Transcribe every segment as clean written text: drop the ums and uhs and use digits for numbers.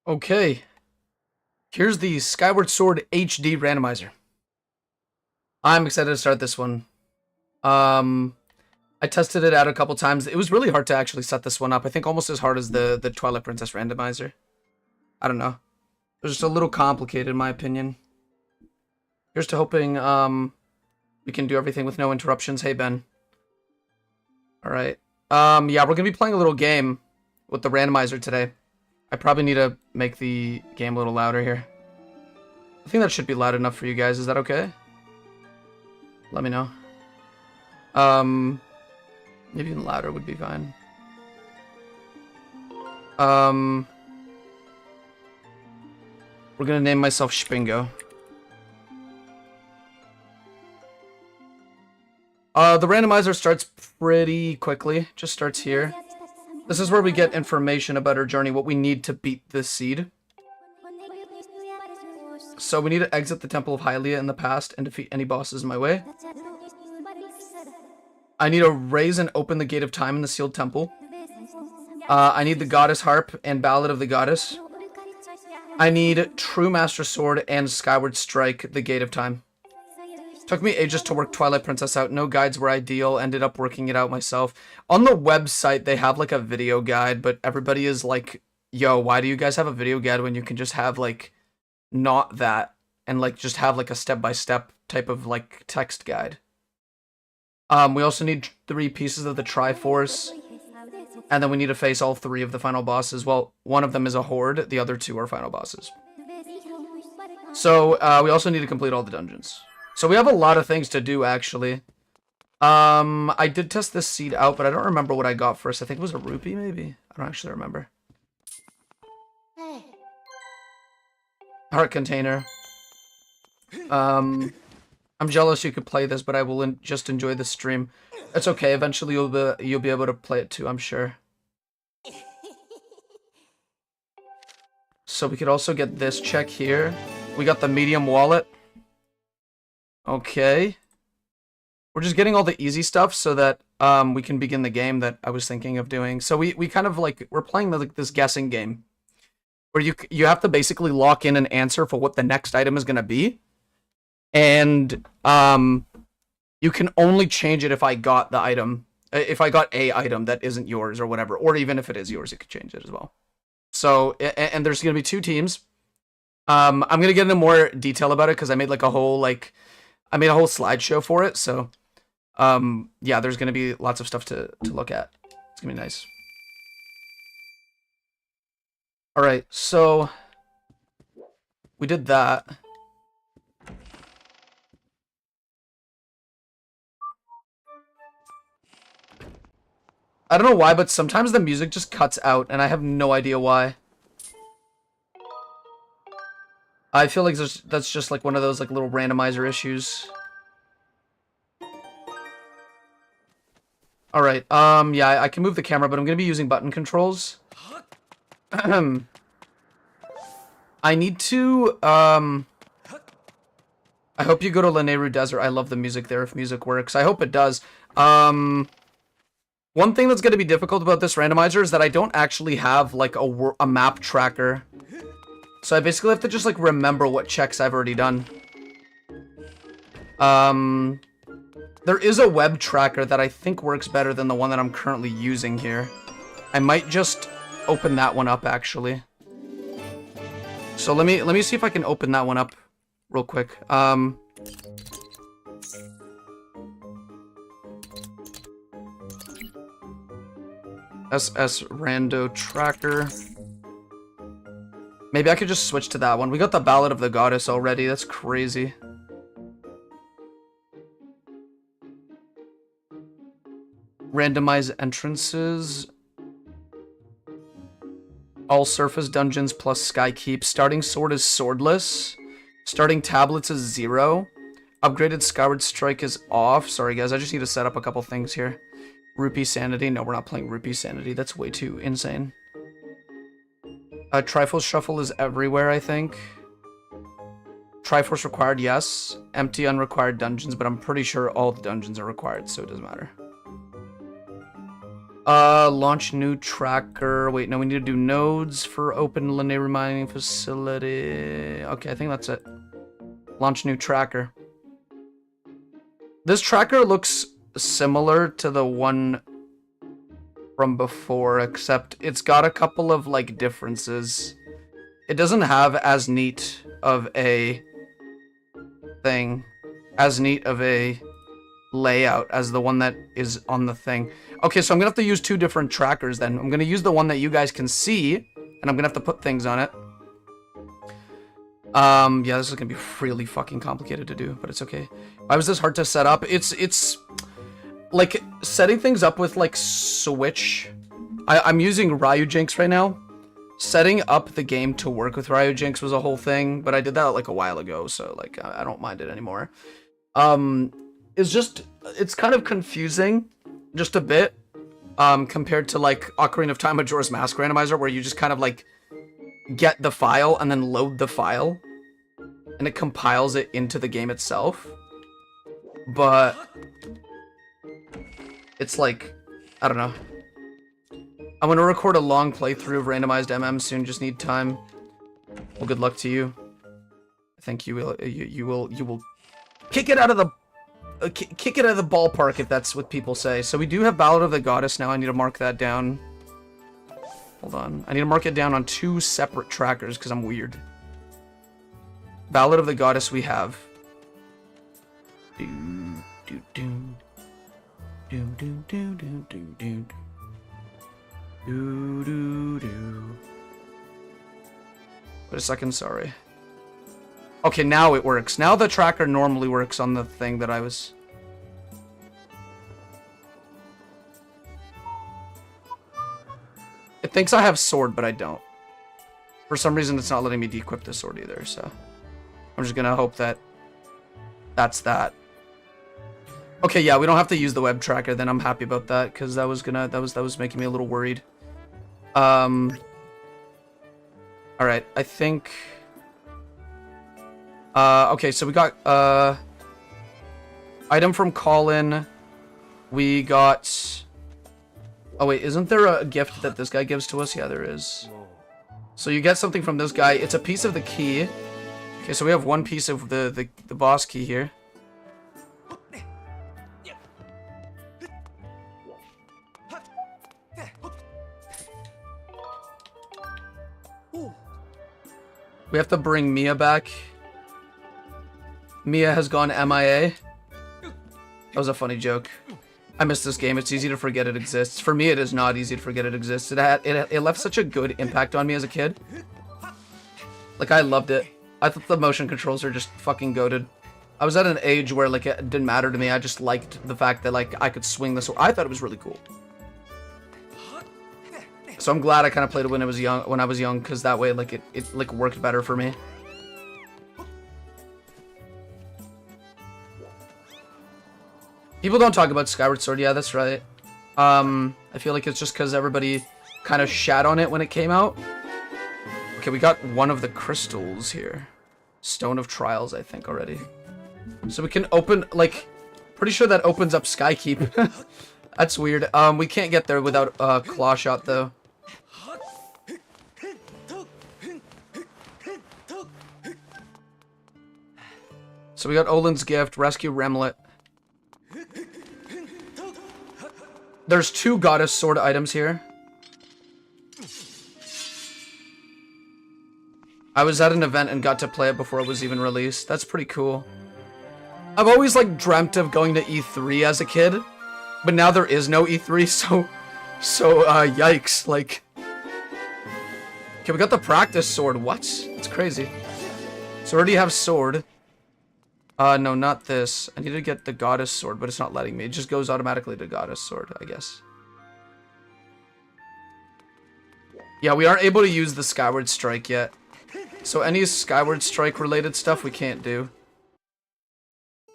Okay, here's the Skyward Sword HD Randomizer. I'm excited to start this one. I tested it out a couple times. It was really hard to actually set this one up. I think almost as hard as the Twilight Princess Randomizer. I don't know. It was just a little complicated in my opinion. Here's to hoping we can do everything with no interruptions. Hey, Ben. Alright. Yeah, we're gonna be playing a little game with the randomizer today. I probably need to make the game a little louder here. I think that should be loud enough for you guys. Is that okay? Let me know. Maybe even louder would be fine. We're gonna name myself Spingo. The randomizer starts pretty quickly. Just starts here. This is where we get information about our journey, what we need to beat this seed. So we need to exit the Temple of Hylia in the past and defeat any bosses in my way. I need to raise and open the Gate of Time in the Sealed Temple. I need the Goddess Harp and Ballad of the Goddess. I need True Master Sword and Skyward Strike, the Gate of Time. Took me ages to work Twilight Princess out. No guides were ideal. Ended up working it out myself. On the website, they have like a video guide, but everybody is like, yo, why do you guys have a video guide when you can just have like not that and like just have like a step-by-step type of like text guide. We also need 3 pieces of the Triforce, and then we need to face all 3 of the final bosses. Well, one of them is a horde, the other 2 are final bosses. So we also need to complete all the dungeons. So we have a lot of things to do, actually. I did test this seed out, but I don't remember what I got first. I think it was a rupee, maybe? I don't actually remember. Heart container. I'm jealous you could play this, but I will just enjoy the stream. It's okay. Eventually you'll be able to play it too, I'm sure. So we could also get this check here. We got the medium wallet. Okay. We're just getting all the easy stuff so that we can begin the game that I was thinking of doing. So we kind of like, we're playing this guessing game where you have to basically lock in an answer for what the next item is going to be. And you can only change it if I got the item, if I got a item that isn't yours or whatever, or even if it is yours, you could change it as well. So, and there's going to be 2 teams. I'm going to get into more detail about it because I made like a whole slideshow for it, so yeah, there's gonna be lots of stuff to look at. It's gonna be nice. Alright, so we did that. I don't know why, but sometimes the music just cuts out, and I have no idea why. I feel like that's just like one of those like little randomizer issues. Alright, yeah, I can move the camera, but I'm gonna be using button controls. I need to, I hope you go to Lanayru Desert. I love the music there if music works. I hope it does. One thing that's gonna be difficult about this randomizer is that I don't actually have like a map tracker. So I basically have to just, like, remember what checks I've already done. There is a web tracker that I think works better than the one that I'm currently using here. I might just open that one up, actually. So let me see if I can open that one up real quick. SS Rando Tracker. Maybe I could just switch to that one. We got the Ballad of the Goddess already. That's crazy. Randomize entrances. All surface dungeons plus Sky Keep. Starting sword is swordless. Starting tablets is 0. Upgraded Skyward Strike is off. Sorry guys, I just need to set up a couple things here. Rupee Sanity. No, we're not playing Rupee Sanity. That's way too insane. Triforce Shuffle is everywhere, I think. Triforce required, yes. Empty unrequired dungeons, but I'm pretty sure all the dungeons are required, so it doesn't matter. Launch new tracker. Wait, no, we need to do nodes for open Lanayru mining facility. Okay, I think that's it. Launch new tracker. This tracker looks similar to the one from before, except it's got a couple of, like, differences. It doesn't have as neat of a thing, as neat of a layout as the one that is on the thing. Okay, so I'm gonna have to use two different trackers then. I'm gonna use the one that you guys can see, and I'm gonna have to put things on it. Yeah, this is gonna be really fucking complicated to do, but it's okay. Why was this hard to set up? It's like setting things up with like Switch. I'm using Ryujinx right now. Setting up the game to work with Ryujinx was a whole thing, but I did that like a while ago, so like I don't mind it anymore. It's kind of confusing, just a bit, compared to like Ocarina of Time Majora's Mask Randomizer, where you just kind of like get the file and then load the file, and it compiles it into the game itself. But it's like, I don't know. I'm gonna record a long playthrough of Randomized MM soon. Just need time. Well, good luck to you. I think you will kick it out of the kick it out of the ballpark, if that's what people say. So we do have Ballad of the Goddess now. I need to mark that down. Hold on. I need to mark it down on two separate trackers because I'm weird. Ballad of the Goddess we have. Wait a second, sorry. Okay, now it works. Now the tracker normally works on the thing that I was... It thinks I have sword, but I don't. For some reason, it's not letting me de-equip the sword either, so... I'm just gonna hope that... That's that. Okay, yeah, we don't have to use the web tracker, then I'm happy about that, because that was making me a little worried. Alright, I think... okay, so we got, item from Colin. We got... Oh, wait, isn't there a gift that this guy gives to us? Yeah, there is. So you get something from this guy. It's a piece of the key. Okay, so we have one piece of the boss key here. We have to bring Mia back. Mia has gone MIA. That was a funny joke. I miss this game. It's easy to forget it exists. For me, it is not easy to forget it exists. It left such a good impact on me as a kid. Like, I loved it. I thought the motion controls are just fucking goated. I was at an age where, like, it didn't matter to me. I just liked the fact that, like, I could swing this. I thought it was really cool. So I'm glad I kind of played it when I was young, because that way, like, it like worked better for me. People don't talk about Skyward Sword. Yeah, that's right. I feel like it's just because everybody kind of shat on it when it came out. Okay, we got one of the crystals here. Stone of Trials, I think, already. So we can open, like, pretty sure that opens up Skykeep. That's weird. We can't get there without Claw Shot, though. So we got Olin's Gift, Rescue Remlet. There's two Goddess Sword items here. I was at an event and got to play it before it was even released. That's pretty cool. I've always, like, dreamt of going to E3 as a kid. But now there is no E3, so yikes, like... Okay, we got the practice sword. What? It's crazy. So we already have sword. No, not this. I need to get the Goddess Sword, but it's not letting me. It just goes automatically to Goddess Sword, I guess. Yeah, we aren't able to use the Skyward Strike yet. So any Skyward Strike related stuff we can't do.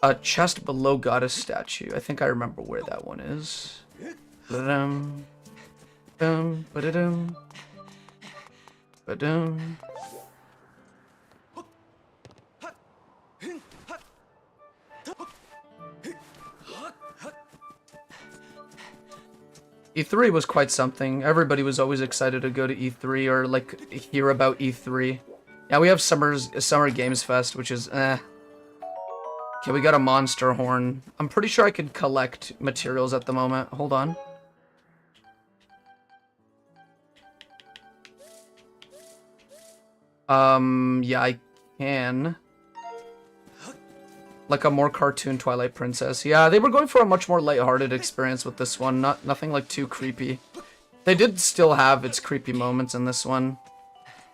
A chest below Goddess statue. I think I remember where that one is. Ba-dum. Dum, ba-da-dum. Ba-dum. E3 was quite something. Everybody was always excited to go to E3 or like hear about E3. Yeah, we have Summer Games Fest, which is eh. Okay, we got a monster horn. I'm pretty sure I could collect materials at the moment. Hold on. Yeah, I can. Like a more cartoon Twilight Princess. Yeah, they were going for a much more lighthearted experience with this one. Nothing like too creepy. They did still have its creepy moments in this one.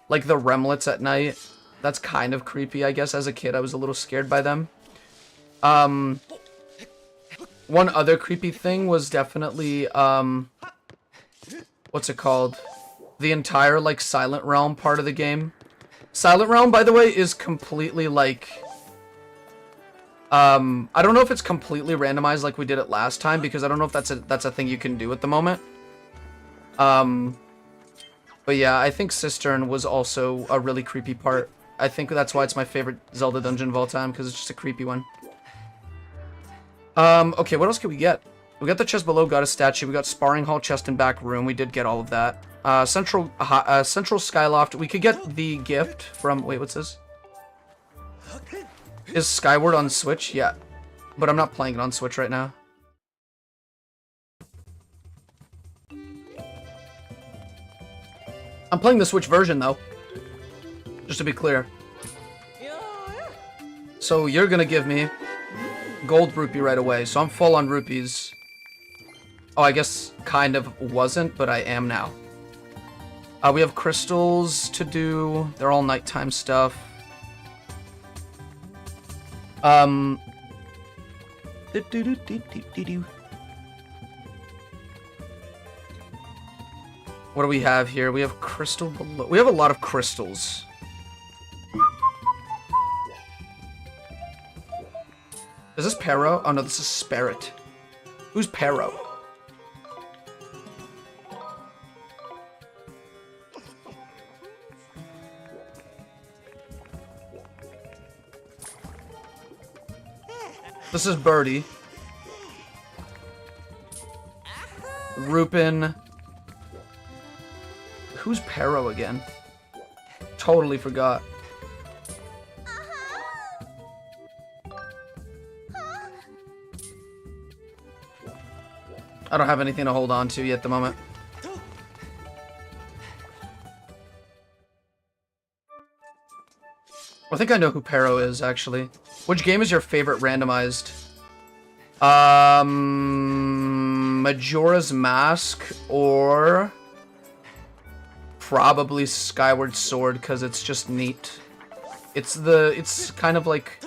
Like the remlets at night. That's kind of creepy, I guess. As a kid, I was a little scared by them. One other creepy thing was definitely, what's it called? The entire, like, Silent Realm part of the game. Silent Realm, by the way, is completely, like... I don't know if it's completely randomized like we did it last time, because I don't know if that's a thing you can do at the moment. But yeah, I think Cistern was also a really creepy part. I think that's why it's my favorite Zelda dungeon of all time, because it's just a creepy one. Okay, what else can we get? We got the chest below, got a statue. We got sparring hall, chest, and back room. We did get all of that. Central Skyloft. We could get the gift from... Wait, what's this? Is Skyward on Switch? Yeah. But I'm not playing it on Switch right now. I'm playing the Switch version, though. Just to be clear. So you're gonna give me gold rupee right away. So I'm full on rupees. Oh, I guess kind of wasn't, but I am now. We have crystals to do. They're all nighttime stuff. What do we have here? We have crystal below. We have a lot of crystals. Is this Pero? Oh no, this is Spirit. Who's Pero? This is Birdie. Rupin. Who's Pero again? Totally forgot. I don't have anything to hold on to yet at the moment. I think I know who Pero is, actually. Which game is your favorite randomized? Majora's Mask or probably Skyward Sword, because it's just neat. It's kind of like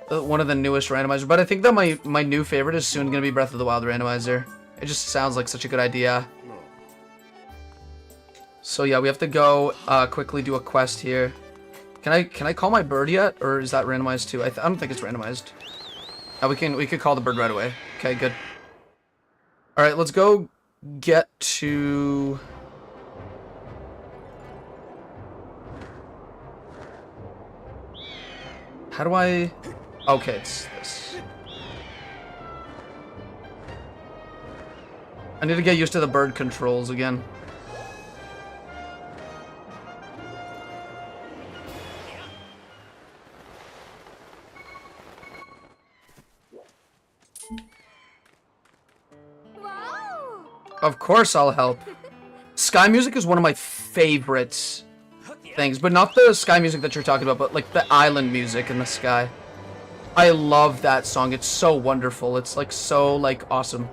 one of the newest randomizers, but I think that my new favorite is soon gonna be Breath of the Wild randomizer. It just sounds like such a good idea. So yeah, we have to go quickly do a quest here. Can I call my bird yet, or is that randomized too? I don't think it's randomized. We could call the bird right away. Okay, good. All right, let's go get to. How do I? Okay, it's this. I need to get used to the bird controls again. Of course I'll help. Sky music is one of my favorites things, but not the sky music that you're talking about, but like the island music in the sky. I love that song. It's so wonderful. It's like so like awesome.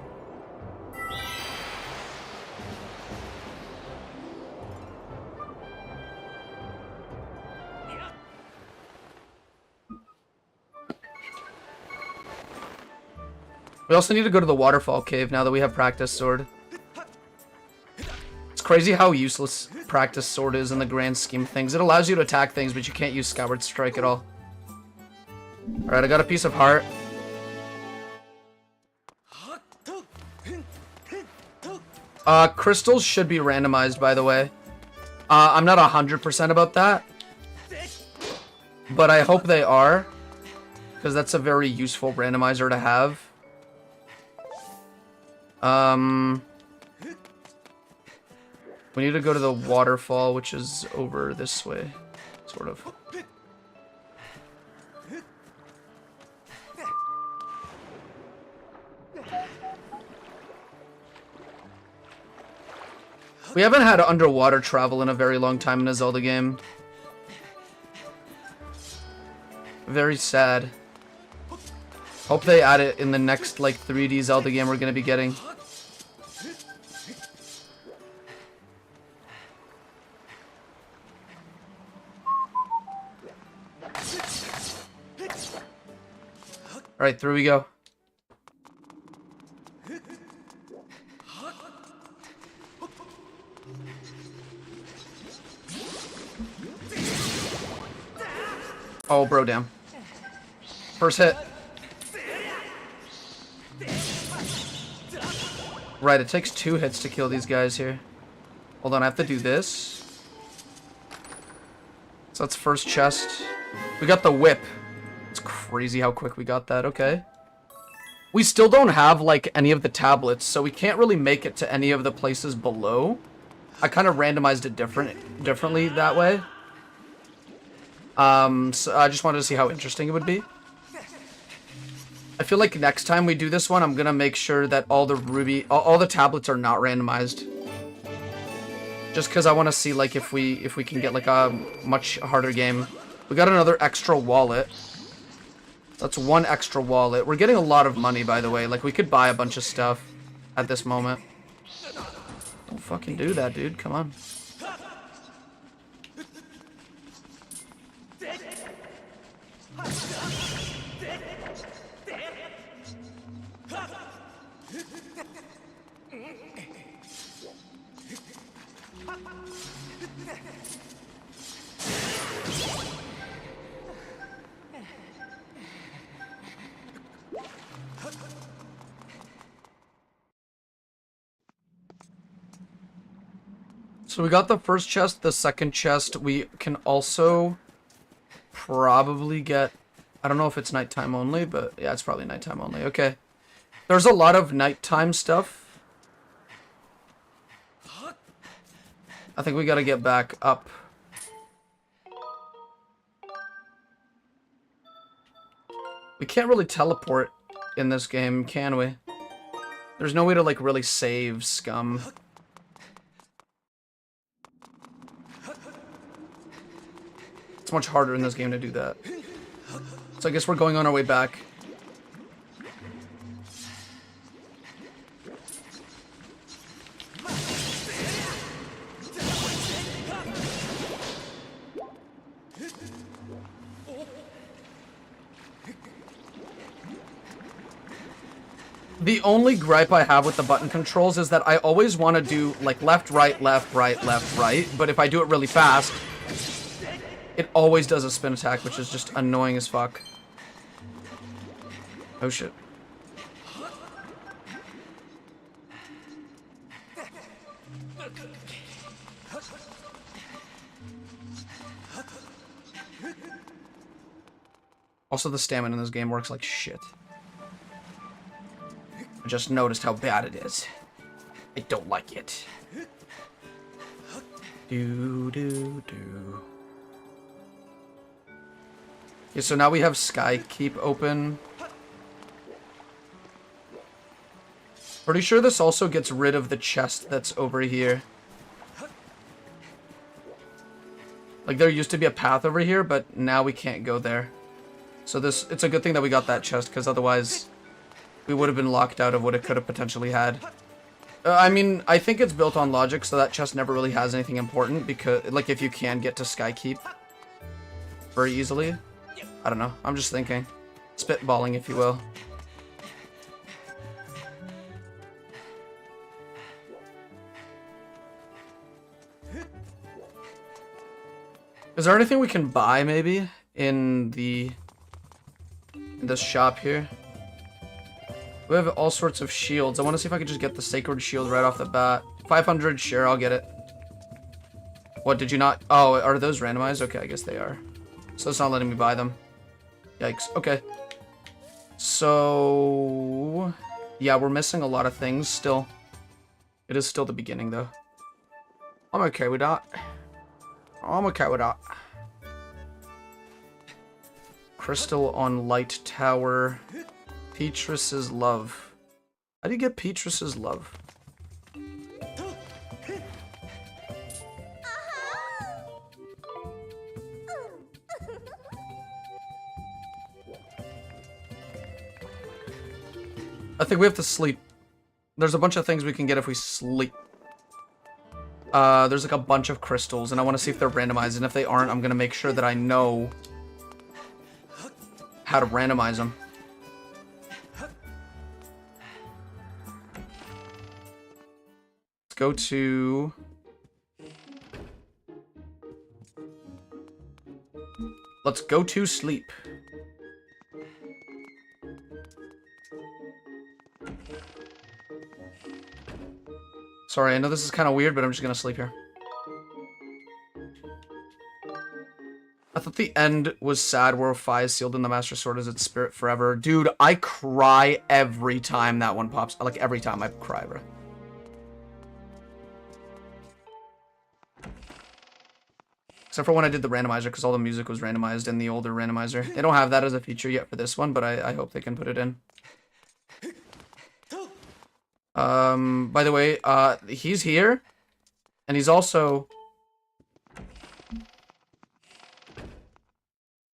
We also need to go to the waterfall cave now that we have practice sword. It's crazy how useless practice sword is in the grand scheme of things. It allows you to attack things, but you can't use Skyward Strike at all. Alright, I got a piece of heart. Crystals should be randomized, by the way. I'm not 100% about that. But I hope they are. Because that's a very useful randomizer to have. We need to go to the waterfall, which is over this way, sort of. We haven't had underwater travel in a very long time in a Zelda game. Very sad. Hope they add it in the next, like, 3D Zelda game we're gonna be getting. Alright, through we go. Oh, bro, damn. First hit. Right, it takes 2 hits to kill these guys here. Hold on, I have to do this. So that's first chest. We got the whip. It's crazy how quick we got that, okay. We still don't have, like, any of the tablets, so we can't really make it to any of the places below. I kind of randomized it differently that way. So I just wanted to see how interesting it would be. I feel like next time we do this one, I'm gonna make sure that all the tablets are not randomized. Just because I want to see, like, if we can get, like, a much harder game. We got another extra wallet. That's 1 extra wallet. We're getting a lot of money, by the way. Like, we could buy a bunch of stuff at this moment. Don't fucking do that, dude. Come on. So we got the first chest, the second chest. We can also probably get... I don't know if it's nighttime only, but yeah, it's probably nighttime only. Okay. There's a lot of nighttime stuff. I think we gotta get back up. We can't really teleport in this game, can we? There's no way to, like, really save scum. It's much harder in this game to do that. So I guess we're going on our way back. The only gripe I have with the button controls is that I always want to do, like, left, right, left, right, left, right. But if I do it really fast, it always does a spin attack, which is just annoying as fuck. Oh shit. Also, the stamina in this game works like shit. I just noticed how bad it is. I don't like it. Do. Okay, so now we have Sky Keep open. Pretty sure this also gets rid of the chest that's over here. Like, there used to be a path over here, but now we can't go there. So it's a good thing that we got that chest, because otherwise we would have been locked out of what it could have potentially had. I mean, I think it's built on logic, so that chest never really has anything important, because, like, if you can get to Sky Keep very easily. I don't know. I'm just thinking. Spitballing, if you will. Is there anything we can buy, maybe, in this shop here? We have all sorts of shields. I want to see if I can just get the Sacred Shield right off the bat. 500, sure, I'll get it. What, did you not? Oh, are those randomized? Okay, I guess they are. So it's not letting me buy them. Yikes. Okay. So... yeah, we're missing a lot of things still. It is still the beginning, though. I'm okay with that. I'm okay with that. Crystal on Light Tower. Petrus's Love. How do you get Petrus's Love? I think we have to sleep. There's a bunch of things we can get if we sleep. There's like a bunch of crystals, and I want to see if they're randomized, and if they aren't, I'm going to make sure that I know how to randomize them. Let's go to... Let's go to sleep. Sorry, I know this is kind of weird, but I'm just gonna sleep here. I thought the end was sad where Fi is sealed in the Master Sword as its spirit forever. Dude, I cry every time that one pops. Like, every time I cry, bro. Except for when I did the randomizer, because all the music was randomized in the older randomizer. They don't have that as a feature yet for this one, but I hope they can put it in. By the way, he's here, and he's also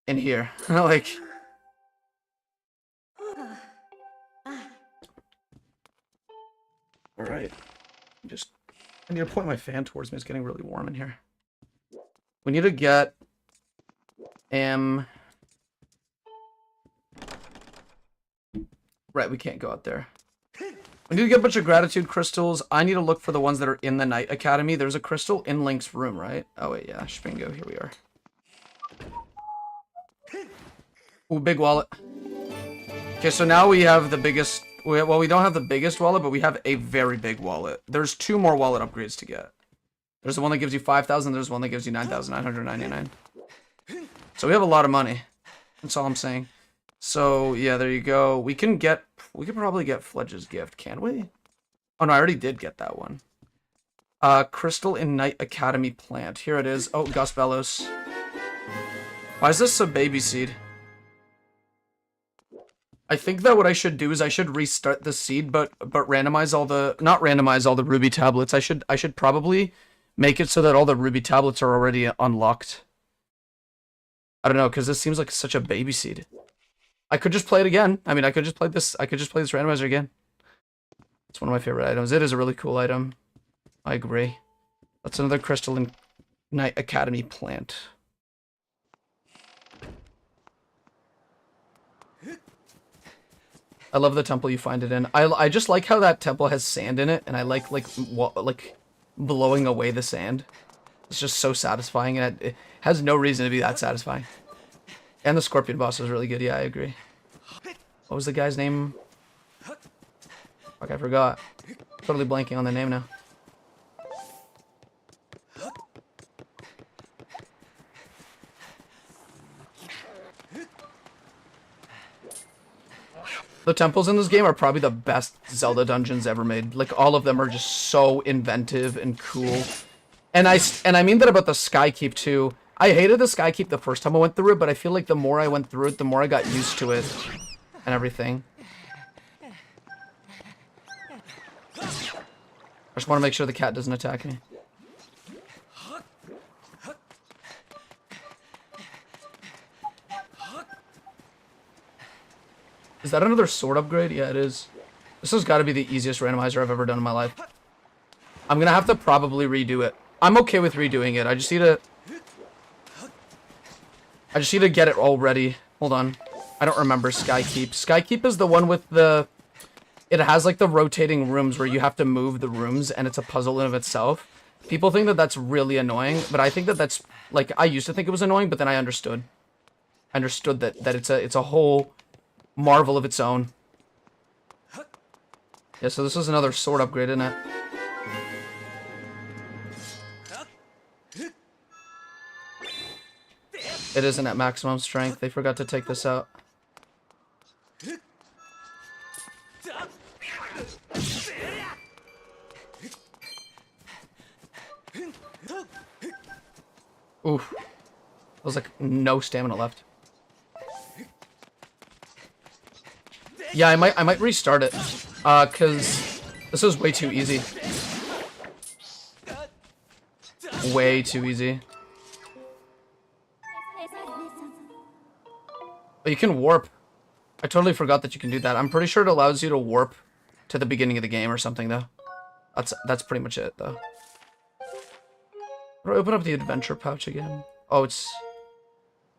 in here. Like, all right, I need to point my fan towards me. It's getting really warm in here. We need to get right, we can't go out there. We need to get a bunch of gratitude crystals. I need to look for the ones that are in the Night Academy. There's a crystal in Link's room, right? Oh, wait, yeah. Spingo, here we are. Ooh, big wallet. Okay, so now we have the biggest... Well, we don't have the biggest wallet, but we have a very big wallet. There's 2 more wallet upgrades to get. There's the one that gives you 5,000. There's one that gives you 9,999. So we have a lot of money. That's all I'm saying. So, yeah, there you go. We could probably get Fledge's gift, can we? Oh, no, I already did get that one. Crystal in Night Academy plant. Here it is. Oh, Gus Bellows. Why is this a baby seed? I think that what I should do is I should restart the seed, but randomize all the... Not randomize all the ruby tablets. I should probably make it so that all the ruby tablets are already unlocked. I don't know, because this seems like such a baby seed. I could just play it again. I mean, I could just play this randomizer again. It's one of my favorite items. It is a really cool item. I agree. That's another crystal in Night Academy plant. I love the temple you find it in. I just like how that temple has sand in it, and I like blowing away the sand. It's just so satisfying, and it has no reason to be that satisfying. And the scorpion boss was really good. Yeah, I agree. What was the guy's name? Fuck, I forgot. Totally blanking on the name now. The temples in this game are probably the best Zelda dungeons ever made. Like, all of them are just so inventive and cool. And I mean that about the Skykeep too. I hated the Skykeep the first time I went through it, but I feel like the more I went through it, the more I got used to it and everything. I just want to make sure the cat doesn't attack me. Is that another sword upgrade? Yeah, it is. This has got to be the easiest randomizer I've ever done in my life. I'm going to have to probably redo it. I'm okay with redoing it. I just need to get it all ready. Hold on. I don't remember Skykeep. Skykeep is the one with the... It has like the rotating rooms where you have to move the rooms, and it's a puzzle in of itself. People think that that's really annoying, but I think that that's... Like, I used to think it was annoying, but then I understood. I understood that it's a whole marvel of its own. Yeah, so this is another sword upgrade, isn't it? It isn't at maximum strength. They forgot to take this out. Oof. There's like no stamina left. Yeah, I might restart it. Cause this was way too easy. Way too easy. But you can warp. I totally forgot that you can do that. I'm pretty sure it allows you to warp to the beginning of the game or something though. That's pretty much it though. How do I open up the adventure pouch again? Oh, it's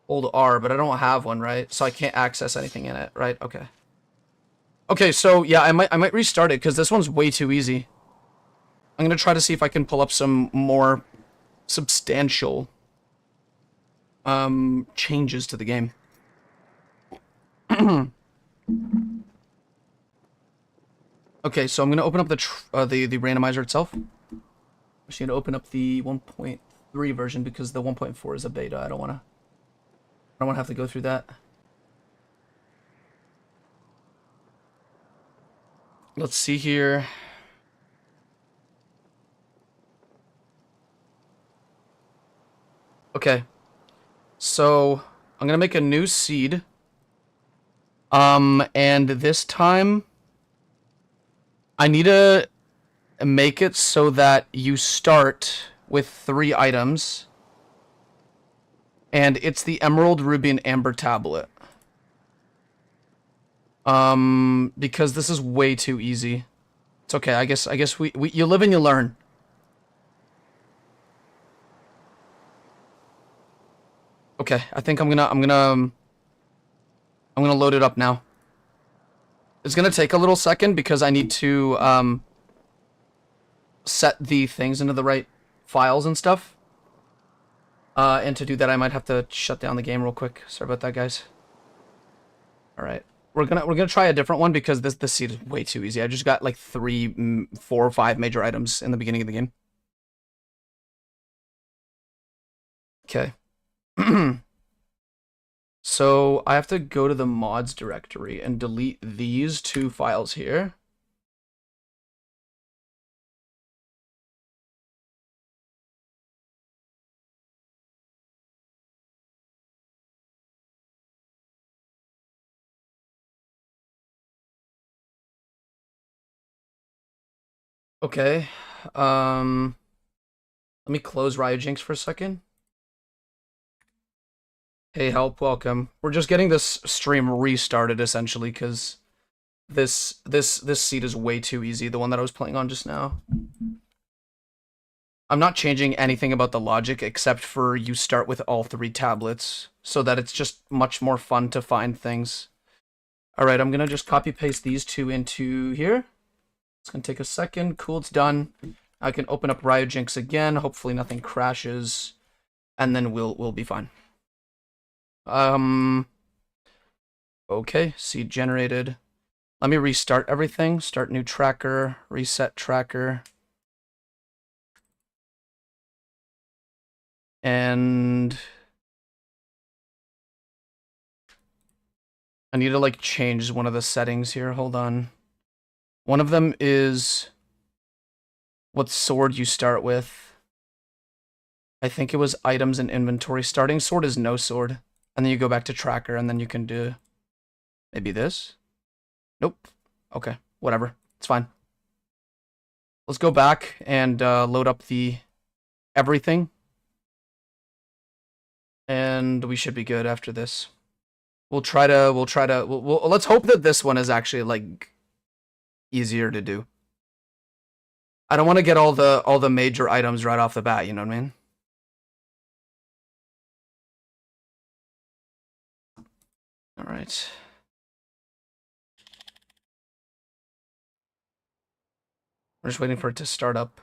hold R, but I don't have one, right? So I can't access anything in it, right? Okay. Okay, so yeah, I might restart it because this one's way too easy. I'm gonna try to see if I can pull up some more substantial changes to the game. Okay, so I'm gonna open up the randomizer itself. I'm just gonna open up the 1.3 version because the 1.4 is a beta. I don't wanna have to go through that. Let's see here. Okay. So I'm gonna make a new seed. And this time I need to make it so that you start with 3 items. And it's the Emerald, Ruby, and Amber tablet. Because this is way too easy. It's okay. I guess you live and you learn. Okay, I think I'm gonna load it up now. It's gonna take a little second because I need to set the things into the right files and stuff. And to do that, I might have to shut down the game real quick. Sorry about that, guys. All right, we're gonna try a different one because this seed is way too easy. I just got like 3, 4, or 5 major items in the beginning of the game. Okay. So I have to go to the mods directory and delete these 2 files here. Okay. Let me close Ryojinx for a second. Hey, help, welcome. We're just getting this stream restarted, essentially, because this seed is way too easy, the one that I was playing on just now. I'm not changing anything about the logic, except for you start with all 3 tablets, so that it's just much more fun to find things. Alright, I'm gonna just copy-paste these 2 into here. It's gonna take a second. Cool, it's done. I can open up Ryojinx again, hopefully nothing crashes, and then we'll be fine. Okay, seed generated. Let me restart everything. Start new tracker, reset tracker. And I need to like change one of the settings here. Hold on. One of them is what sword you start with. I think it was items and inventory. Starting sword is no sword. And then you go back to tracker, and then you can do maybe this. Nope. Okay, whatever. It's fine. Let's go back and load up the everything. And we should be good after this. Let's hope that this one is actually like easier to do. I don't want to get all the major items right off the bat, you know what I mean? All right. We're just waiting for it to start up.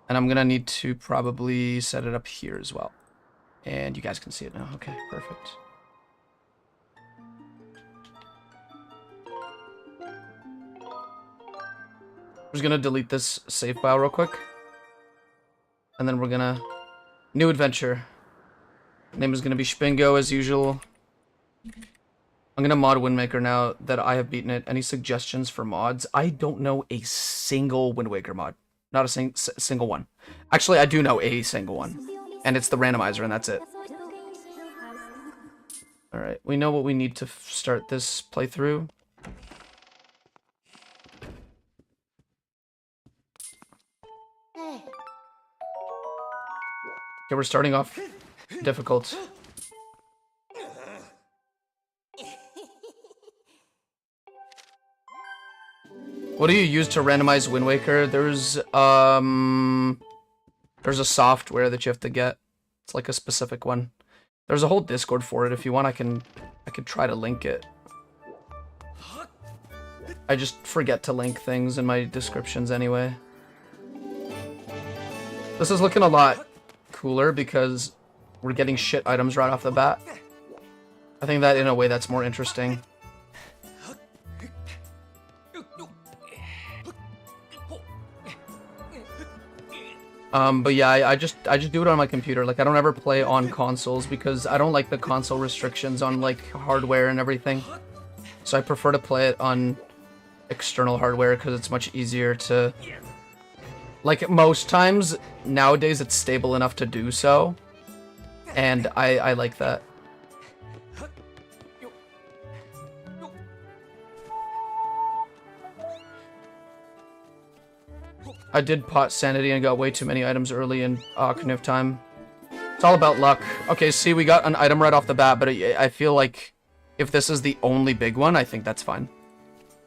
And I'm gonna need to probably set it up here as well. And you guys can see it now. Okay, perfect. I'm just gonna delete this save file real quick. And then we're gonna... New adventure. Name is gonna be Spingo as usual. I'm gonna mod Wind Waker now that I have beaten it. Any suggestions for mods? I don't know a single Wind Waker mod. Not a single one. Actually, I do know a single one. And it's the randomizer, and that's it. Alright, we know what we need to start this playthrough. Okay, we're starting off difficult. What do you use to randomize Wind Waker? There's a software that you have to get. It's like a specific one. There's a whole Discord for it. If you want, I could try to link it. I just forget to link things in my descriptions anyway. This is looking a lot cooler because we're getting shit items right off the bat. I think that in a way that's more interesting. But yeah, I just do it on my computer. Like, I don't ever play on consoles because I don't like the console restrictions on, like, hardware and everything. So I prefer to play it on external hardware because it's much easier to... Like, most times, nowadays, it's stable enough to do so. And I like that. I did pot sanity and got way too many items early in Ocarina of Time. It's all about luck. Okay, see, we got an item right off the bat, but I feel like if this is the only big one, I think that's fine.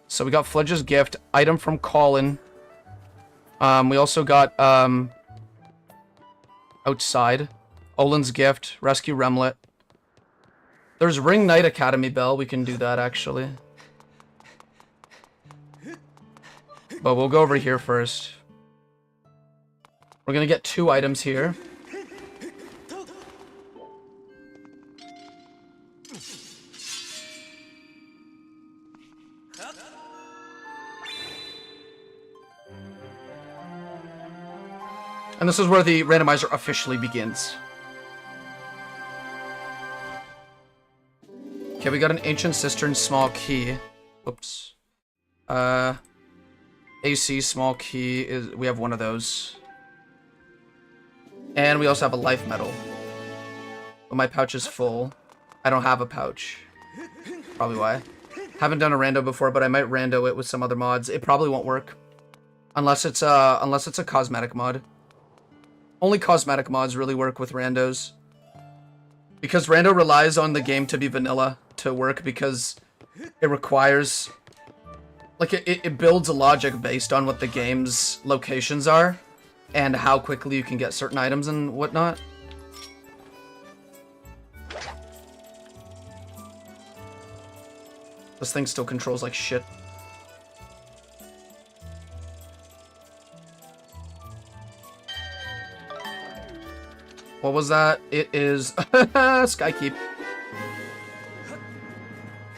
So we got Fledge's Gift, item from Colin. We also got, outside, Olin's Gift, Rescue Remlet. There's Ring Knight Academy Bell, we can do that, actually. But we'll go over here first. We're gonna get 2 items here. And this is where the randomizer officially begins. Okay, we got an Ancient Cistern small key. Whoops. AC small key is... We have one of those. And we also have a life medal. But my pouch is full. I don't have a pouch. Probably why. Haven't done a rando before, but I might rando it with some other mods. It probably won't work. Unless it's a cosmetic mod. Only cosmetic mods really work with randos. Because rando relies on the game to be vanilla to work because it requires... Like, it builds a logic based on what the game's locations are and how quickly you can get certain items and whatnot. This thing still controls like shit. What was that? It is Skykeep.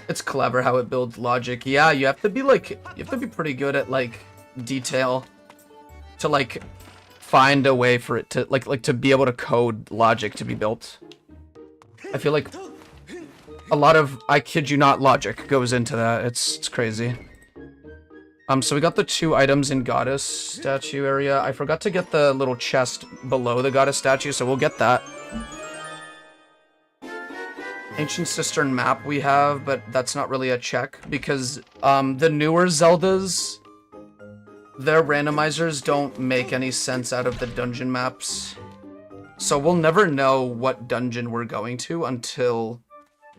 It's clever how it builds logic. Yeah, you have to be pretty good at like detail to like find a way for it to like to be able to code logic to be built. I feel like a lot of, I kid you not, logic goes into that. It's crazy. So we got the 2 items in Goddess statue area. I forgot to get the little chest below the Goddess statue, so we'll get that. Ancient Cistern map we have, but that's not really a check, because the newer Zeldas, their randomizers don't make any sense out of the dungeon maps. So we'll never know what dungeon we're going to until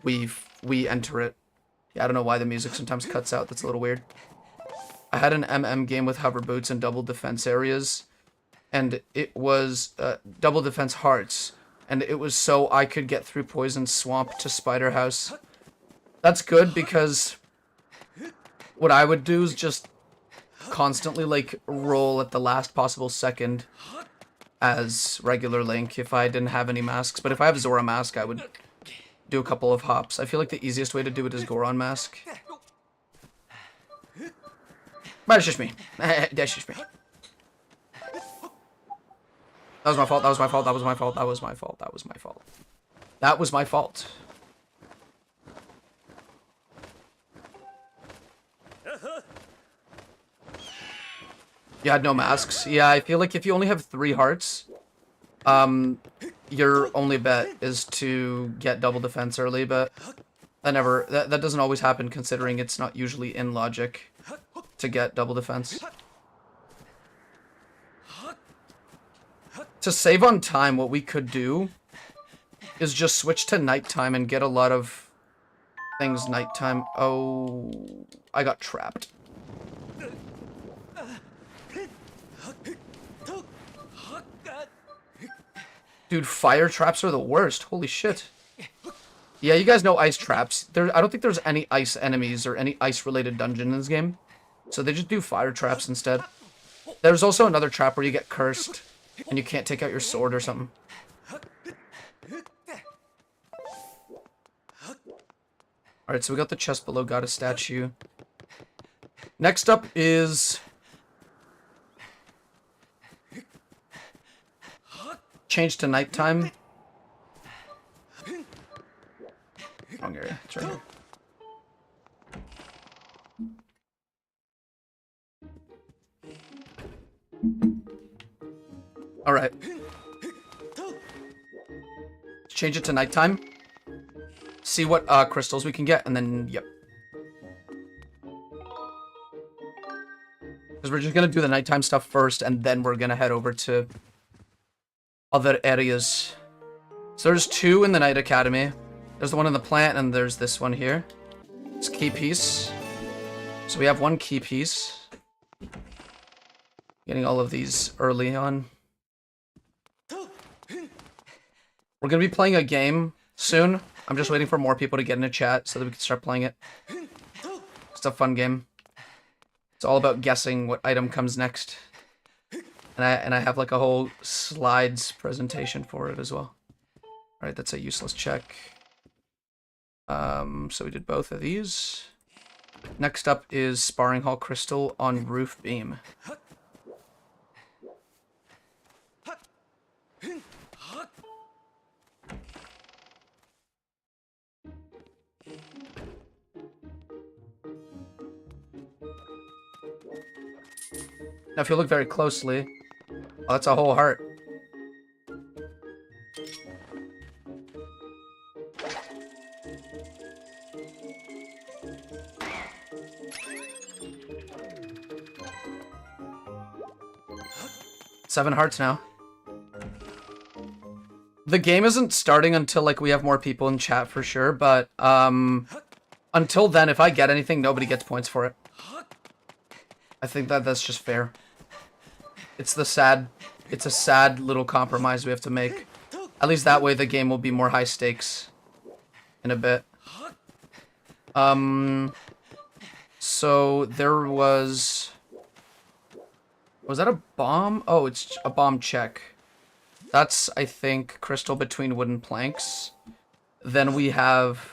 we enter it. Yeah, I don't know why the music sometimes cuts out, that's a little weird. I had an MM game with hover boots and double defense areas, and it was double defense hearts. And it was so I could get through Poison Swamp to Spider House. That's good because what I would do is just constantly like roll at the last possible second as regular Link if I didn't have any masks. But if I have Zora mask, I would do a couple of hops. I feel like the easiest way to do it is Goron mask. But it's just me. That's just me. That was my fault, that was my fault, that was my fault, that was my fault, that was my fault. That was my fault. You had no masks. Yeah, I feel like if you only have 3 hearts, your only bet is to get double defense early, but that doesn't always happen considering it's not usually in logic to get double defense. To save on time, what we could do is just switch to nighttime and get a lot of things nighttime. Oh, I got trapped. Dude, fire traps are the worst. Holy shit. Yeah, you guys know ice traps. I don't think there's any ice enemies or any ice-related dungeon in this game. So they just do fire traps instead. There's also another trap where you get cursed and you can't take out your sword or something. Alright, so we got the chest below, got a statue. Next up is... change to nighttime. Wrong area. It's right here. Alright. Change it to nighttime. See what crystals we can get, and then, yep. Because we're just gonna do the nighttime stuff first, and then we're gonna head over to other areas. So there's 2 in the Night Academy. There's the one in the plant, and there's this one here. It's key piece. So we have 1 key piece. Getting all of these early on. We're gonna be playing a game soon. I'm just waiting for more people to get in a chat so that we can start playing it. It's a fun game. It's all about guessing what item comes next. And I have like a whole slides presentation for it as well. Alright, that's a useless check. So we did both of these. Next up is Sparring Hall Crystal on Roof Beam. Now if you look very closely, oh, that's a whole heart. Seven hearts now. The game isn't starting until like we have more people in chat for sure, but until then, if I get anything, nobody gets points for it. I think that's just fair. It's a sad little compromise we have to make. At least that way the game will be more high stakes in a bit. So there was that a bomb? Oh, it's a bomb check. That's, I think, crystal between wooden planks. Then we have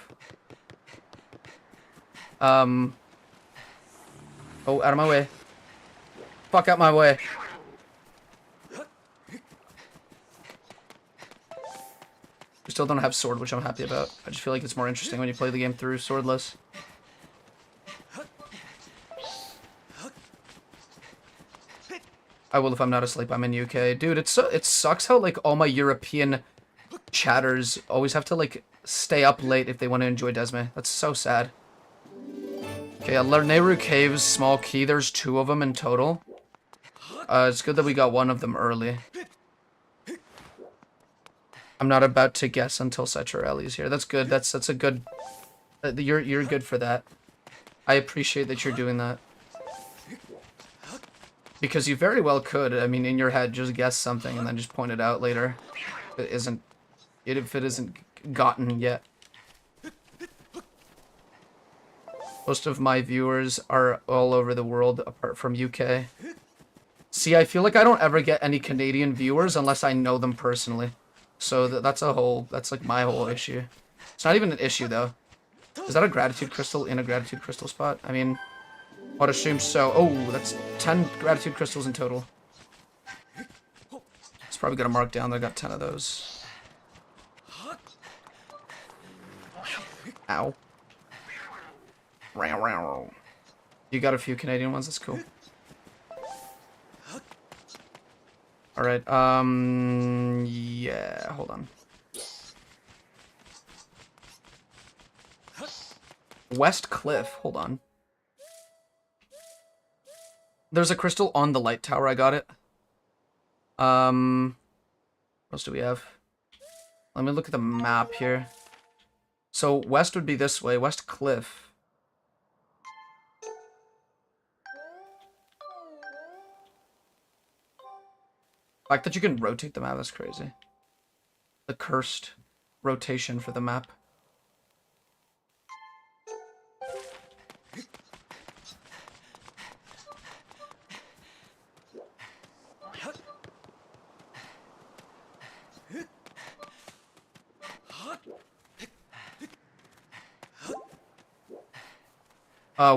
oh, out of my way. Fuck out my way. We still don't have sword, which I'm happy about. I just feel like it's more interesting when you play the game through swordless. I will if I'm not asleep. I'm in UK. Dude, it sucks how, like, all my European chatters always have to, like, stay up late if they want to enjoy Desme. That's so sad. Okay, Lanayru Caves, small key. There's 2 of them in total. It's good that we got 1 of them early. I'm not about to guess until Cetrarelli's here. That's good. That's a good... You're good for that. I appreciate that you're doing that. Because you very well could, I mean, in your head, just guess something and then just point it out later. If it isn't gotten yet. Most of my viewers are all over the world, apart from UK. See, I feel like I don't ever get any Canadian viewers unless I know them personally. So that's like my whole issue. It's not even an issue, though. Is that a gratitude crystal in a gratitude crystal spot? I mean, I'd assume so. Oh, that's 10 gratitude crystals in total. It's probably gonna mark down that I got 10 of those. Ow. You got a few Canadian ones, that's cool. Alright, yeah, hold on. West Cliff, hold on. There's a crystal on the light tower, I got it. What else do we have? Let me look at the map here. So, west would be this way, West Cliff. The fact that you can rotate the map is crazy. The cursed rotation for the map.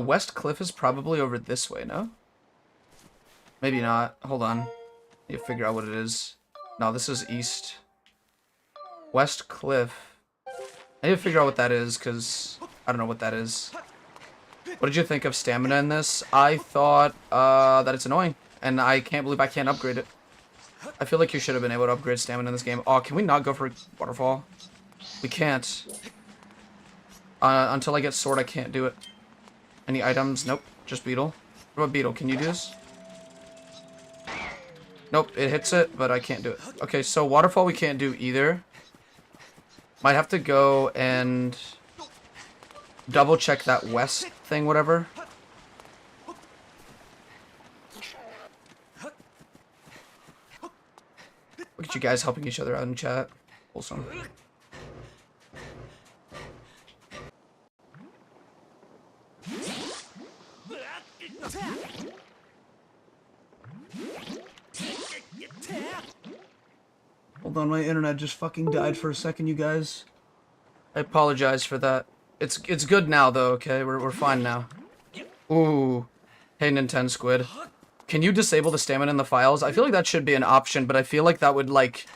West Cliff is probably over this way, no? Maybe not. Hold on. You figure out what it is. No, this is east. West Cliff. I need to figure out what that is, because I don't know what that is. What did you think of stamina in this? I thought that it's annoying, and I can't believe I can't upgrade it. I feel like you should have been able to upgrade stamina in this game. Oh, can we not go for waterfall? We can't. Until I get sword, I can't do it. Any items? Nope. Just beetle. What about beetle? Can you do this? Nope, it hits it, but I can't do it. Okay, so waterfall we can't do either. Might have to go and double check that west thing, whatever. Look at you guys helping each other out in chat. Wholesome. Hold on, my internet just fucking died for a second, you guys. I apologize for that. It's good now, though, okay? We're fine now. Ooh. Hey, Nintendo Squid. Can you disable the stamina in the files? I feel like that should be an option, but I feel like that would, like,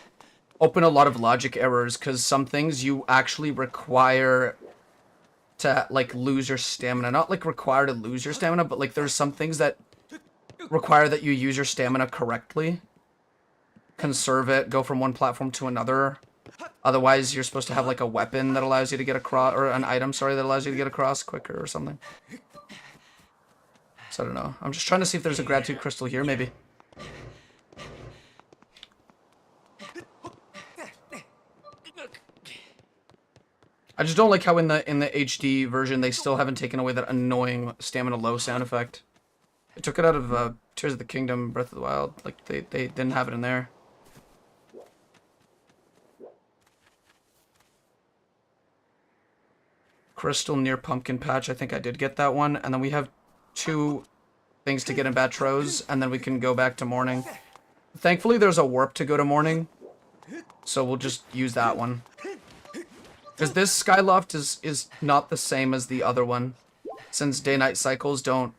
open a lot of logic errors, because some things you actually require to, like, lose your stamina. Not, like, require to lose your stamina, but, like, there's some things that require that you use your stamina correctly. Conserve it, go from one platform to another. Otherwise, you're supposed to have, like, a weapon that allows you to get across, or an item, sorry, that allows you to get across quicker or something. So I don't know. I'm just trying to see if there's a gratitude crystal here, maybe. I just don't like how in the HD version they still haven't taken away that annoying stamina low sound effect. They took it out of Tears of the Kingdom, Breath of the Wild. Like they didn't have it in there. Crystal near Pumpkin Patch. I think I did get that one, and then we have 2 things to get in Batros, and then we can go back to morning. Thankfully, there's a warp to go to morning, so we'll just use that one. Because this Skyloft is not the same as the other one. Since day-night cycles don't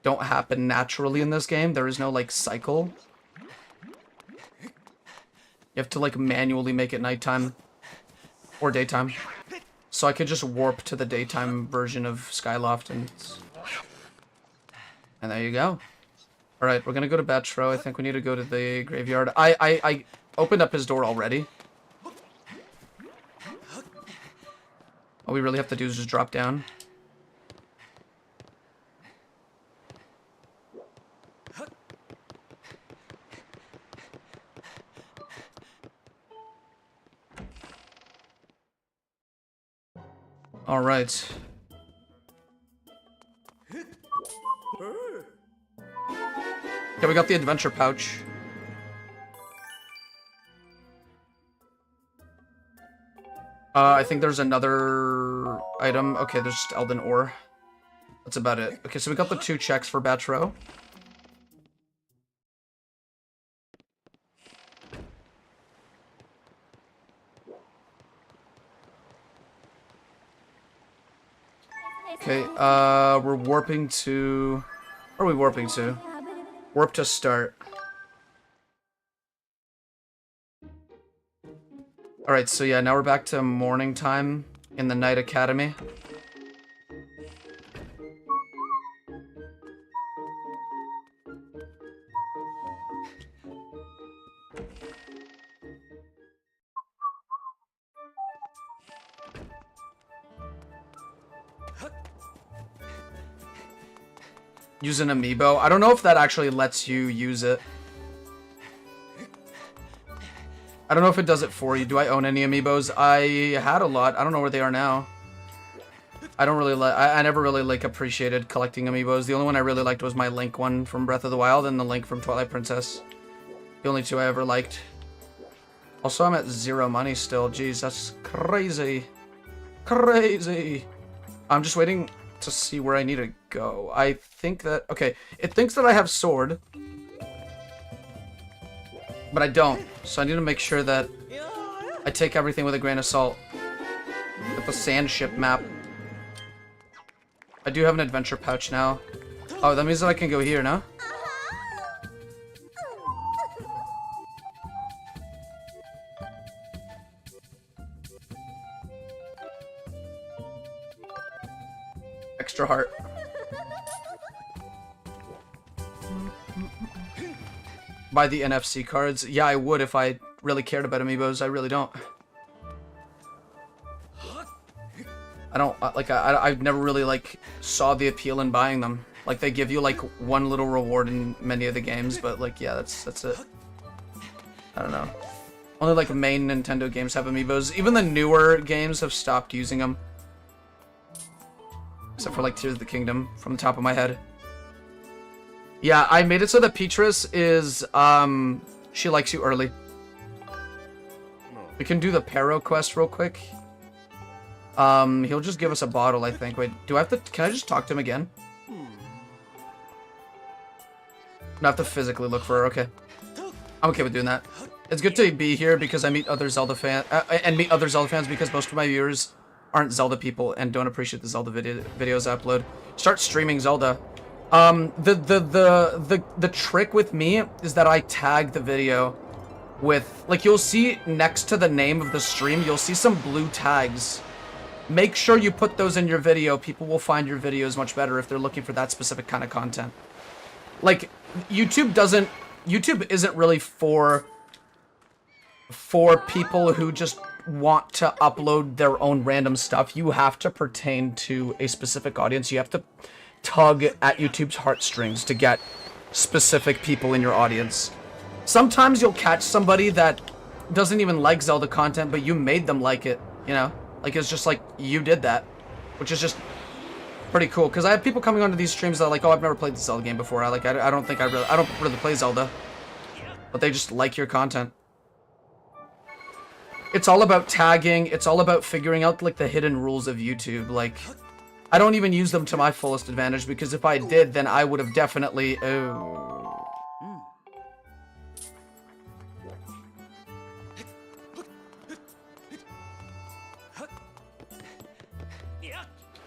happen naturally in this game, there is no, like, cycle. You have to, like, manually make it nighttime. Or daytime. So I could just warp to the daytime version of Skyloft, and there you go. Alright, we're gonna go to Batro. I think we need to go to the graveyard. I opened up his door already. All we really have to do is just drop down. All right. Okay, we got the adventure pouch. I think there's another item. Okay, there's just Elden Ore. That's about it. Okay, so we got the 2 checks for Batro. Okay, we're warping to... Where are we warping to? Warp to start. Alright, so yeah, now we're back to morning time in the Night Academy. Use an amiibo. I don't know if that actually lets you use it. I don't know if it does it for you. Do I own any amiibos? I had a lot. I don't know where they are now. I don't really like. I never really like appreciated collecting amiibos. The only one I really liked was my Link one from Breath of the Wild and the Link from Twilight Princess. The only two I ever liked. Also, I'm at 0 money still. Jeez, that's crazy. Crazy. I'm just waiting to see where I need to go. I think that... Okay, it thinks that I have sword. But I don't. So I need to make sure that I take everything with a grain of salt. With the sand ship map. I do have an adventure pouch now. Oh, that means that I can go here now? Extra heart. Buy the NFC cards. Yeah, I would if I really cared about amiibos. I really don't. I don't, like, I've never really, like, saw the appeal in buying them. Like, they give you, like, one little reward in many of the games, but, like, yeah, that's it. I don't know. Only, like, main Nintendo games have amiibos. Even the newer games have stopped using them. Except for, like, Tears of the Kingdom, from the top of my head. Yeah, I made it so that Peatrice is, she likes you early. We can do the Pero quest real quick. He'll just give us a bottle, I think. Wait, do I have to... Can I just talk to him again? I have to physically look for her, okay. I'm okay with doing that. It's good to be here because I meet other Zelda fans, and meet other Zelda fans because most of my viewers aren't Zelda people and don't appreciate the Zelda videos I upload. Start streaming Zelda. The trick with me is that I tag the video with... Like, you'll see next to the name of the stream, you'll see some blue tags. Make sure you put those in your video. People will find your videos much better if they're looking for that specific kind of content. Like, YouTube isn't really for people who just want to upload their own random stuff. You have to pertain to a specific audience. You have to tug at YouTube's heartstrings to get specific people in your audience. Sometimes you'll catch somebody that doesn't even like Zelda content, but you made them like it, you know? Like, it's just like, you did that. Which is just pretty cool. Because I have people coming onto these streams that are like, oh, I've never played the Zelda game before. I don't really play Zelda. But they just like your content. It's all about tagging. It's all about figuring out, like, the hidden rules of YouTube. Like, I don't even use them to my fullest advantage. Because if I did, then I would have definitely... Oh...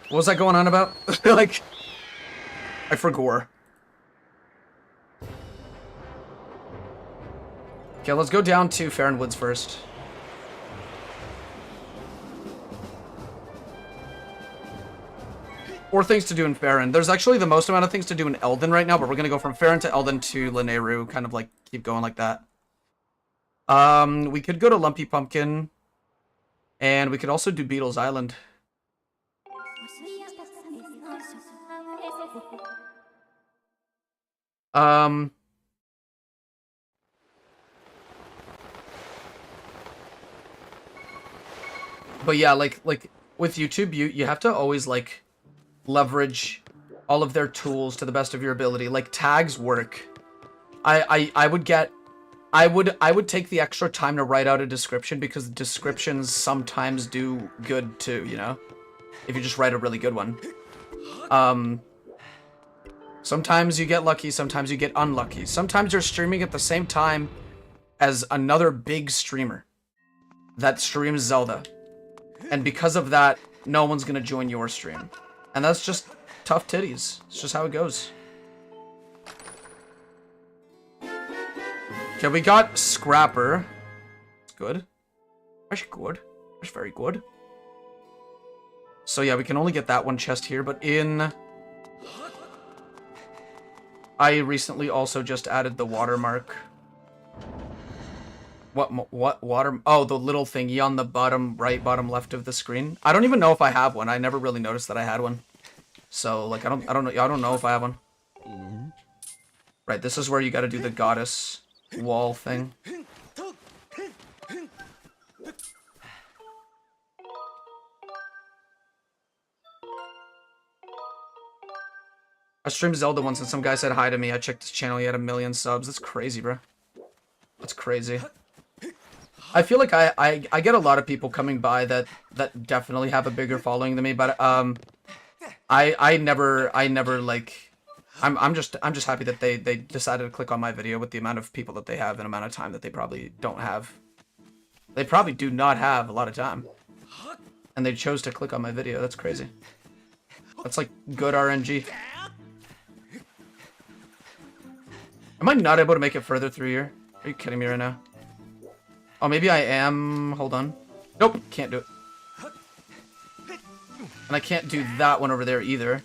What was I going on about? Like, I forgot. Okay, let's go down to Farron Woods first. Or things to do in Farron. There's actually the most amount of things to do in Eldon right now, but we're gonna go from Farron to Eldon to Lanayru, kind of like keep going like that. We could go to Lumpy Pumpkin, and we could also do Beetle's Island. But yeah, like with YouTube, you have to always like leverage all of their tools to the best of your ability. Like tags work. I would take the extra time to write out a description because descriptions sometimes do good too, you know? If you just write a really good one. Sometimes you get lucky, sometimes you get unlucky. Sometimes you're streaming at the same time as another big streamer that streams Zelda. And because of that, no one's gonna join your stream. And that's just tough titties. It's just how it goes. Okay, we got Scrapper. It's good. That's good. That's very good. So yeah, we can only get that one chest here, but in... I recently also just added the watermark. What water? Oh, the little thingy on the bottom right, bottom left of the screen. I don't even know if I have one. I never really noticed that I had one. So like I don't know if I have one. Right, this is where you gotta do the goddess wall thing. I streamed Zelda once and some guy said hi to me. I checked his channel, he had 1 million subs. That's crazy, bro. That's crazy. I feel like I get a lot of people coming by that definitely have a bigger following than me, but I never like I'm just happy that they decided to click on my video with the amount of people that they have and amount of time that they probably don't have. They probably do not have a lot of time. And they chose to click on my video. That's crazy. That's like good RNG. Am I not able to make it further through here? Are you kidding me right now? Oh, maybe I am. Hold on. Nope, can't do it. And I can't do that one over there either.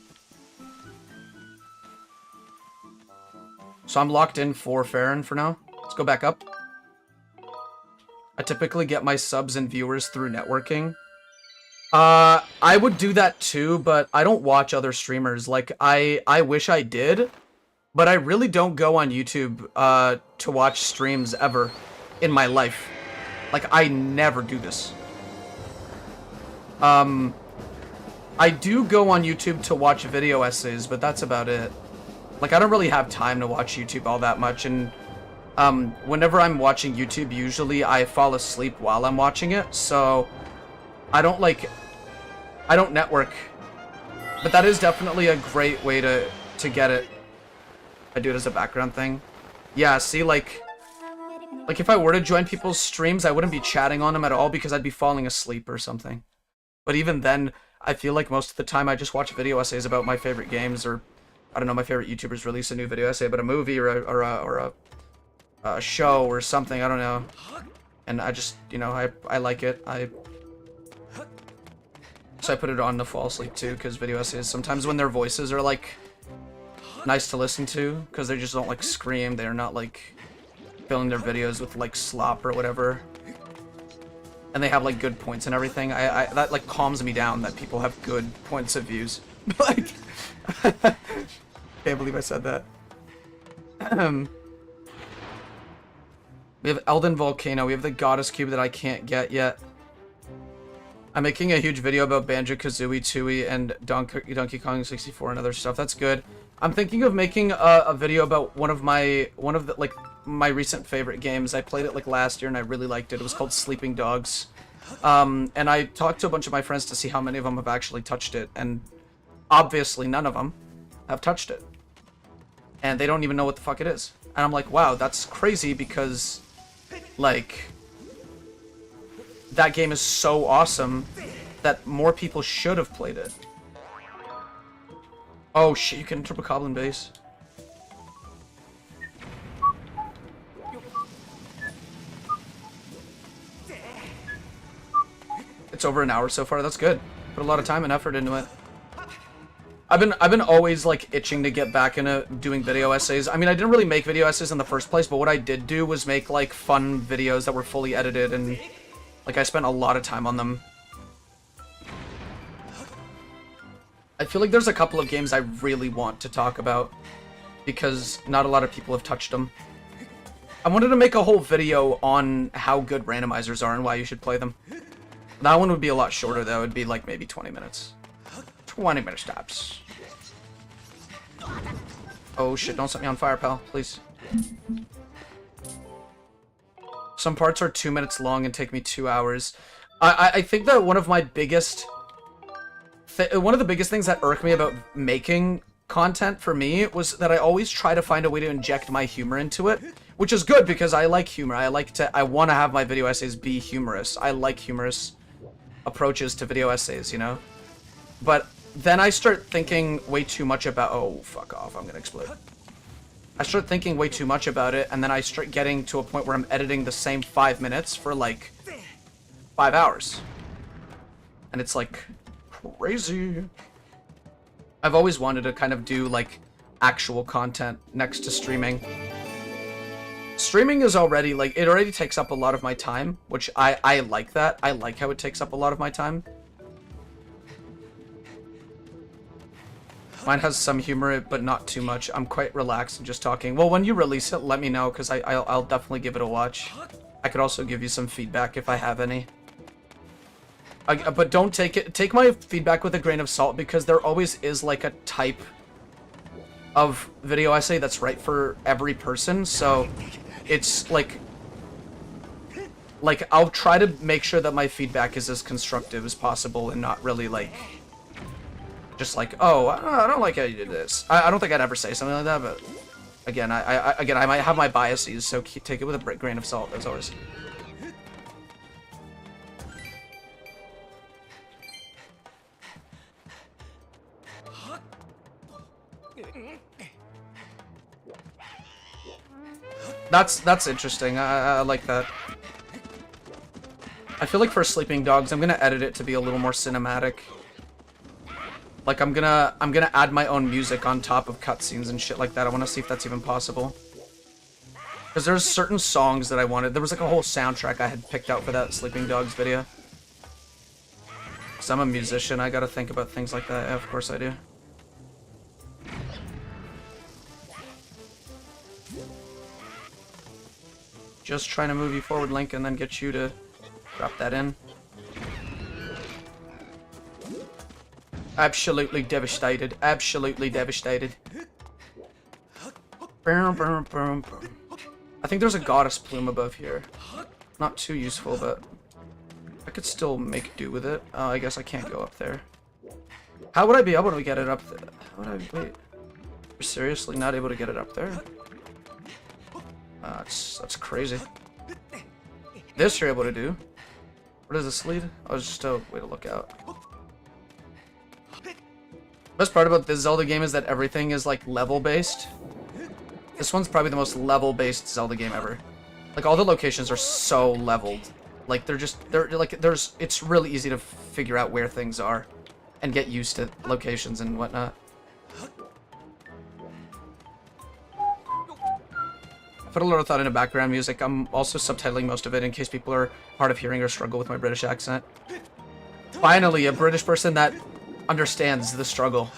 So I'm locked in for Farron for now. Let's go back up. I typically get my subs and viewers through networking. I would do that too, but I don't watch other streamers. Like, I wish I did. But I really don't go on YouTube to watch streams ever in my life. Like, I never do this. I do go on YouTube to watch video essays, but that's about it. Like, I don't really have time to watch YouTube all that much, and whenever I'm watching YouTube, usually I fall asleep while I'm watching it, so I don't network. But that is definitely a great way to get it. I do it as a background thing. Yeah, see, like if I were to join people's streams, I wouldn't be chatting on them at all because I'd be falling asleep or something. But even then, I feel like most of the time I just watch video essays about my favorite games, or I don't know, my favorite YouTubers release a new video essay about a movie or a show or something, I don't know. And I just, you know, I like it. So I put it on to fall asleep too, because video essays, sometimes when their voices are like nice to listen to, because they just don't like scream, they're not like filling their videos with like slop or whatever, and they have like good points and everything. That like calms me down that people have good points of views. Like, can't believe I said that. We have Elden Volcano. We have the Goddess Cube that I can't get yet. I'm making a huge video about Banjo-Kazooie, Tooie, and Donkey Kong 64 and other stuff. That's good. I'm thinking of making a video about one of my recent favorite games. I played it like last year and I really liked it. It was called Sleeping Dogs. And I talked to a bunch of my friends to see how many of them have actually touched it, and obviously none of them have touched it. And they don't even know what the fuck it is. And I'm like, wow, that's crazy, because like that game is so awesome that more people should have played it. Oh shit, you can triple Goblin base. It's over an hour so far, that's good. Put a lot of time and effort into it. I've been always like itching to get back into doing video essays. I mean, I didn't really make video essays in the first place, but what I did do was make like fun videos that were fully edited, and like I spent a lot of time on them. I feel like there's a couple of games I really want to talk about because not a lot of people have touched them. I wanted to make a whole video on how good randomizers are and why you should play them. That one would be a lot shorter though. It'd be like maybe 20 minutes. 20-minute stops. Oh shit, don't set me on fire, pal, please. Some parts are 2 minutes long and take me 2 hours. I think that one of my biggest... one of the biggest things that irk me about making content for me was that I always try to find a way to inject my humor into it, which is good because I like humor. I want to have my video essays be humorous. I like humorous approaches to video essays, you know? But then I start thinking way too much about... Oh, fuck off, I'm gonna explode. I start thinking way too much about it, and then I start getting to a point where I'm editing the same 5 minutes for like 5 hours. And it's like... crazy. I've always wanted to kind of do like actual content next to streaming. Streaming is already like, it already takes up a lot of my time, which I like that. I like how it takes up a lot of my time. Mine has some humor, but not too much. I'm quite relaxed and just talking. Well, when you release it, let me know, because I'll definitely give it a watch. I could also give you some feedback if I have any. But don't take my feedback with a grain of salt, because there always is like a type of video essay that's right for every person. So it's like I'll try to make sure that my feedback is as constructive as possible and not really like just like, oh, I don't like how you did this. I don't think I'd ever say something like that, but again, I might have my biases, so take it with a grain of salt as always. That's interesting. I like that. I feel like for Sleeping Dogs, I'm gonna edit it to be a little more cinematic. Like I'm gonna add my own music on top of cutscenes and shit like that. I want to see if that's even possible. Because there's certain songs that I wanted. There was like a whole soundtrack I had picked out for that Sleeping Dogs video. Because I'm a musician, I gotta think about things like that. Yeah, of course I do. Just trying to move you forward, Link, and then get you to drop that in. Absolutely devastated. Absolutely devastated. I think there's a goddess plume above here. Not too useful, but I could still make do with it. I guess I can't go up there. How would I be able to get it up there? How would I... Wait. You're seriously not able to get it up there? That's crazy. This you're able to do. Where does this lead? Oh, it's just a way to look out. Best part about this Zelda game is that everything is like level based. This one's probably the most level based Zelda game ever. Like all the locations are so leveled. Like it's really easy to figure out where things are and get used to locations and whatnot. I put a lot of thought into background music. I'm also subtitling most of it in case people are hard of hearing or struggle with my British accent. Finally, a British person that understands the struggle.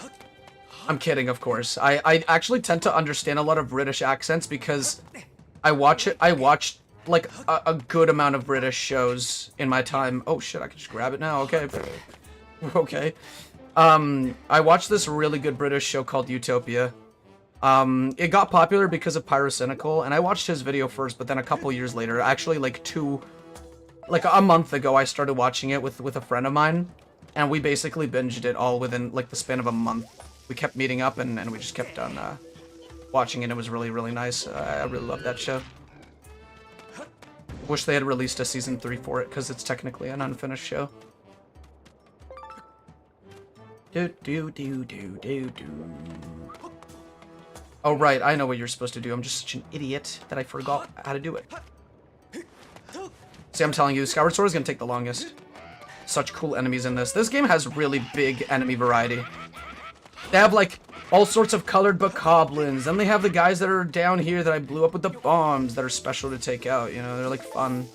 I'm kidding, of course. I actually tend to understand a lot of British accents because I watched like a good amount of British shows in my time. Oh shit, I can just grab it now. Okay. Okay. I watched this really good British show called Utopia. It got popular because of Pyrocynical, and I watched his video first, but then a couple years later, actually like a month ago, I started watching it with a friend of mine, and we basically binged it all within like the span of a month. We kept meeting up, and we just kept on watching it. It was really, really nice. I really loved that show. Wish they had released a season 3 for it, because it's technically an unfinished show. Oh, right, I know what you're supposed to do. I'm just such an idiot that I forgot how to do it. See, I'm telling you, Skyward Sword is going to take the longest. Such cool enemies in this. This game has really big enemy variety. They have, like, all sorts of colored bokoblins. Then they have the guys that are down here that I blew up with the bombs that are special to take out. You know, they're, like, fun.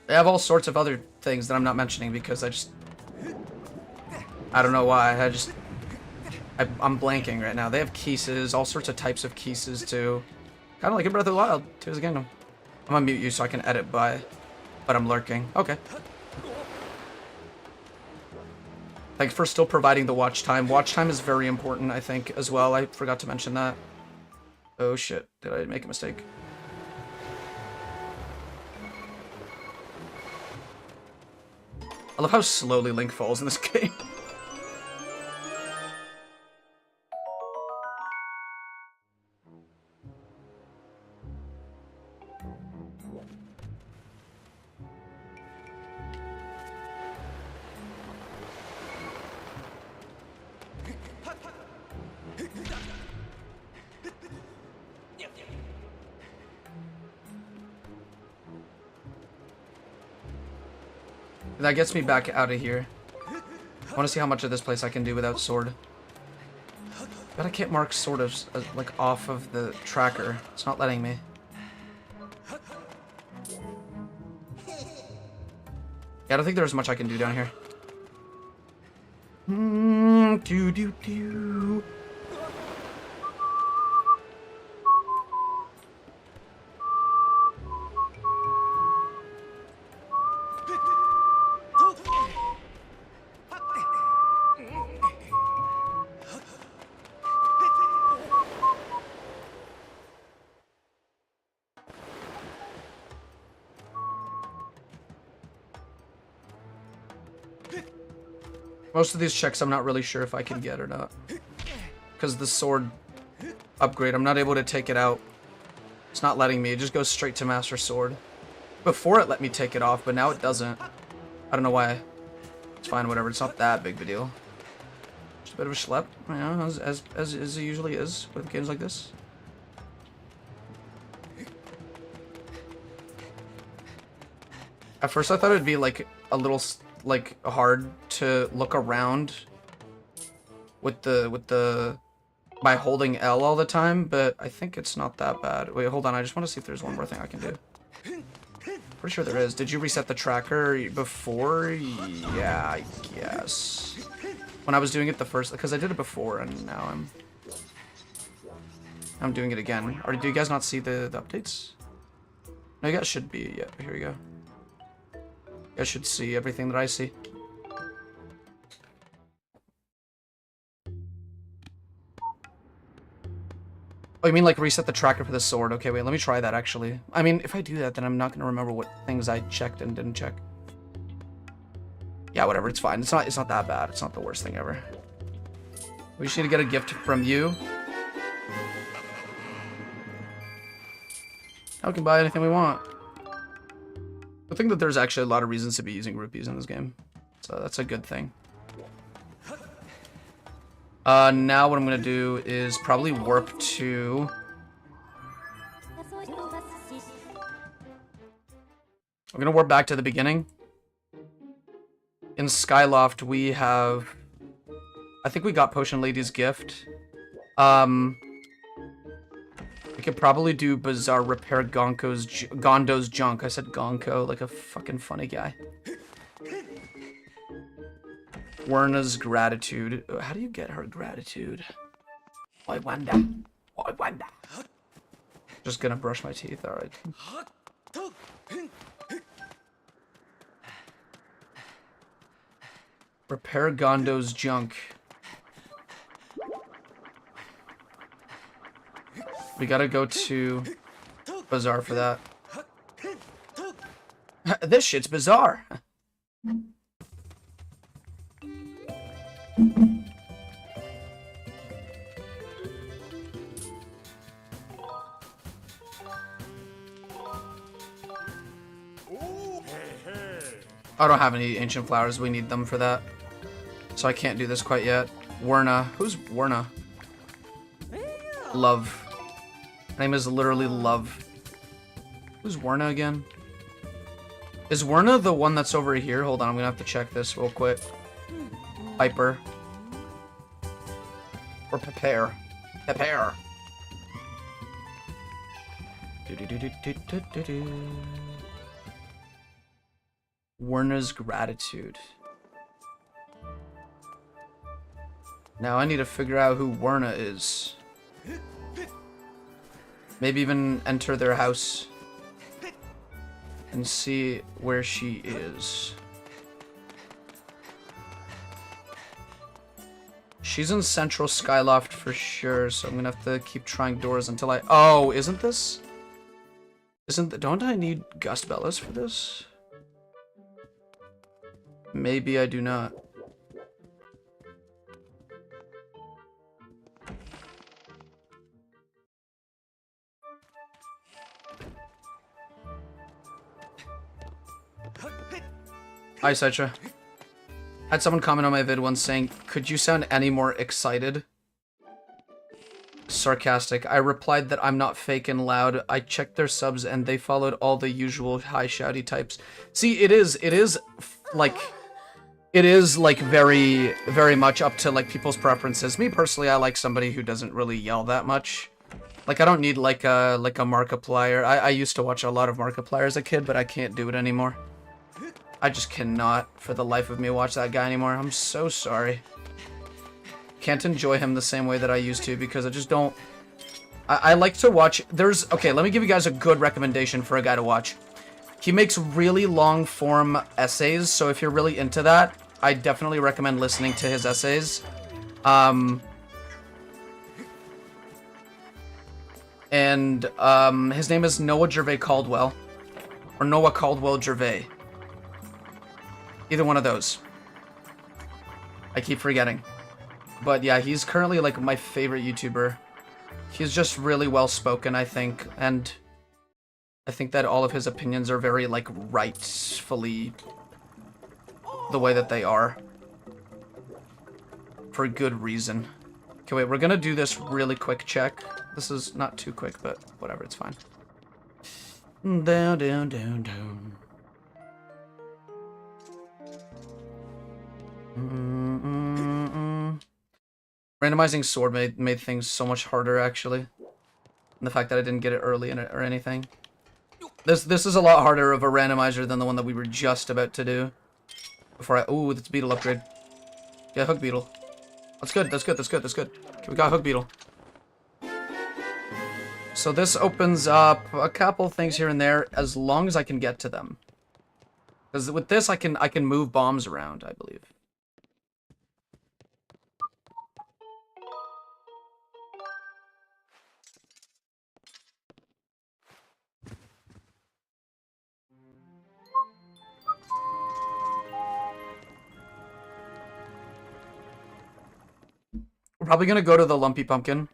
They have all sorts of other things that I'm not mentioning because I don't know why. I'm blanking right now. They have Keeses, all sorts of types of Keeses too. Kind of like in Breath of the Wild, Tears of the Kingdom. I'm gonna mute you so I can edit but I'm lurking. Okay. Thanks for still providing the watch time. Watch time is very important, I think, as well. I forgot to mention that. Oh shit, did I make a mistake? I love how slowly Link falls in this game. That gets me back out of here. I want to see how much of this place I can do without sword. But I can't mark sword as like off of the tracker. It's not letting me. Yeah, I don't think there's much I can do down here. Do do do. Most of these checks I'm not really sure if I can get or not. Because the sword upgrade, I'm not able to take it out. It's not letting me. It just goes straight to Master Sword. Before it let me take it off, but now it doesn't. I don't know why. It's fine, whatever. It's not that big of a deal. Just a bit of a schlep, you know, as it usually is with games like this. At first I thought it'd be like a little like hard to look around with the by holding L all the time, but I think it's not that bad. Wait, hold on, I just want to see if there's one more thing I can do. Pretty sure there is. Did you reset the tracker before? Yeah, I guess. When I was doing it the first, because I did it before and now I'm doing it again. Or do you guys not see the updates? No, you guys should be. Yeah, here we go. You guys should see everything that I see. Oh, you mean like reset the tracker for the sword? Okay, wait, let me try that actually. I mean, if I do that, then I'm not gonna remember what things I checked and didn't check. Yeah, whatever, it's fine. It's not that bad. It's not the worst thing ever. We just need to get a gift from you. Now we can buy anything we want. I think that there's actually a lot of reasons to be using rupees in this game. So that's a good thing. Now what I'm gonna do is probably warp to... I'm gonna warp back to the beginning. In Skyloft we have... I think we got Potion Lady's gift. We could probably do Bazaar repair Gondo's junk. I said Gonko like a fucking funny guy. Werna's gratitude. How do you get her gratitude? I wonder. I wonder. Just gonna brush my teeth, alright. Repair Gondo's junk. We gotta go to Bazaar for that. This shit's bizarre. I don't have any ancient flowers. We need them for that. So I can't do this quite yet. Werna. Who's Werna? Love. Her name is literally Love. Who's Werna again? Is Werna the one that's over here? Hold on, I'm gonna have to check this real quick. Piper. Or Prepare. Prepare. Werna's gratitude. Now I need to figure out who Werna is. Maybe even enter their house and see where she is. She's in Central Skyloft for sure, so I'm gonna have to keep trying doors until I... Oh, isn't this? Don't I need Gust Bellas for this? Maybe I do not. Hi, Citra. Had someone comment on my vid once saying, could you sound any more excited? Sarcastic. I replied that I'm not fake and loud. I checked their subs and they followed all the usual high shouty types. See, it is like very, very much up to like people's preferences. Me personally, I like somebody who doesn't really yell that much. Like I don't need like a Markiplier. I used to watch a lot of Markiplier as a kid, but I can't do it anymore. I just cannot, for the life of me, watch that guy anymore. I'm so sorry. can't enjoy him the same way that I used to because I just don't... I like to watch... Okay, let me give you guys a good recommendation for a guy to watch. He makes really long-form essays, so if you're really into that, I definitely recommend listening to his essays. His name is Noah Gervais Caldwell. Or Noah Caldwell Gervais. Either one of those. I keep forgetting. But yeah, he's currently like my favorite YouTuber. He's just really well spoken, I think, and I think that all of his opinions are very like rightfully the way that they are. For good reason. Okay, wait, we're gonna do this really quick check. This is not too quick, but whatever, it's fine. Down, down, down, down. Randomizing sword made things so much harder, actually. And the fact that I didn't get it early in it or anything. This is a lot harder of a randomizer than the one that we were just about to do. Before ooh, that's beetle upgrade. Yeah, hook beetle. That's good, that's good, that's good, that's good. Okay, we got hook beetle. So this opens up a couple things here and there, as long as I can get to them. Because with this, I can move bombs around, I believe. We're probably gonna go to the lumpy pumpkin.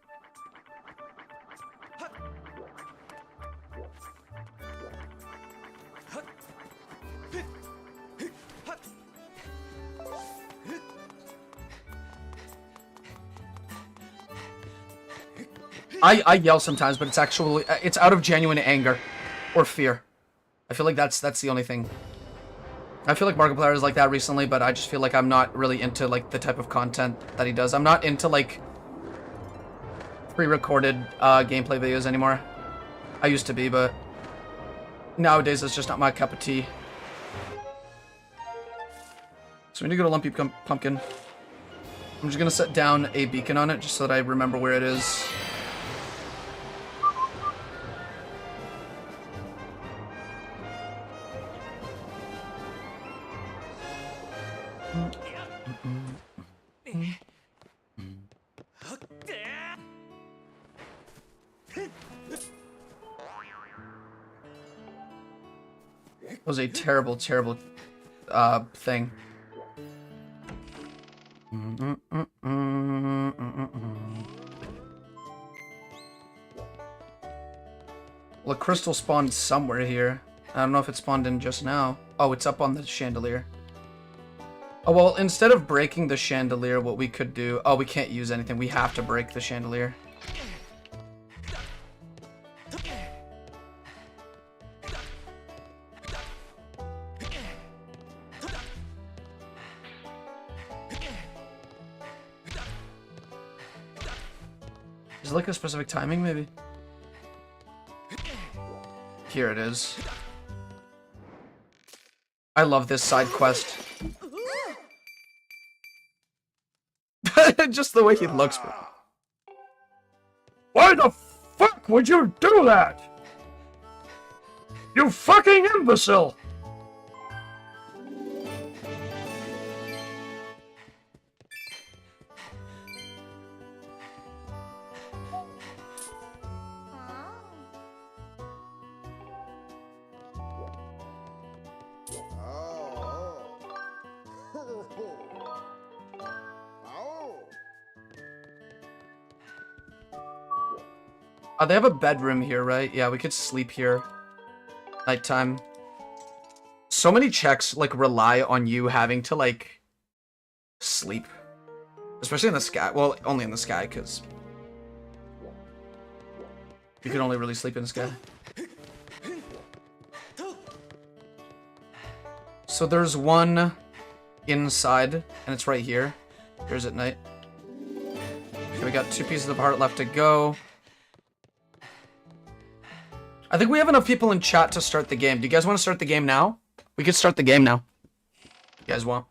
I yell sometimes, but it's actually, it's out of genuine anger or fear. I feel like that's the only thing. I feel like Markiplier is like that recently, but I just feel like I'm not really into like the type of content that he does. I'm not into like pre-recorded gameplay videos anymore. I used to be, but nowadays it's just not my cup of tea. So we need to go to Lumpy Pumpkin. I'm just gonna set down a beacon on it just so that I remember where it is. It was a terrible, terrible thing. Well, a crystal spawned somewhere here. I don't know if it spawned in just now. Oh, it's up on the chandelier. Oh, well, instead of breaking the chandelier, what we could do... Oh, we can't use anything. We have to break the chandelier. Is it like a specific timing, maybe? Here it is. I love this side quest. Just the way he looks. Why the fuck would you do that? You fucking imbecile! They have a bedroom here, right? Yeah, we could sleep here. Nighttime. So many checks, like, rely on you having to, like, sleep. Especially in the sky. Well, only in the sky, because you can only really sleep in the sky. So there's one inside, and it's right here. Here's at night. Okay, we got 2 pieces of heart left to go. I think we have enough people in chat to start the game. Do you guys want to start the game now? We could start the game now. You guys want?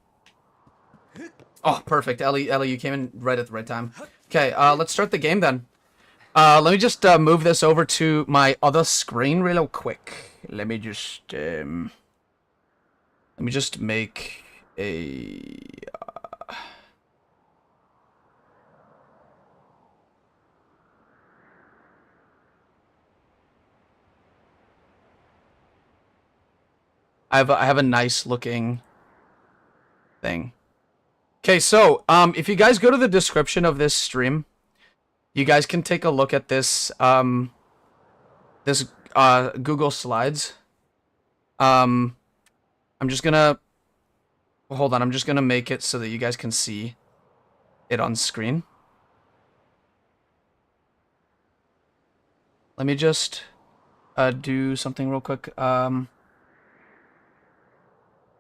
Oh, perfect. Ellie, you came in right at the right time. Okay, let's start the game then. Let me just move this over to my other screen real quick. Let me just make a I have a nice looking thing. Okay, so if you guys go to the description of this stream, you guys can take a look at this Google Slides. I'm just gonna hold on. I'm just gonna make it so that you guys can see it on screen. Let me just do something real quick.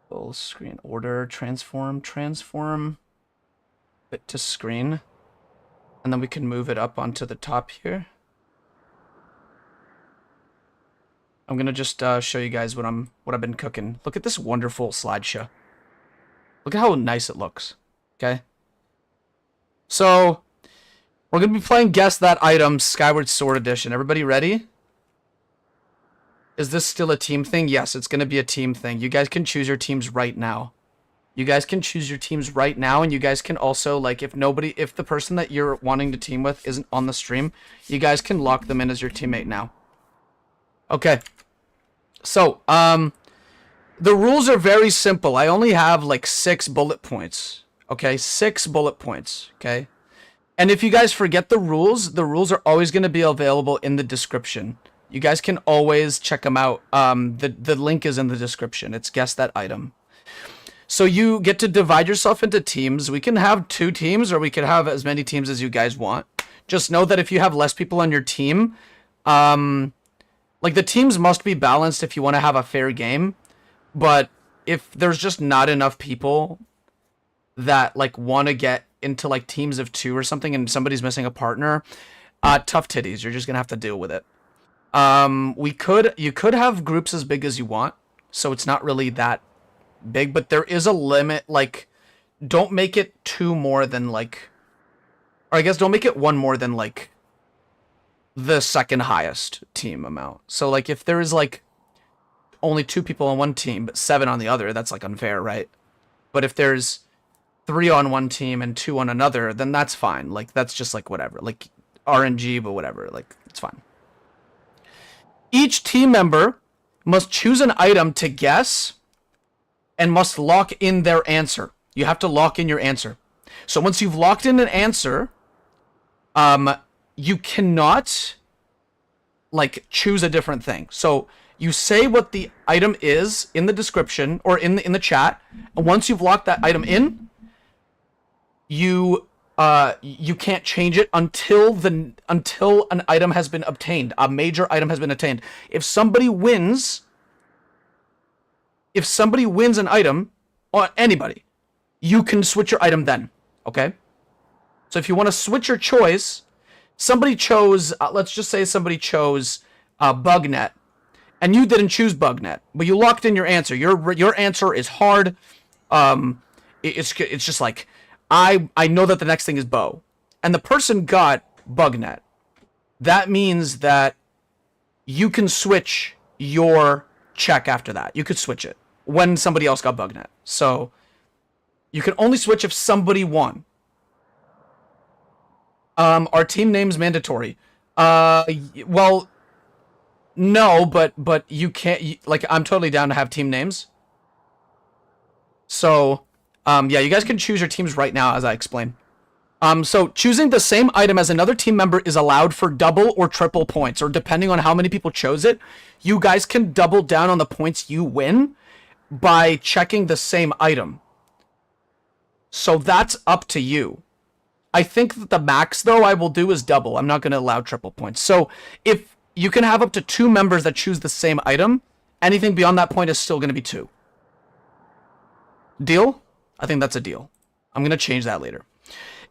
Full screen order, transform it to screen, and then we can move it up onto the top here. I'm gonna just show you guys what I've been cooking. Look at this wonderful slideshow. Look at how nice it looks. Okay. So we're gonna be playing Guess That Item Skyward Sword Edition. Everybody ready? Is this still a team thing? Yes, it's gonna be a team thing. You guys can choose your teams right now. You guys can choose your teams right now, and you guys can also, like, if the person that you're wanting to team with isn't on the stream, you guys can lock them in as your teammate now. Okay. So, the rules are very simple. I only have, like, 6 bullet points. Okay? 6 bullet points. Okay? And if you guys forget the rules are always going to be available in the description. You guys can always check them out. The link is in the description. It's Guess That Item. So you get to divide yourself into teams. We can have 2 teams, or we can have as many teams as you guys want. Just know that if you have less people on your team, like, the teams must be balanced if you want to have a fair game. But if there's just not enough people that, like, want to get into, like, teams of 2 or something, and somebody's missing a partner, tough titties. You're just gonna have to deal with it. You could have groups as big as you want, so it's not really that big, but there is a limit. Like, don't make it 2 more than, like, or I guess don't make it 1 more than, like, the second highest team amount. So, like, if there is, like, only 2 people on one team but 7 on the other, that's, like, unfair, right? But if there's 3 on one team and 2 on another, then that's fine. Like, that's just, like, whatever, like, RNG, but whatever, like, it's fine. Each team member must choose an item to guess and must lock in their answer. You have to lock in your answer. So once you've locked in an answer, you cannot, like, choose a different thing. So you say what the item is in the description or in the chat, and once you've locked that item in, you can't change it until an item has been obtained. A major item has been obtained. If somebody wins an item, or anybody, you can switch your item then. Okay? So if you want to switch your choice, somebody chose, let's just say somebody chose Bugnet, and you didn't choose Bugnet, but you locked in your answer. Your answer is hard. It's just like, I know that the next thing is bow, and the person got Bugnet. That means that you can switch your check after that. You could switch it when somebody else got Bugnet. So you can only switch if somebody won. Are team names mandatory? Well, no, but you can't, like, I'm totally down to have team names. So, yeah, you guys can choose your teams right now, as I explain. So choosing the same item as another team member is allowed for double or triple points, or depending on how many people chose it, you guys can double down on the points you win by checking the same item. So that's up to you. I think that the max, though, I will do is double. I'm not going to allow triple points. So if you can have up to 2 members that choose the same item, anything beyond that point is still going to be 2. Deal? I think that's a deal. I'm going to change that later.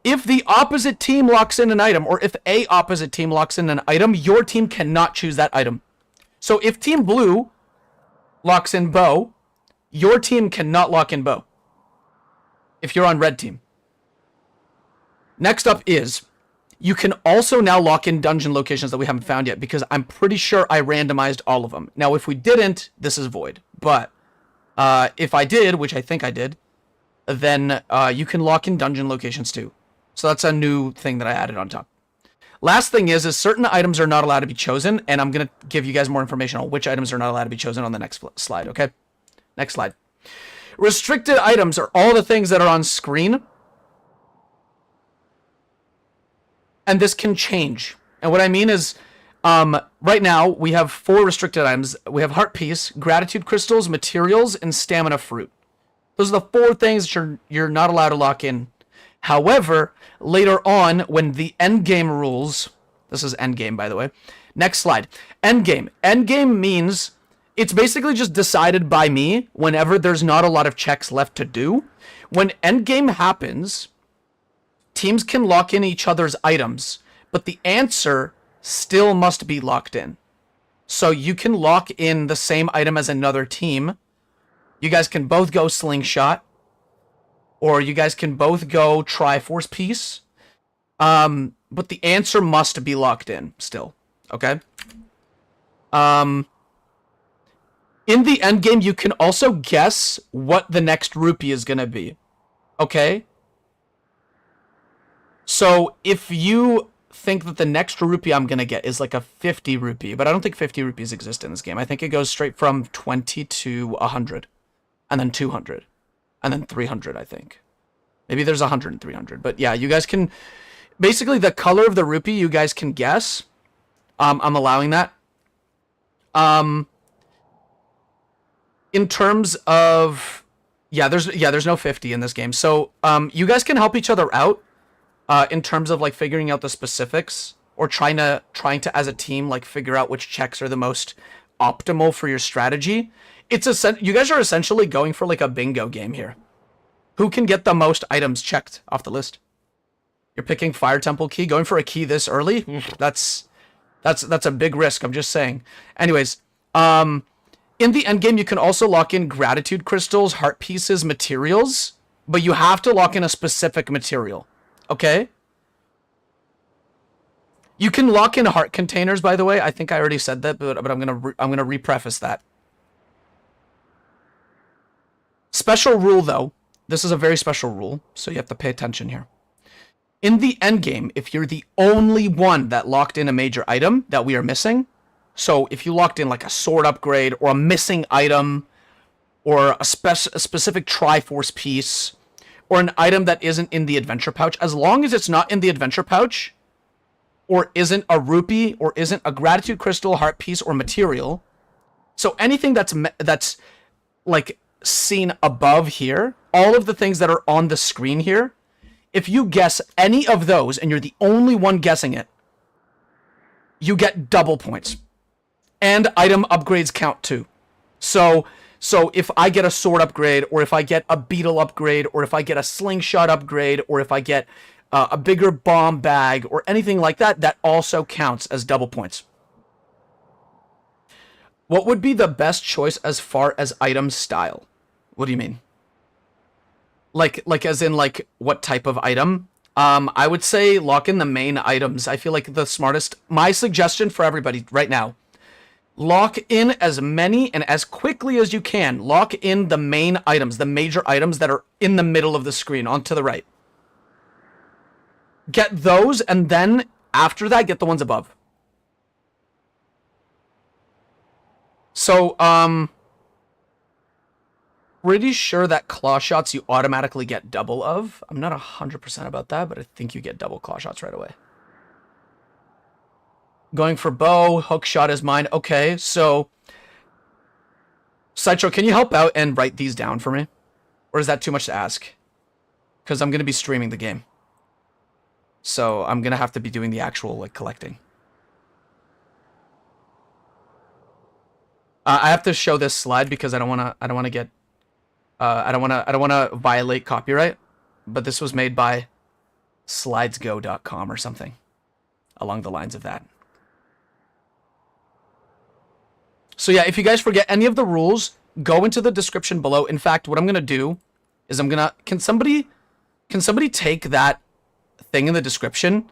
If the opposite team locks in an item, or if a opposite team locks in an item, your team cannot choose that item. So if Team Blue locks in bow, your team cannot lock in bow. If you're on red team. Next up is, you can also now lock in dungeon locations that we haven't found yet, because I'm pretty sure I randomized all of them. Now, if we didn't, this is void. But if I did, which I think I did, then you can lock in dungeon locations too. So that's a new thing that I added on top. Last thing is certain items are not allowed to be chosen, and I'm going to give you guys more information on which items are not allowed to be chosen on the next slide, okay? Next slide. Restricted items are all the things that are on screen. And this can change. And what I mean is, right now, we have 4 restricted items. We have Heart Piece, Gratitude Crystals, Materials, and Stamina Fruit. Those are the 4 things that you're not allowed to lock in. However, later on, when the endgame rules... This is endgame, by the way. Next slide. Endgame. Endgame means it's basically just decided by me whenever there's not a lot of checks left to do. When endgame happens, teams can lock in each other's items, but the answer still must be locked in. So you can lock in the same item as another team. You guys can both go Slingshot, or you guys can both go Triforce Piece. But the answer must be locked in still, okay? In the end game, you can also guess what the next rupee is going to be, okay? So if you think that the next rupee I'm going to get is like a 50 rupee, but I don't think 50 rupees exist in this game. I think it goes straight from 20 to 100, and then 200, and then 300, I think. Maybe there's 100 and 300, but yeah, you guys can... Basically, the color of the rupee, you guys can guess. I'm allowing that. In terms of... there's no 50 in this game. So, you guys can help each other out in terms of, like, figuring out the specifics, or trying to, as a team, like, figure out which checks are the most optimal for your strategy. You guys are essentially going for, like, a bingo game here. Who can get the most items checked off the list? You're picking Fire Temple Key, going for a key this early? That's a big risk, I'm just saying. Anyways, in the endgame, you can also lock in Gratitude Crystals, Heart Pieces, Materials, but you have to lock in a specific material, okay? You can lock in Heart Containers, by the way. I think I already said that, but I'm gonna repreface that. Special rule, though. This is a very special rule, so you have to pay attention here. In the endgame, if you're the only one that locked in a major item that we are missing, so if you locked in like a sword upgrade, or a missing item, or a specific Triforce piece, or an item that isn't in the adventure pouch, as long as it's not in the adventure pouch, or isn't a rupee, or isn't a gratitude crystal, heart piece, or material, so anything that's like seen above here, all of the things that are on the screen here, if you guess any of those, and you're the only one guessing it, you get double points. And item upgrades count too. So if I get a sword upgrade, or if I get a beetle upgrade, or if I get a slingshot upgrade, or if I get a bigger bomb bag, or anything like that, that also counts as double points. What would be the best choice as far as item style? What do you mean? Like as in, like, what type of item? I would say lock in the main items. I feel like the smartest... My suggestion for everybody right now, lock in as many and as quickly as you can. Lock in the main items, the major items that are in the middle of the screen, on to the right. Get those, and then, after that, get the ones above. So, pretty sure that claw shots you automatically get double of. I'm not 100% about that, but I think you get double claw shots right away. Going for bow, hook shot is mine. Okay, so... Sideshow, can you help out and write these down for me? Or is that too much to ask? Because I'm going to be streaming the game. So I'm going to have to be doing the actual, like, collecting. I have to show this slide because I don't want to get... I don't want to violate copyright, but this was made by slidesgo.com or something along the lines of that. So yeah, if you guys forget any of the rules, go into the description below. In fact, what I'm going to do is can somebody take that thing in the description,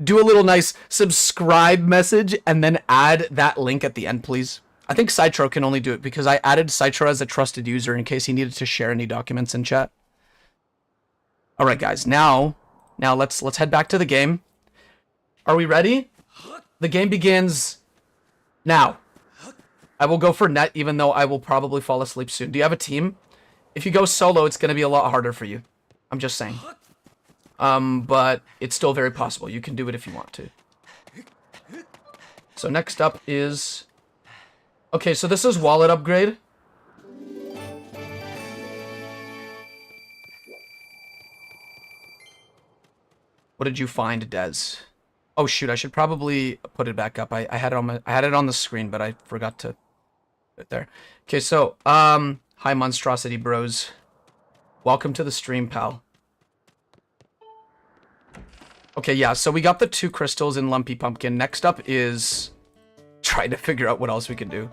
do a little nice subscribe message and then add that link at the end, please. I think Citro can only do it because I added Citro as a trusted user in case he needed to share any documents in chat. All right, guys. Now let's head back to the game. Are we ready? The game begins now. I will go for net, even though I will probably fall asleep soon. Do you have a team? If you go solo, it's going to be a lot harder for you. I'm just saying. But it's still very possible. You can do it if you want to. So next up is... Okay, so this is wallet upgrade. What did you find, Des? Oh shoot, I should probably put it back up. I had it on the screen, but I forgot to put it there. Okay, so hi monstrosity bros. Welcome to the stream, pal. Okay, yeah, so we got the 2 crystals in Lumpy Pumpkin. Next up is trying to figure out what else we can do.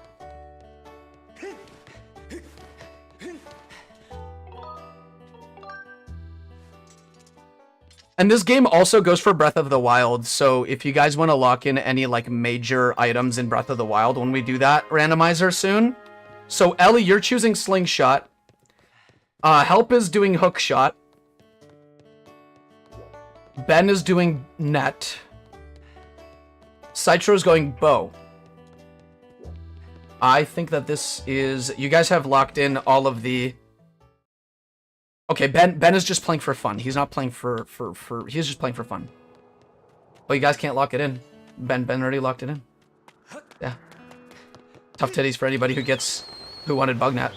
And this game also goes for Breath of the Wild, so if you guys want to lock in any, like, major items in Breath of the Wild when we do that randomizer soon. So, Ellie, you're choosing Slingshot. Help is doing Hookshot. Ben is doing Net. Citro's going Bow. I think that this is... You guys have locked in all of the... Okay, Ben is just playing for fun. He's not playing for he's just playing for fun. But you guys can't lock it in. Ben already locked it in. Yeah. Tough titties for anybody who wanted Bugnat.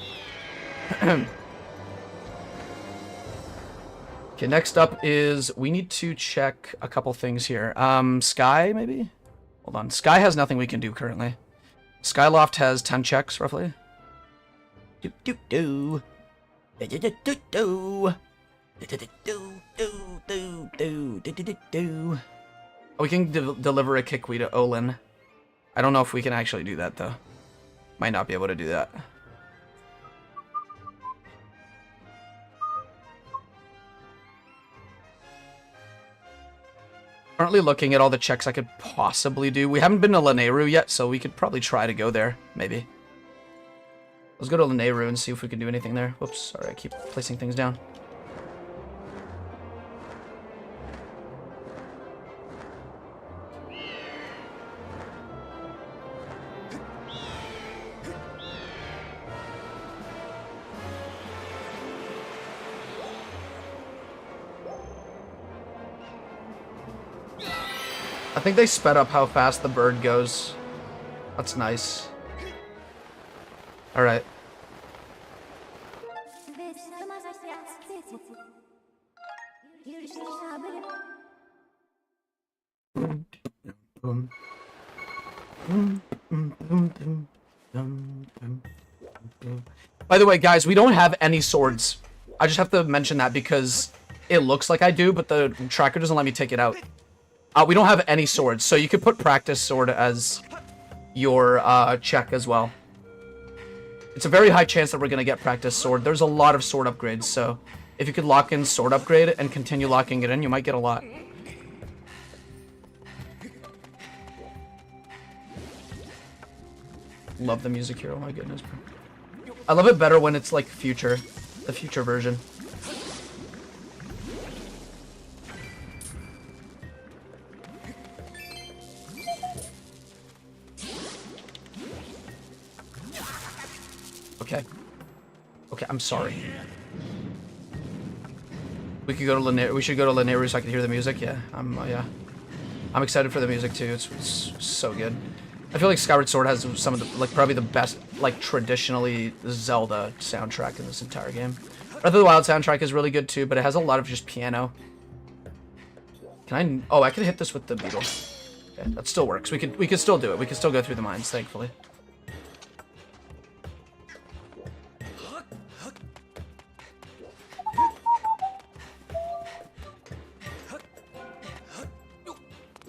Okay, next up is we need to check a couple things here. Sky maybe? Hold on. Sky has nothing we can do currently. Skyloft has 10 checks roughly. Do. Oh, we can deliver a Kikwi to Olin. I don't know if we can actually do that though. Might not be able to do that. Currently looking at all the checks I could possibly do. We haven't been to Lanayru yet, so we could probably try to go there, maybe. Let's go to Lanayru and see if we can do anything there. Whoops, sorry, I keep placing things down. I think they sped up how fast the bird goes. That's nice. All right. By the way, guys, we don't have any swords. I just have to mention that because it looks like I do, but the tracker doesn't let me take it out. We don't have any swords, so you could put practice sword as your check as well. It's a very high chance that we're going to get practice sword. There's a lot of sword upgrades, so if you could lock in sword upgrade and continue locking it in, you might get a lot. Love the music here, oh my goodness. I love it better when it's like future, the future version. Okay. Okay, I'm sorry. We could go to Lanayru. We should go to Lanayru so I can hear the music. Yeah, yeah. I'm excited for the music too. It's so good. I feel like Skyward Sword has some of the, like, probably the best, like, traditionally Zelda soundtrack in this entire game. Breath of the Wild soundtrack is really good too, but it has a lot of just piano. Can I? Oh, I can hit this with the beetle. Okay, that still works. We could still do it. We could still go through the mines, thankfully.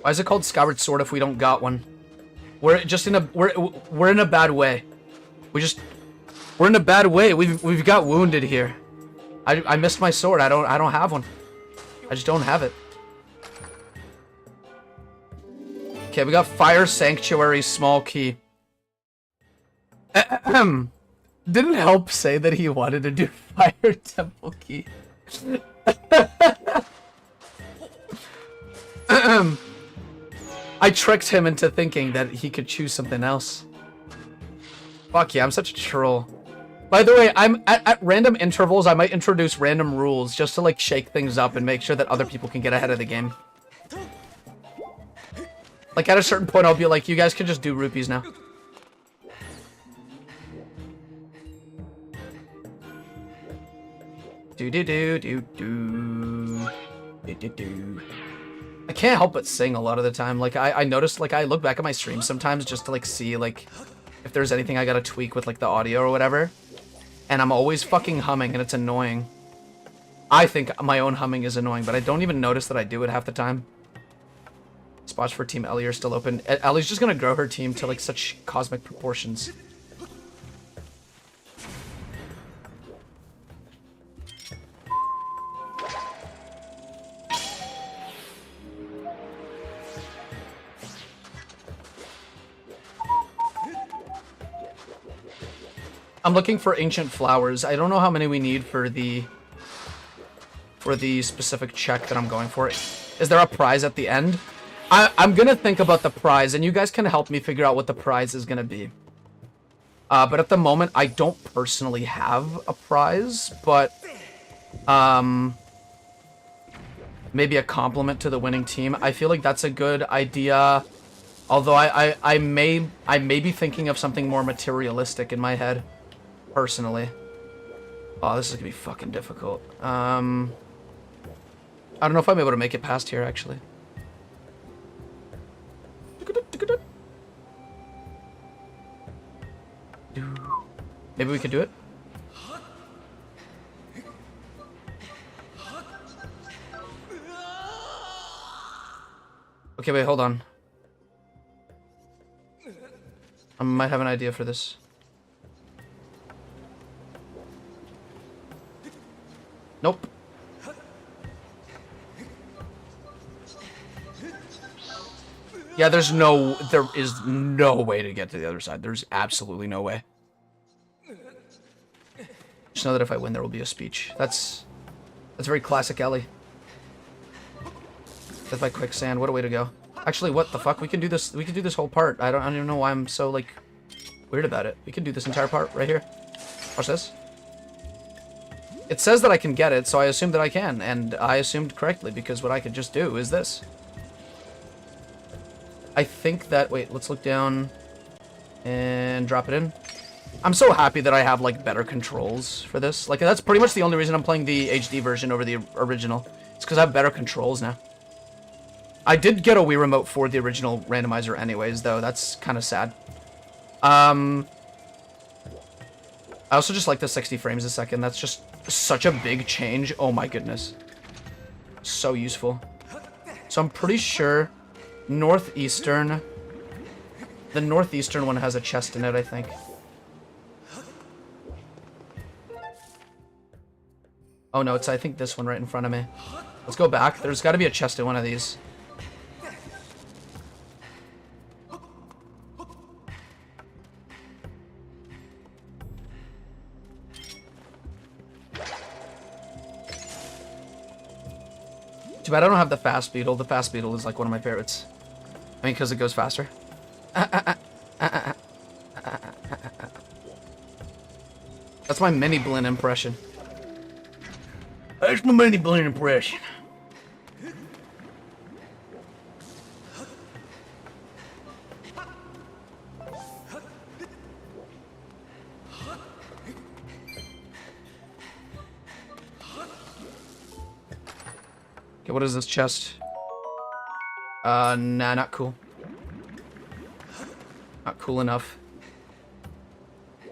Why is it called Skyward Sword if we don't got one? We're just in a we're in a bad way. We're in a bad way. We've got wounded here. I missed my sword. I don't have one. I just don't have it. Okay, we got Fire Sanctuary small key. Didn't help say that he wanted to do Fire Temple key. I tricked him into thinking that he could choose something else. Fuck yeah, I'm such a troll. By the way, I'm at random intervals, I might introduce random rules just to like shake things up and make sure that other people can get ahead of the game. Like at a certain point, I'll be like, you guys can just do rupees now. I can't help but sing a lot of the time. Like I noticed, like I look back at my streams sometimes just to like see like if there's anything I gotta tweak with like the audio or whatever. And I'm always fucking humming and it's annoying. I think my own humming is annoying, but I don't even notice that I do it half the time. Spots for Team Ellie are still open. Ellie's just gonna grow her team to like such cosmic proportions. I'm looking for ancient flowers. I don't know how many we need for the specific check that I'm going for. Is there a prize at the end? I'm gonna think about the prize, and you guys can help me figure out what the prize is gonna be. But at the moment, I don't personally have a prize, but maybe a compliment to the winning team. I feel like that's a good idea. Although I may be thinking of something more materialistic in my head, personally. Oh, this is gonna be fucking difficult. I don't know if I'm able to make it past here, actually. Maybe we could do it. Okay, wait, hold on. I might have an idea for this. Nope. Yeah, there is no way to get to the other side. There's absolutely no way. Just know that if I win, there will be a speech. That's very classic Ellie. Death by quicksand. What a way to go. Actually, what the fuck? We can do this. We can do this whole part. I don't even know why I'm so like weird about it. We can do this entire part right here. Watch this. It says that I can get it, so I assumed that I can, and I assumed correctly because what I could just do is this. I think that, wait, let's look down and drop it in. I'm so happy that I have, like, better controls for this. Like, that's pretty much the only reason I'm playing the HD version over the original. It's because I have better controls now. I did get a Wii Remote for the original randomizer anyways, though. That's kind of sad. I also just like the 60 frames a second. That's just such a big change. Oh my goodness. So useful. So I'm pretty sure northeastern... The northeastern one has a chest in it, I think. Oh no, it's I think this one right in front of me. Let's go back. There's got to be a chest in one of these. Too bad I don't have the fast beetle. The fast beetle is like one of my favorites. I mean, because it goes faster. That's my mini Blinn impression. That's my mini Blinn impression. Okay, what is this chest? Nah, not cool. Not cool enough.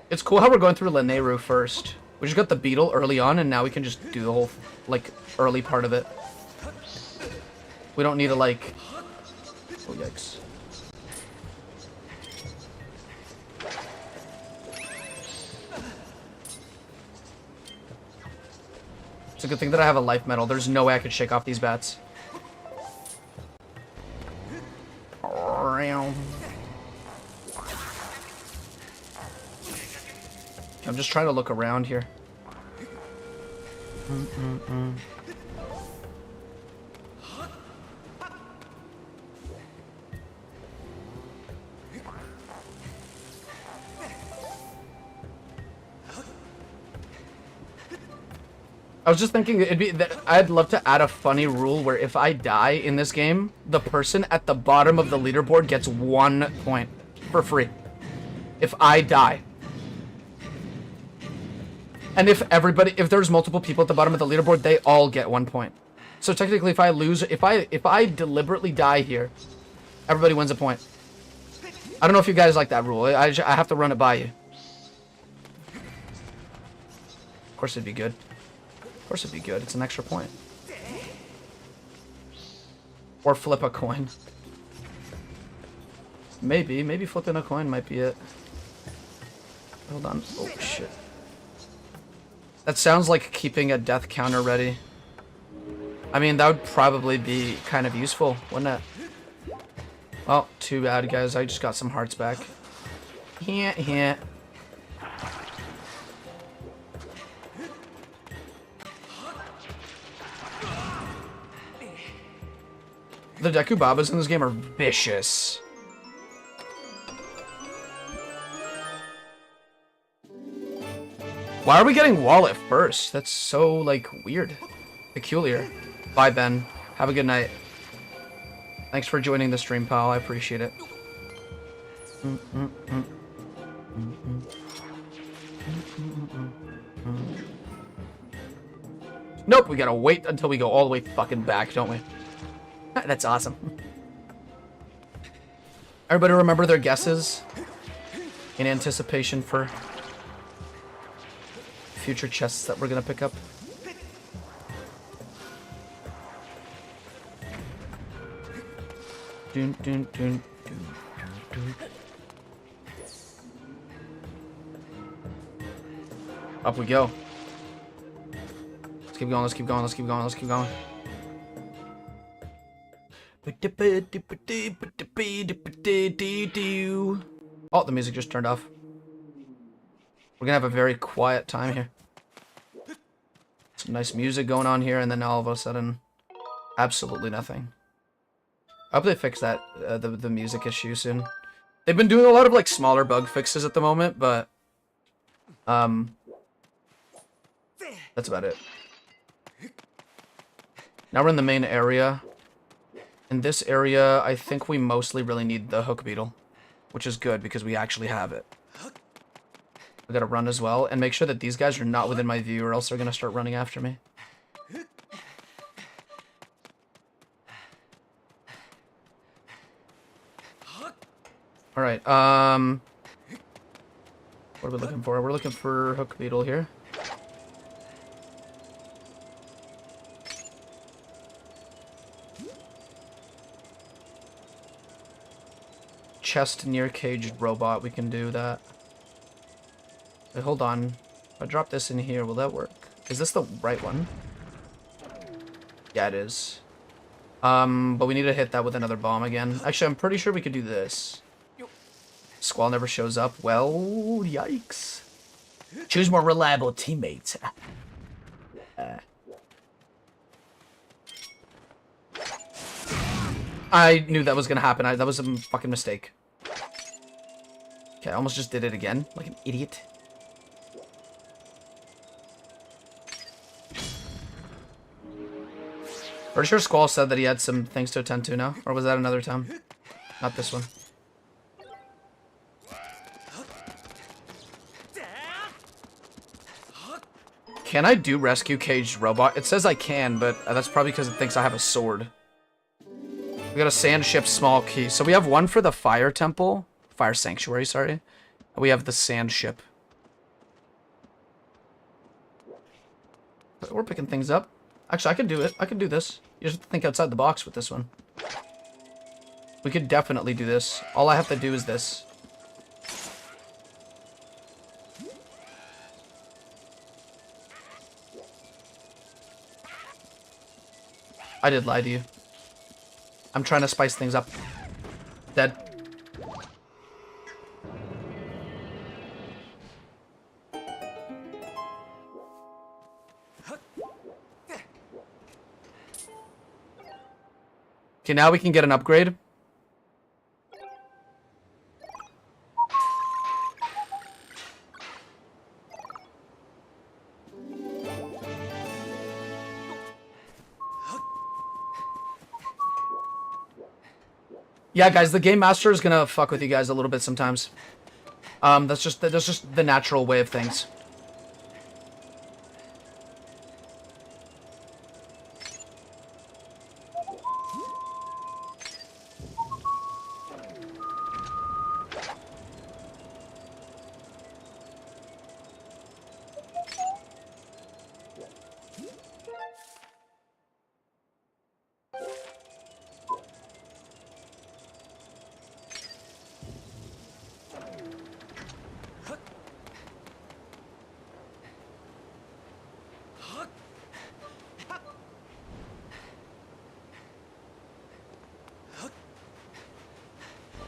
It's cool how we're going through Lanayru first. We just got the beetle early on, and now we can just do the whole, like, early part of it. We don't need to, like... Oh, yikes. It's a good thing that I have a life medal. There's no way I could shake off these bats. I'm just trying to look around here. I was just thinking it'd be that I'd love to add a funny rule where if I die in this game, the person at the bottom of the leaderboard gets 1 point for free. If I die. And if there's multiple people at the bottom of the leaderboard, they all get 1 point. So technically if I lose, if I deliberately die here, everybody wins a point. I don't know if you guys like that rule. I have to run it by you. Of course it'd be good. Of course it'd be good. It's an extra point. Or flip a coin. Maybe flipping a coin might be it. Hold on. Oh, shit. That sounds like keeping a death counter ready. I mean, that would probably be kind of useful, wouldn't it? Well, too bad, guys. I just got some hearts back. Yeah. The Deku Babas in this game are vicious. Why are we getting Wallet first? That's so, like, weird. Peculiar. Bye, Ben. Have a good night. Thanks for joining the stream, pal. I appreciate it. Nope, we gotta wait until we go all the way fucking back, don't we? That's awesome. Everybody remember their guesses in anticipation for future chests that we're gonna pick up. Dun, dun, dun, dun, dun. Up we go. Let's keep going, let's keep going, let's keep going, let's keep going. Oh, the music just turned off. We're gonna have a very quiet time here. Some nice music going on here, and then all of a sudden, absolutely nothing. I hope they fix that, the music issue soon. They've been doing a lot of, like, smaller bug fixes at the moment, but, that's about it. Now we're in the main area. In this area, I think we mostly really need the hook beetle, which is good because we actually have it. We gotta run as well, and make sure that these guys are not within my view, or else they're gonna start running after me. Alright, what are we looking for? We're looking for hook beetle here. Chest near caged robot, we can do that. Wait, hold on. If I drop this in here, will that work? Is this the right one? Yeah, it is. But we need to hit that with another bomb again. Actually, I'm pretty sure we could do this. Squall never shows up. Well, yikes. Choose more reliable teammates. I knew that was gonna happen. That was a fucking mistake. Okay, I almost just did it again, like an idiot. Pretty sure Squall said that he had some things to attend to now. Or was that another time? Not this one. Can I do rescue caged robot? It says I can, but that's probably because it thinks I have a sword. We got a sand ship small key. So we have one for the fire temple. Fire sanctuary, sorry. We have the sand ship. We're picking things up. Actually, I can do it. I can do this. You just have to think outside the box with this one. We could definitely do this. All I have to do is this. I did lie to you. I'm trying to spice things up. Dead. Okay, now we can get an upgrade. Yeah, guys, the game master is gonna fuck with you guys a little bit sometimes. That's just the natural way of things.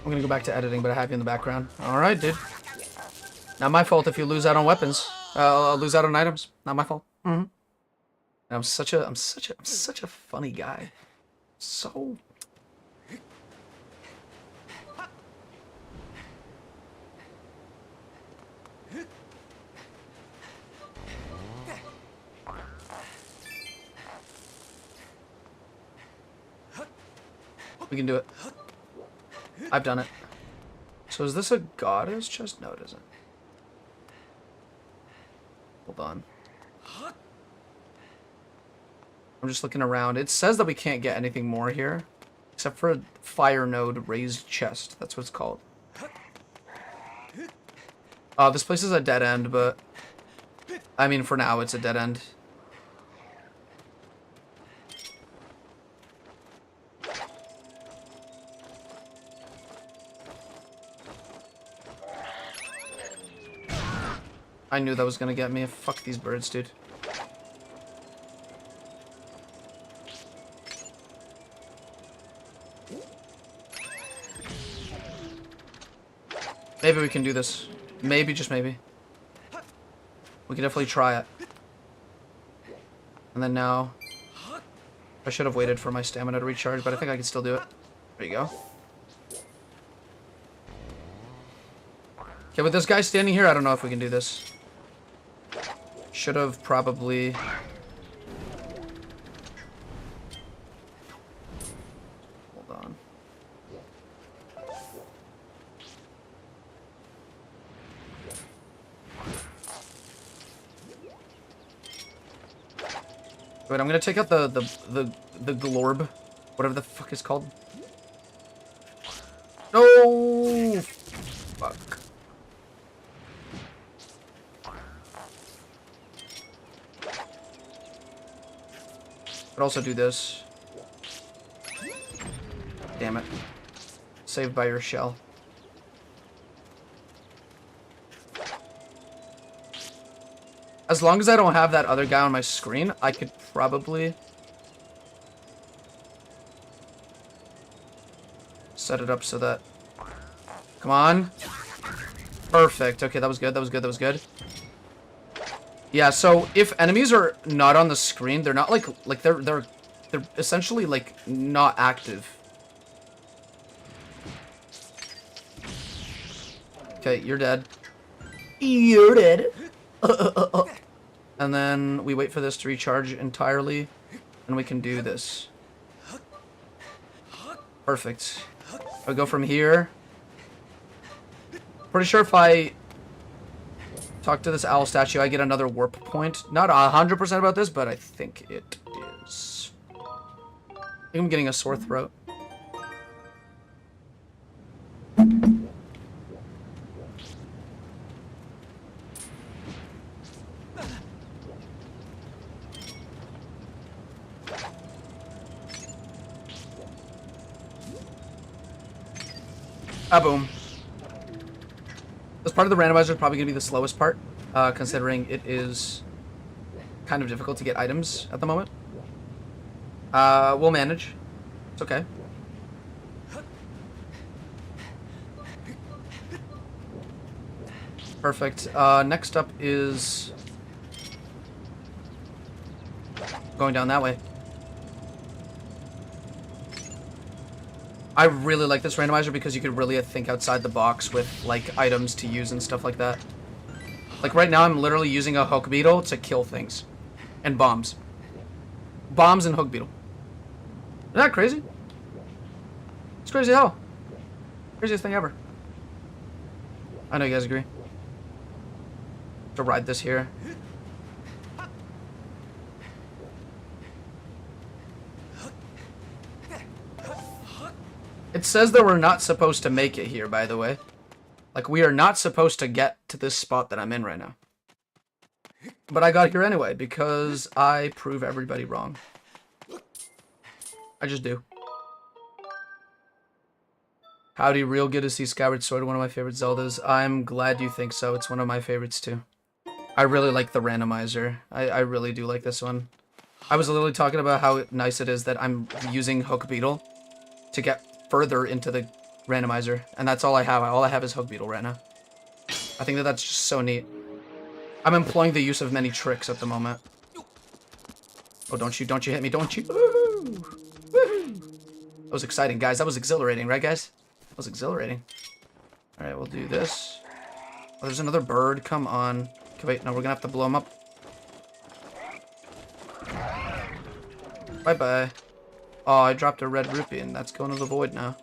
I'm gonna go back to editing, but I have you in the background. Alright, dude. Not my fault if you lose out on weapons. Lose out on items. Not my fault. Mm-hmm. I'm such a funny guy. So... We can do it. I've done it. So is this a goddess chest? No, it isn't. Hold on. I'm just looking around. It says that we can't get anything more here. Except for a fire node raised chest. That's what it's called. This place is a dead end, but... I mean, for now, it's a dead end. I knew that was gonna get me. Fuck these birds, dude. Maybe we can do this. Maybe, just maybe. We can definitely try it. And then now... I should have waited for my stamina to recharge, but I think I can still do it. There you go. Okay, with this guy standing here, I don't know if we can do this. Should have probably... Hold on. Wait, I'm gonna take out the glorb. Whatever the fuck it's called. No! Fuck. Could also do this. Damn it. Saved by your shell. As long as I don't have that other guy on my screen, I could probably set it up so that... Come on. Perfect. Okay, that was good, that was good, that was good. Yeah, so if enemies are not on the screen, they're not like they're essentially like not active. Okay, you're dead. You're dead. And then we wait for this to recharge entirely, and we can do this. Perfect. I'll go from here. Pretty sure if I talk to this owl statue, I get another warp point. Not 100% about this, but I think it is. I think I'm getting a sore throat. Ah, boom. This part of the randomizer is probably going to be the slowest part, considering it is kind of difficult to get items at the moment. We'll manage. It's okay. Perfect. Next up is going down that way. I really like this randomizer because you could really think outside the box with, like, items to use and stuff like that. Like, right now I'm literally using a hook beetle to kill things. And bombs. Bombs and hook beetle. Isn't that crazy? It's crazy as hell. Craziest thing ever. I know you guys agree. To ride this here. It says that we're not supposed to make it here, by the way. Like, we are not supposed to get to this spot that I'm in right now. But I got here anyway, because I prove everybody wrong. I just do. Howdy, real good to see Skyward Sword, one of my favorite Zeldas. I'm glad you think so. It's one of my favorites, too. I really like the randomizer. I really do like this one. I was literally talking about how nice it is that I'm using Hook Beetle to get further into the randomizer, and that's all I have. All I have is Hook Beetle right now. I think that that's just so neat. I'm employing the use of many tricks at the moment. Oh, don't you hit me, don't you? Woo! Woo! That was exciting, guys. That was exhilarating, right, guys? That was exhilarating. Alright, we'll do this. Oh, there's another bird. Come on. Okay, wait, no, we're gonna have to blow him up. Bye-bye. Oh, I dropped a red rupee, and that's going to the void now.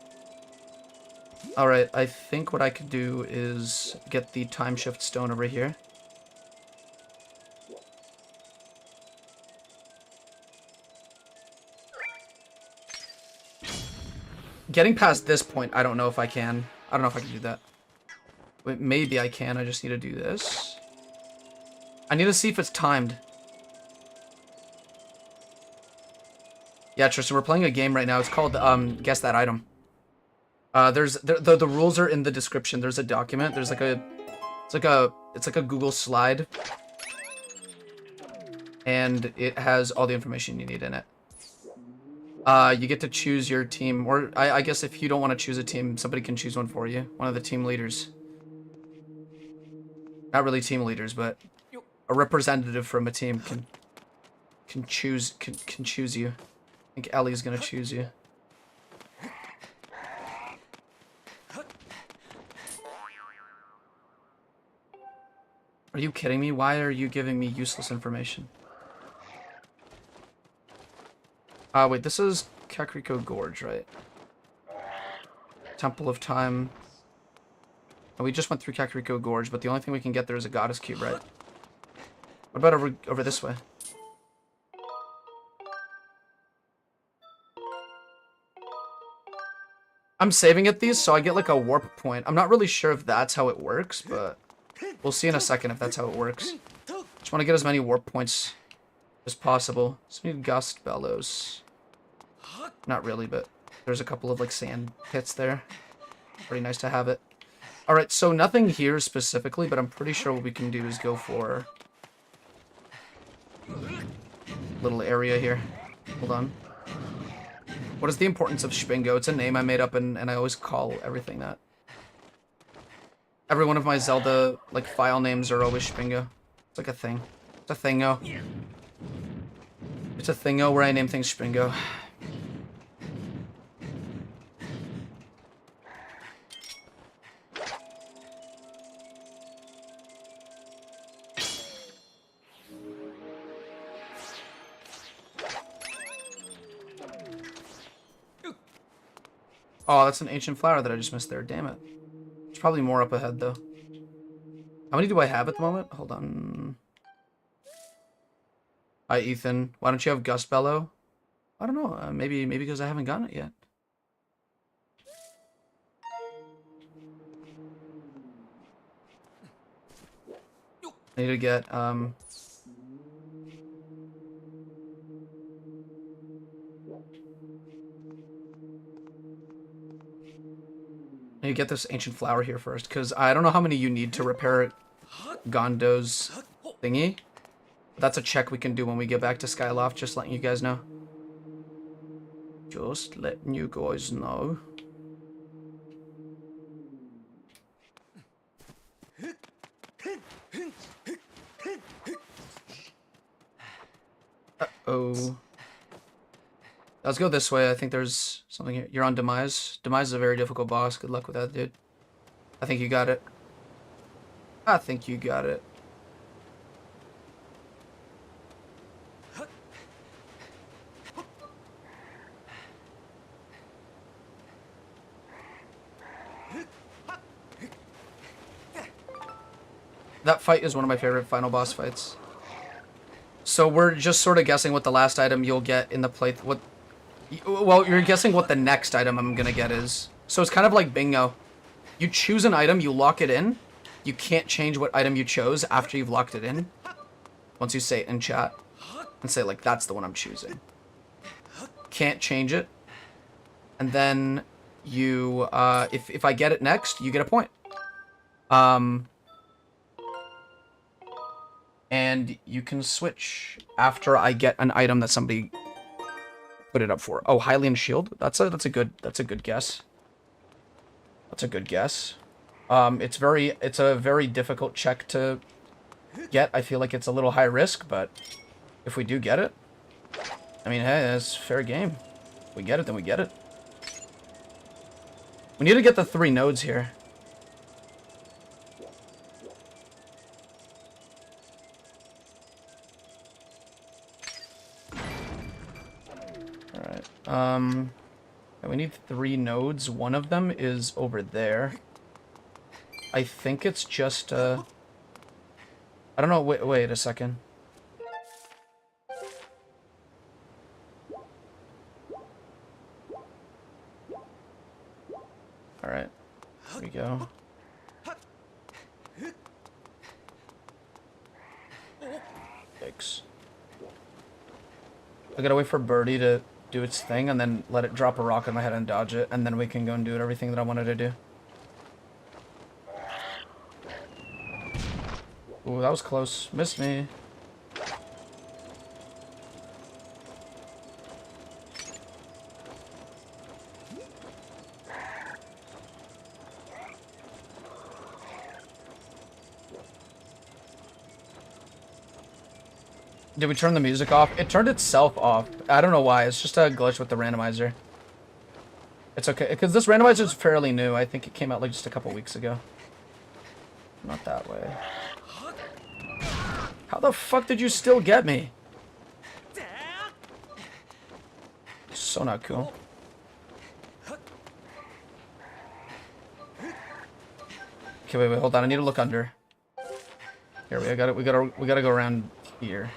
Alright, I think what I could do is get the time shift stone over here. Getting past this point, I don't know if I can. I don't know if I can do that. Wait, maybe I can. I just need to do this. I need to see if it's timed. Yeah, Tristan, we're playing a game right now. It's called Guess That Item. The rules are in the description. There's a document. There's like a it's like a Google slide, and it has all the information you need in it. You get to choose your team, or I guess if you don't want to choose a team, somebody can choose one for you. One of the team leaders. Not really team leaders, but a representative from a team can choose you. I think Ellie's gonna choose you. Are you kidding me? Why are you giving me useless information? Wait, this is Kakariko Gorge, right? Temple of Time. Oh, we just went through Kakariko Gorge, but the only thing we can get there is a goddess cube, right? What about over this way? I'm saving at these, so I get like a warp point. I'm not really sure if that's how it works, but we'll see in a second if that's how it works. Just want to get as many warp points as possible. So we need Gust Bellows. Not really, but there's a couple of like sand pits there. Pretty nice to have it. Alright, so nothing here specifically, but I'm pretty sure what we can do is go for little area here. Hold on. What is the importance of Spingo? It's a name I made up, and I always call everything that. Every one of my Zelda, like, file names are always Spingo. It's like a thing. It's a thingo. It's a thingo where I name things Spingo. Oh, that's an ancient flower that I just missed there. Damn it. There's probably more up ahead, though. How many do I have at the moment? Hold on. Hi, Ethan. Why don't you have Gust Bellow? I don't know. Maybe because I haven't gotten it yet. I need to get, you get this ancient flower here first, because I don't know how many you need to repair Gondo's thingy. That's a check we can do when we get back to Skyloft, just letting you guys know. Just letting you guys know. Let's go this way. I think there's something here. You're on Demise. Demise is a very difficult boss. Good luck with that, dude. I think you got it. I think you got it. That fight is one of my favorite final boss fights. So we're just sort of guessing what the last item you'll get in the play. Well, you're guessing what the next item I'm gonna get is. So it's kind of like bingo. You choose an item, you lock it in. You can't change what item you chose after you've locked it in. Once you say it in chat and say like, that's the one I'm choosing. Can't change it. And then you, if I get it next, you get a point. And you can switch after I get an item that somebody put it up for. Oh, Hylian Shield. That's a good guess. That's a good guess. It's a very difficult check to get. I feel like it's a little high risk, but if we do get it, I mean, hey, that's fair game. If we get it, then we get it. We need to get the 3 nodes here. And we need 3 nodes. One of them is over there. I think it's just, I don't know, wait a second. Alright, here we go. Yikes. I gotta wait for Birdie to do its thing and then let it drop a rock on my head and dodge it, and then we can go and do everything that I wanted to do. Ooh, that was close. Missed me. Did we turn the music off? It turned itself off. I don't know why. It's just a glitch with the randomizer. It's okay, because this randomizer is fairly new. I think it came out like just a couple weeks ago. Not that way. How the fuck did you still get me? So not cool. Okay, wait, hold on. I need to look under. Here we got it. We gotta go around here.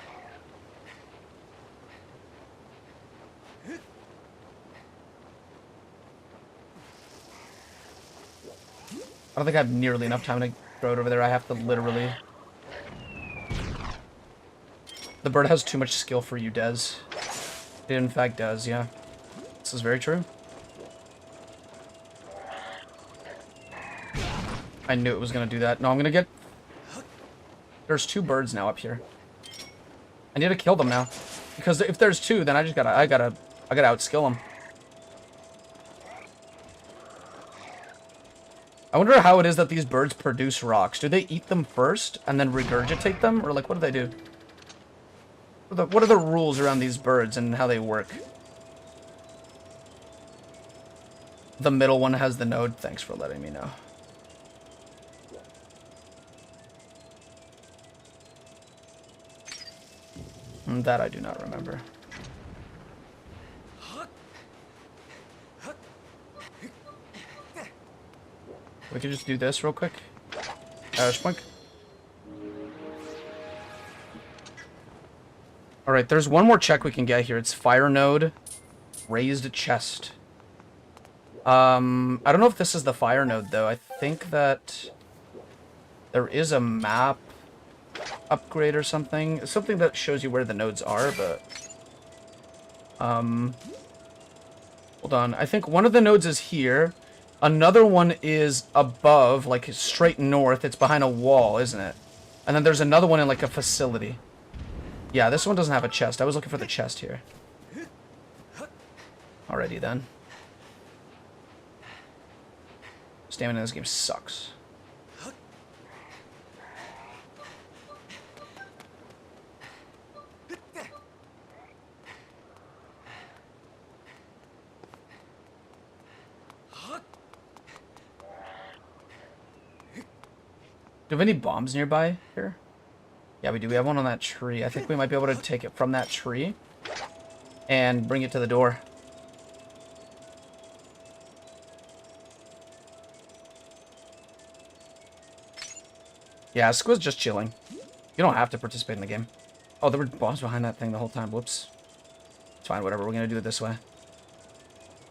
I don't think I have nearly enough time to throw it over there. I have to literally... The bird has too much skill for you, Dez. It in fact does, yeah. This is very true. I knew it was gonna do that. No, I'm gonna get... There's 2 birds now up here. I need to kill them now. Because if there's 2, then I gotta outskill them. I wonder how it is that these birds produce rocks. Do they eat them first and then regurgitate them? Or like, what do they do? What are the rules around these birds and how they work? The middle one has the node. Thanks for letting me know. That I do not remember. We could just do this real quick. Spunk. Alright, there's one more check we can get here. It's fire node, raised chest. I don't know if this is the fire node, though. I think that there is a map upgrade or something. Something that shows you where the nodes are, but... hold on. I think one of the nodes is here. Another one is above, like straight north. It's behind a wall, isn't it? And then there's another one in like a facility. Yeah, this one doesn't have a chest. I was looking for the chest here. Alrighty then. Stamina in this game sucks. Do we have any bombs nearby here? Yeah, we do. We have one on that tree. I think we might be able to take it from that tree and bring it to the door. Yeah, Squid's just chilling. You don't have to participate in the game. Oh, there were bombs behind that thing the whole time. Whoops. It's fine, whatever. We're gonna do it this way.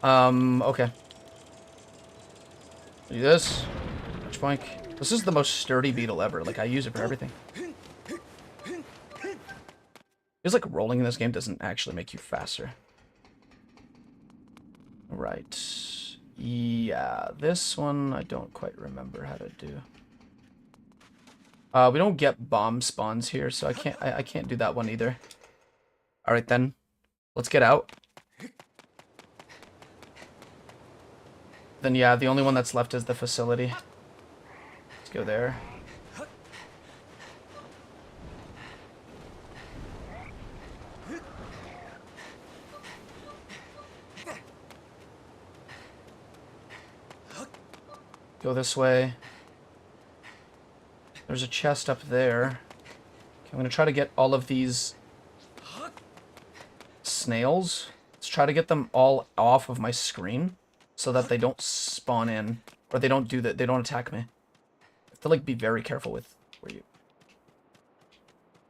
Okay. Do this. Touch point. This is the most sturdy beetle ever. Like, I use it for everything. Feels like rolling in this game doesn't actually make you faster. Right. Yeah, this one I don't quite remember how to do. We don't get bomb spawns here, so I can't do that one either. Alright then. Let's get out. Then yeah, the only one that's left is the facility. Let's go there. Go this way. There's a chest up there. Okay, I'm gonna try to get all of these snails. Let's try to get them all off of my screen so that they don't spawn in, or they don't do that. They don't attack me. I have to like be very careful with where you.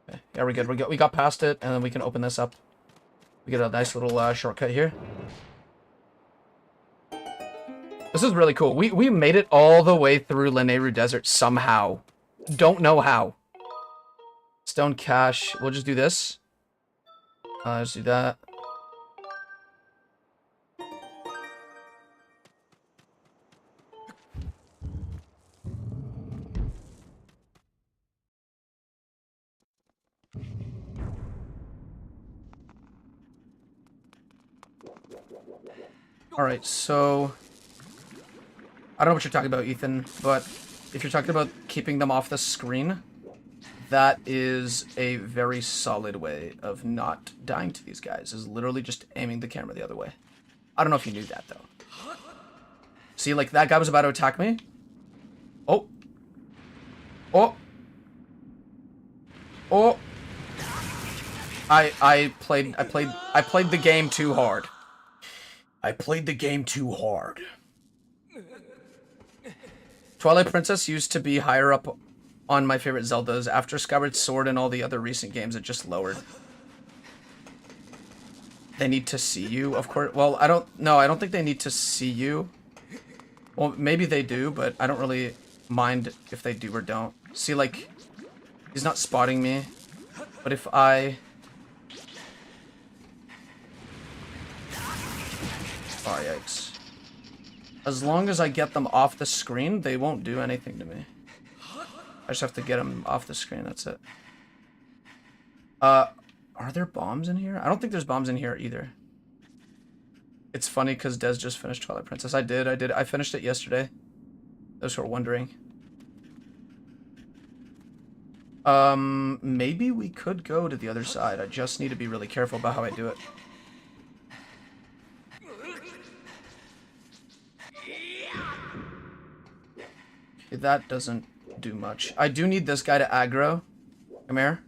Okay, yeah, we're good. We got past it, and then we can open this up. We get a nice little shortcut here. This is really cool. We made it all the way through Lanayru Desert somehow. Don't know how. Stone cache. We'll just do this. Let's do that. Alright, so I don't know what you're talking about, Ethan, but if you're talking about keeping them off the screen, that is a very solid way of not dying to these guys, is literally just aiming the camera the other way. I don't know if you knew that, though. See, like, that guy was about to attack me. Oh. Oh. Oh. I played the game too hard. I played the game too hard. Twilight Princess used to be higher up on my favorite Zeldas. After Skyward Sword and all the other recent games, it just lowered. They need to see you, of course. Well, I don't think they need to see you. Well, maybe they do, but I don't really mind if they do or don't. See, like, he's not spotting me, but if I... Oh, yikes. As long as I get them off the screen, they won't do anything to me. I just have to get them off the screen, that's it. Are there bombs in here? I don't think there's bombs in here either. It's funny because Des just finished Twilight Princess. I did. I finished it yesterday. Those who are wondering. Maybe we could go to the other side. I just need to be really careful about how I do it. Okay, that doesn't do much. I do need this guy to aggro. Come here.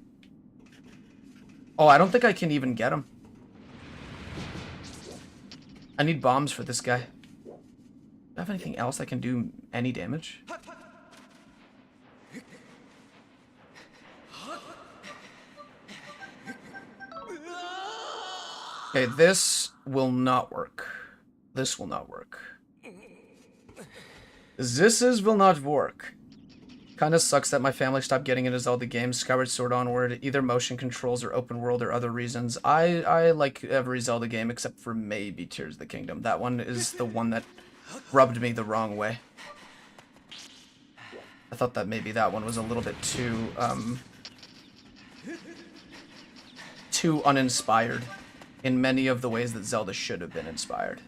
Oh, I don't think I can even get him. I need bombs for this guy. Do I have anything else that can do any damage? Okay, this will not work. This will not work. Will not work. Kinda sucks that my family stopped getting into Zelda games, Skyward Sword onward, either motion controls or open world or other reasons. I like every Zelda game except for maybe Tears of the Kingdom. That one is the one that rubbed me the wrong way. I thought that maybe that one was a little bit too uninspired in many of the ways that Zelda should have been inspired.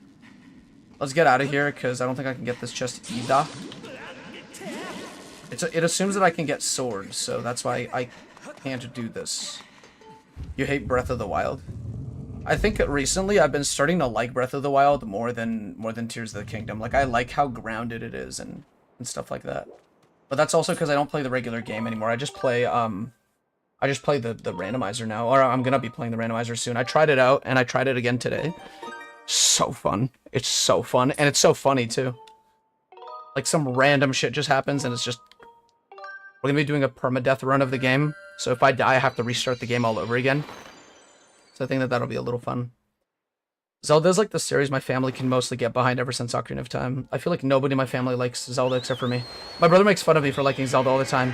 Let's get out of here, because I don't think I can get this chest either. It assumes that I can get swords, so that's why I can't do this. You hate Breath of the Wild? I think recently I've been starting to like Breath of the Wild more than Tears of the Kingdom. Like, I like how grounded it is and stuff like that. But that's also because I don't play the regular game anymore. I just play the randomizer now. Or I'm gonna be playing the randomizer soon. I tried it out, and I tried it again today. So fun. It's so fun. And it's so funny, too. Like, some random shit just happens, and it's just... We're gonna be doing a permadeath run of the game. So if I die, I have to restart the game all over again. So I think that that'll be a little fun. Zelda's like the series my family can mostly get behind ever since Ocarina of Time. I feel like nobody in my family likes Zelda except for me. My brother makes fun of me for liking Zelda all the time.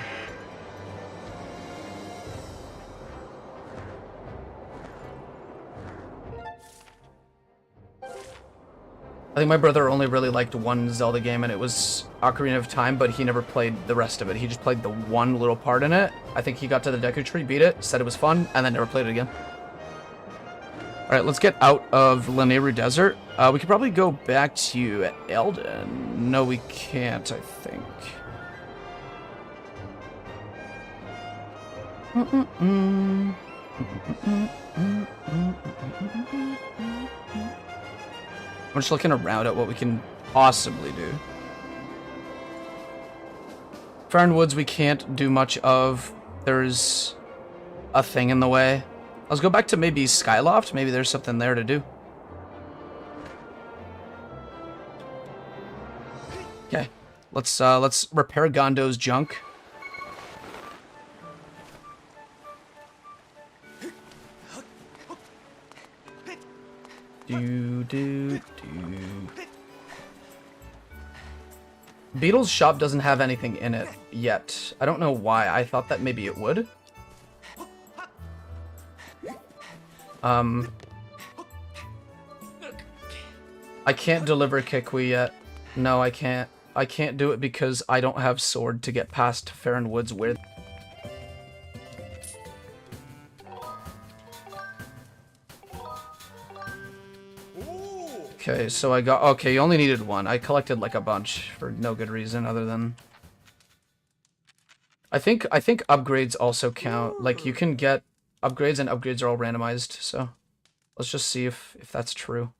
I think my brother only really liked one Zelda game, and it was Ocarina of Time, but he never played the rest of it. He just played the one little part in it. I think he got to the Deku Tree, beat it, said it was fun, and then never played it again. Alright, let's get out of Lanayru Desert. We could probably go back to Elden. No, we can't, I think. I'm just looking around at what we can possibly do. Fern Woods we can't do much of. There's a thing in the way. Let's go back to maybe Skyloft. Maybe there's something there to do. Okay. Let's repair Gondo's junk. Beetle's shop doesn't have anything in it yet. I don't know why. I thought that maybe it would. I can't deliver Kikwi yet. No, I can't. I can't do it because I don't have sword to get past Farron Woods with. Okay, so I got... Okay, you only needed one. I collected, like, a bunch for no good reason other than... I think upgrades also count. Like, you can get upgrades, and upgrades are all randomized, so... Let's just see if that's true.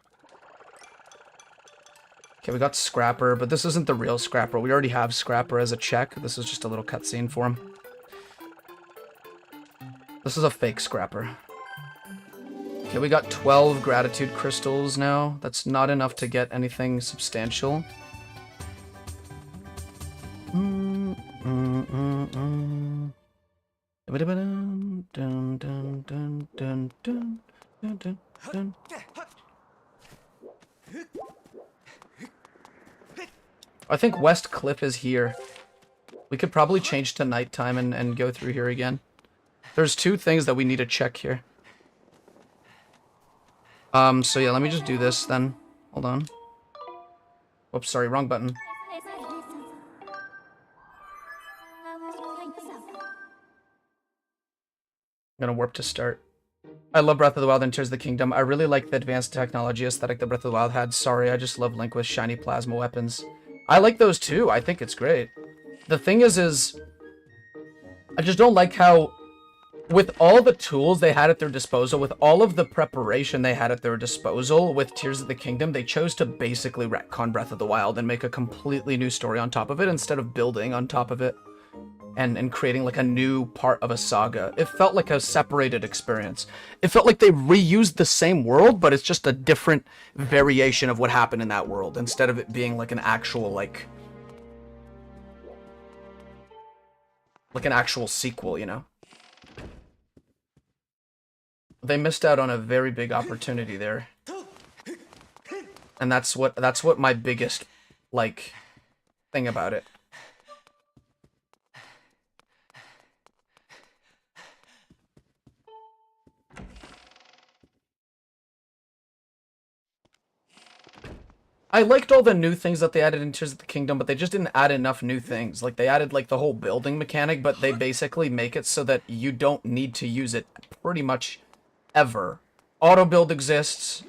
Okay, we got Scrapper, but this isn't the real Scrapper. We already have Scrapper as a check. This is just a little cutscene for him. This is a fake Scrapper. Okay, we got 12 gratitude crystals now. That's not enough to get anything substantial. I think West Cliff is here. We could probably change to nighttime and go through here again. There's two things that we need to check here. So yeah, let me just do this then. Hold on. Oops, sorry, wrong button. I'm gonna warp to start. I love Breath of the Wild and Tears of the Kingdom. I really like the advanced technology aesthetic that Breath of the Wild had. Sorry, I just love Link with shiny plasma weapons. I like those too. I think it's great. The thing is I just don't like how, with all the tools they had at their disposal, with all of the preparation they had at their disposal with Tears of the Kingdom, they chose to basically retcon Breath of the Wild and make a completely new story on top of it instead of building on top of it and creating like a new part of a saga. It felt like a separated experience. It felt like they reused the same world, but it's just a different variation of what happened in that world instead of it being like an actual like an actual sequel, you know? They missed out on a very big opportunity there. And that's what my biggest, like, thing about it. I liked all the new things that they added in Tears of the Kingdom, but they just didn't add enough new things. Like, they added, like, the whole building mechanic, but they basically make it so that you don't need to use it pretty much ever. Auto build exists,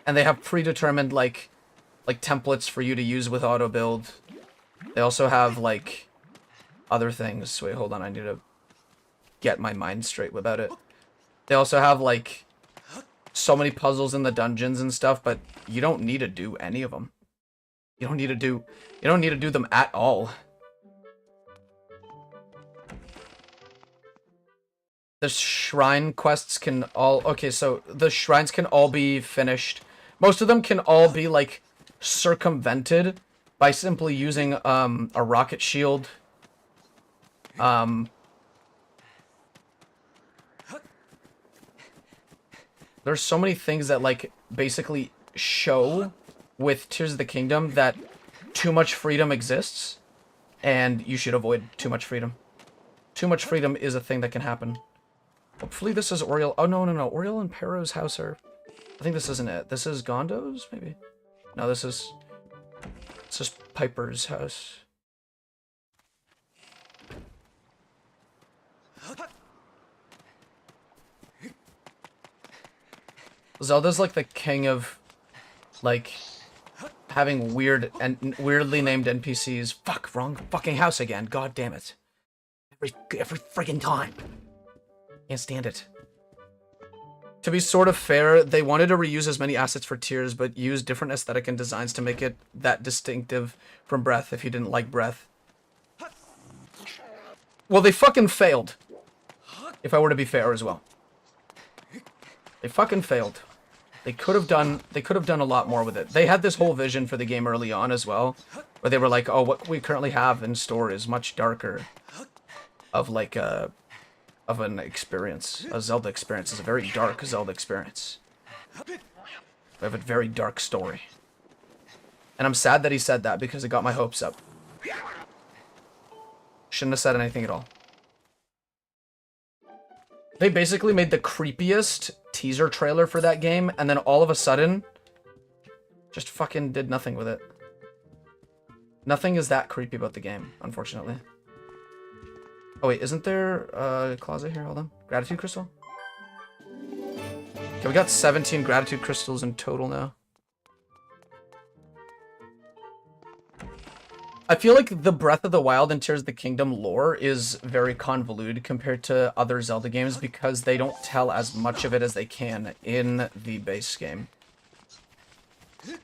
and they have predetermined like templates for you to use with auto build. They also have like other things. Wait, hold on, I need to get my mind straight about it. They also have like so many puzzles in the dungeons and stuff, but you don't need to do any of them. You don't need to do them at all. The shrine quests can all... Okay, so the shrines can all be finished. Most of them can all be, like, circumvented by simply using, a rocket shield. There's so many things that, like, basically show with Tears of the Kingdom that too much freedom exists, and you should avoid too much freedom. Too much freedom is a thing that can happen. Hopefully this is Oriel. Oh, no. Oriel and Pero's house are... I think this isn't it. This is Gondo's, maybe? No, this is... It's just Piper's house. Zelda's like the king of, like, having weird and weirdly named NPCs. Fuck, wrong fucking house again. God damn it. Every friggin' time. Can't stand it. To be sort of fair, they wanted to reuse as many assets for Tears, but use different aesthetic and designs to make it that distinctive from Breath if you didn't like Breath. Well, they fucking failed. If I were to be fair as well. They fucking failed. They could have done a lot more with it. They had this whole vision for the game early on as well, where they were like, oh, what we currently have in store is much darker of like of an experience. A Zelda experience is a very dark Zelda experience. We have a very dark story. And I'm sad that he said that because it got my hopes up. Shouldn't have said anything at all. They basically made the creepiest teaser trailer for that game, and then all of a sudden, just fucking did nothing with it. Nothing is that creepy about the game, unfortunately. Oh wait, isn't there a closet here? Hold on. Gratitude crystal? Okay, we got 17 gratitude crystals in total now. I feel like the Breath of the Wild and Tears of the Kingdom lore is very convoluted compared to other Zelda games because they don't tell as much of it as they can in the base game.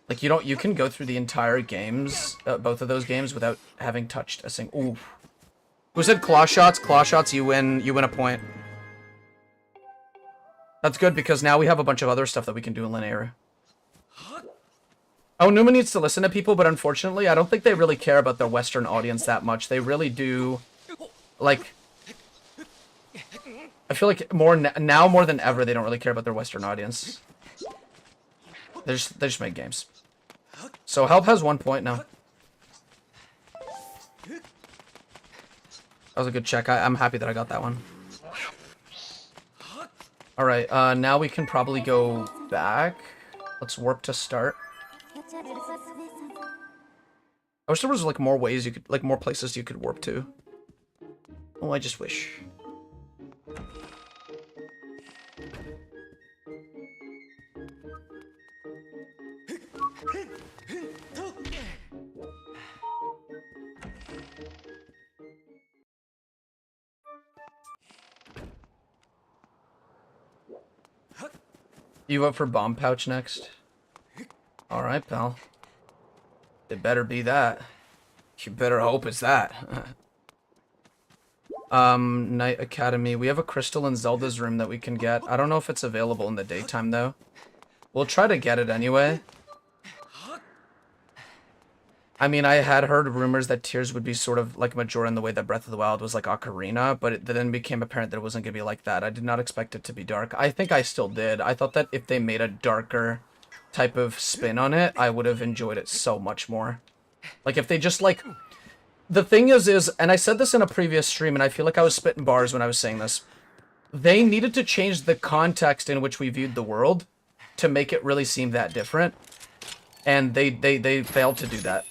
Like, you can go through the entire games, both of those games, without having touched a single... Ooh. Who said claw shots? Claw shots, you win a point. That's good because now we have a bunch of other stuff that we can do in Lanayru. Oh, Numa needs to listen to people, but unfortunately, I don't think they really care about their Western audience that much. They really do, like... I feel like now more than ever, they don't really care about their Western audience. They just make games. So Help has 1 point now. That was a good check. I'm happy that I got that one. Alright, now we can probably go back. Let's warp to start. I wish there was, like, more ways you could, like, more places you could warp to. Oh, I just wish. You vote for Bomb Pouch next? Alright, pal. It better be that. You better hope it's that. Night Academy. We have a crystal in Zelda's room that we can get. I don't know if it's available in the daytime, though. We'll try to get it anyway. I mean, I had heard rumors that Tears would be sort of like Majora in the way that Breath of the Wild was like Ocarina, but it then became apparent that it wasn't going to be like that. I did not expect it to be dark. I think I still did. I thought that if they made a darker type of spin on it, I would have enjoyed it so much more. Like, if they just, like... The thing is, and I said this in a previous stream, and I feel like I was spitting bars when I was saying this. They needed to change the context in which we viewed the world to make it really seem that different. And they failed to do that.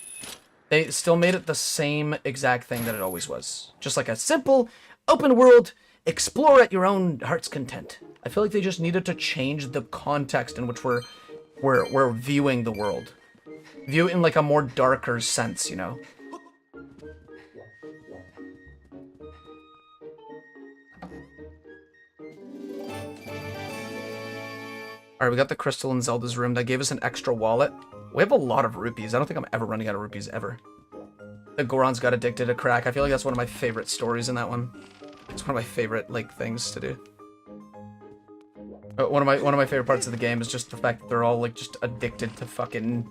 They still made it the same exact thing that it always was. Just like a simple, open world, explore at your own heart's content. I feel like they just needed to change the context in which we're viewing the world. View it in like a more darker sense, you know? Alright, we got the crystal in Zelda's room. That gave us an extra wallet. We have a lot of rupees. I don't think I'm ever running out of rupees, ever. The Gorons got addicted to crack. I feel like that's one of my favorite stories in that one. It's one of my favorite, like, things to do. One of my favorite parts of the game is just the fact that they're all like just addicted to fucking.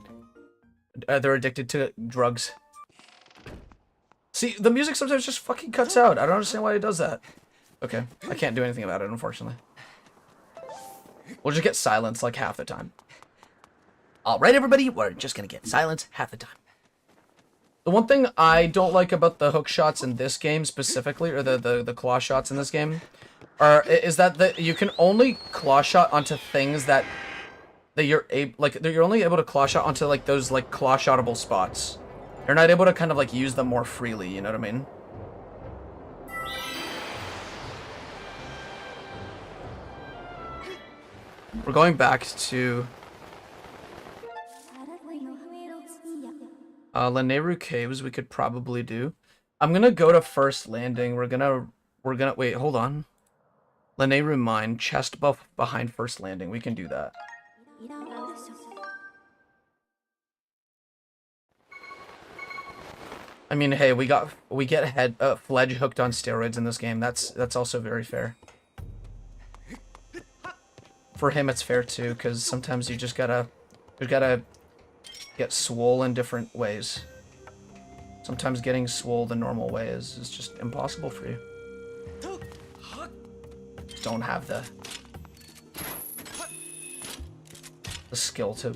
They're addicted to drugs. See, the music sometimes just fucking cuts out. I don't understand why it does that. Okay, I can't do anything about it, unfortunately. We'll just get silence like half the time. Alright, everybody, we're just gonna get silence half the time. The one thing I don't like about the hook shots in this game specifically, or the claw shots in this game, is that you can only claw shot onto things that you're only able to claw shot onto like those like claw shottable spots. You're not able to kind of like use them more freely, you know what I mean? We're going back to Lanayru Caves. We could probably do. I'm gonna go to First Landing. We're gonna wait, hold on. Lanayru Mine, chest buff behind First Landing. We can do that. I mean, hey, we get Fledge hooked on steroids in this game. That's also very fair. For him, it's fair too, because sometimes you gotta get swole in different ways. Sometimes getting swole the normal way is just impossible for you. Just don't have the skill to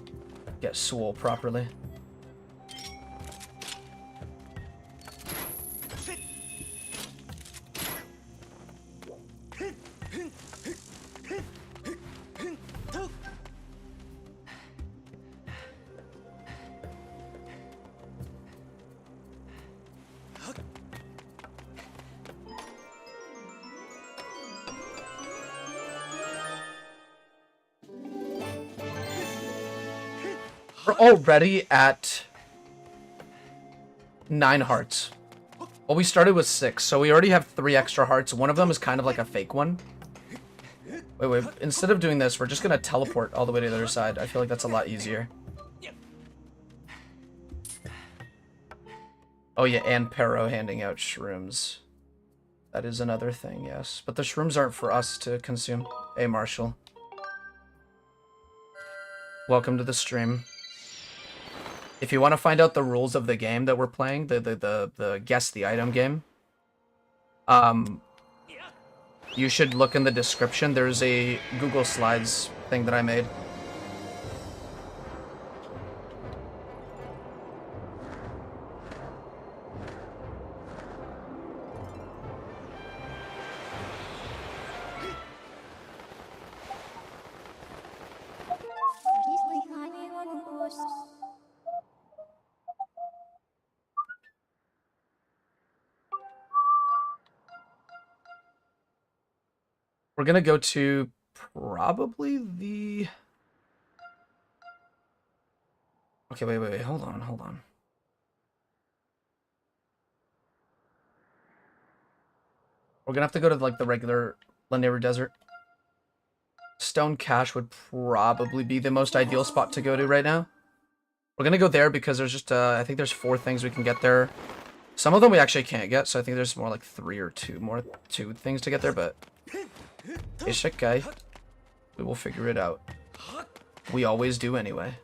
get swole properly. We're already at 9 hearts. Well, we started with 6, so we already have 3 extra hearts. One of them is kind of like a fake one. Wait, instead of doing this, we're just gonna teleport all the way to the other side. I feel like that's a lot easier. Oh yeah, and Pero handing out shrooms. That is another thing, yes. But the shrooms aren't for us to consume. Hey, Marshall. Welcome to the stream. If you want to find out the rules of the game that we're playing, the Guess the Item game, you should look in the description. There's a Google Slides thing that I made. We're gonna go to probably the... Okay, wait, hold on. We're gonna have to go to like the regular Lanayru Desert. Stone Cache would probably be the most ideal spot to go to right now. We're gonna go there because there's just, I think there's 4 things we can get there. Some of them we actually can't get, so I think there's more like 3 or 2 things to get there, but... Hey, shit guy. We will figure it out. We always do anyway.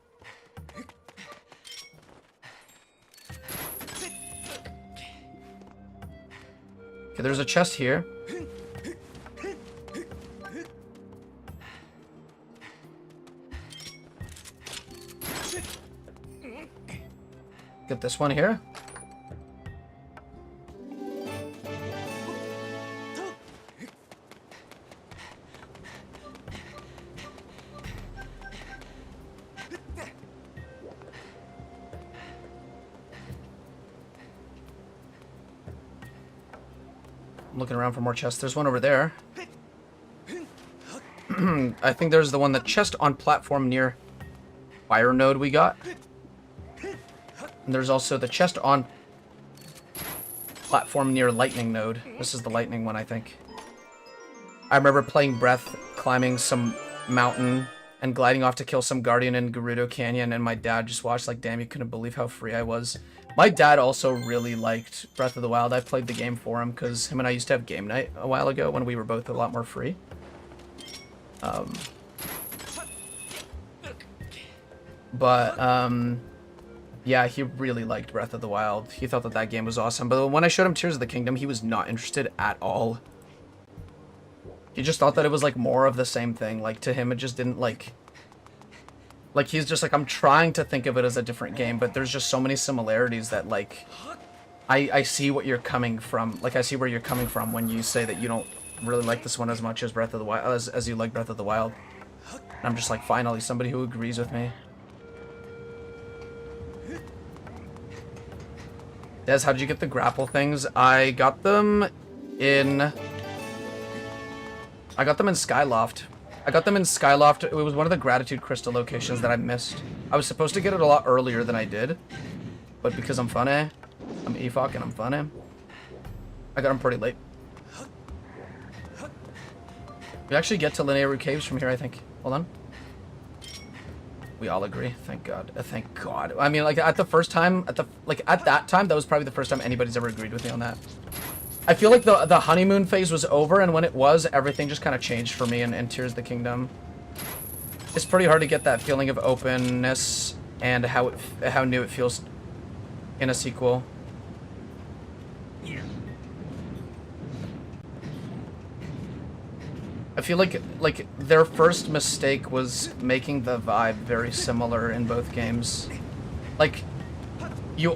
Okay, there's a chest here. Get this one here. I'm looking around for more chests. There's one over there. I think there's the one, the chest on platform near Fire Node we got. And there's also the chest on platform near Lightning Node. This is the Lightning one, I think. I remember playing Breath, climbing some mountain, and gliding off to kill some Guardian in Gerudo Canyon, and my dad just watched like, damn, you couldn't believe how free I was. My dad also really liked Breath of the Wild. I played the game for him because him and I used to have game night a while ago when we were both a lot more free. But, yeah, he really liked Breath of the Wild. He thought that that game was awesome. But when I showed him Tears of the Kingdom, he was not interested at all. He just thought that it was, like, more of the same thing. Like, to him, it just didn't, like, he's just like, I'm trying to think of it as a different game, but there's just so many similarities that, like, I see what you're coming from. Like, I see where you're coming from when you say that you don't really like this one as much as Breath of the Wild, as you like Breath of the Wild. And I'm just like, finally, somebody who agrees with me. Des, how did you get the grapple things? I got them in Skyloft. I got them in Skyloft. It was one of the Gratitude Crystal locations that I missed. I was supposed to get it a lot earlier than I did. But because I'm funny, I'm EFOC and I'm funny, I got them pretty late. We actually get to Lanayru Caves from here, I think. Hold on. We all agree. Thank God. Thank God. I mean, like, at the first time, at that time, that was probably the first time anybody's ever agreed with me on that. I feel like the honeymoon phase was over, and when it was, everything just kind of changed for me in Tears of the Kingdom. It's pretty hard to get that feeling of openness and how new it feels in a sequel. I feel like their first mistake was making the vibe very similar in both games. Like, you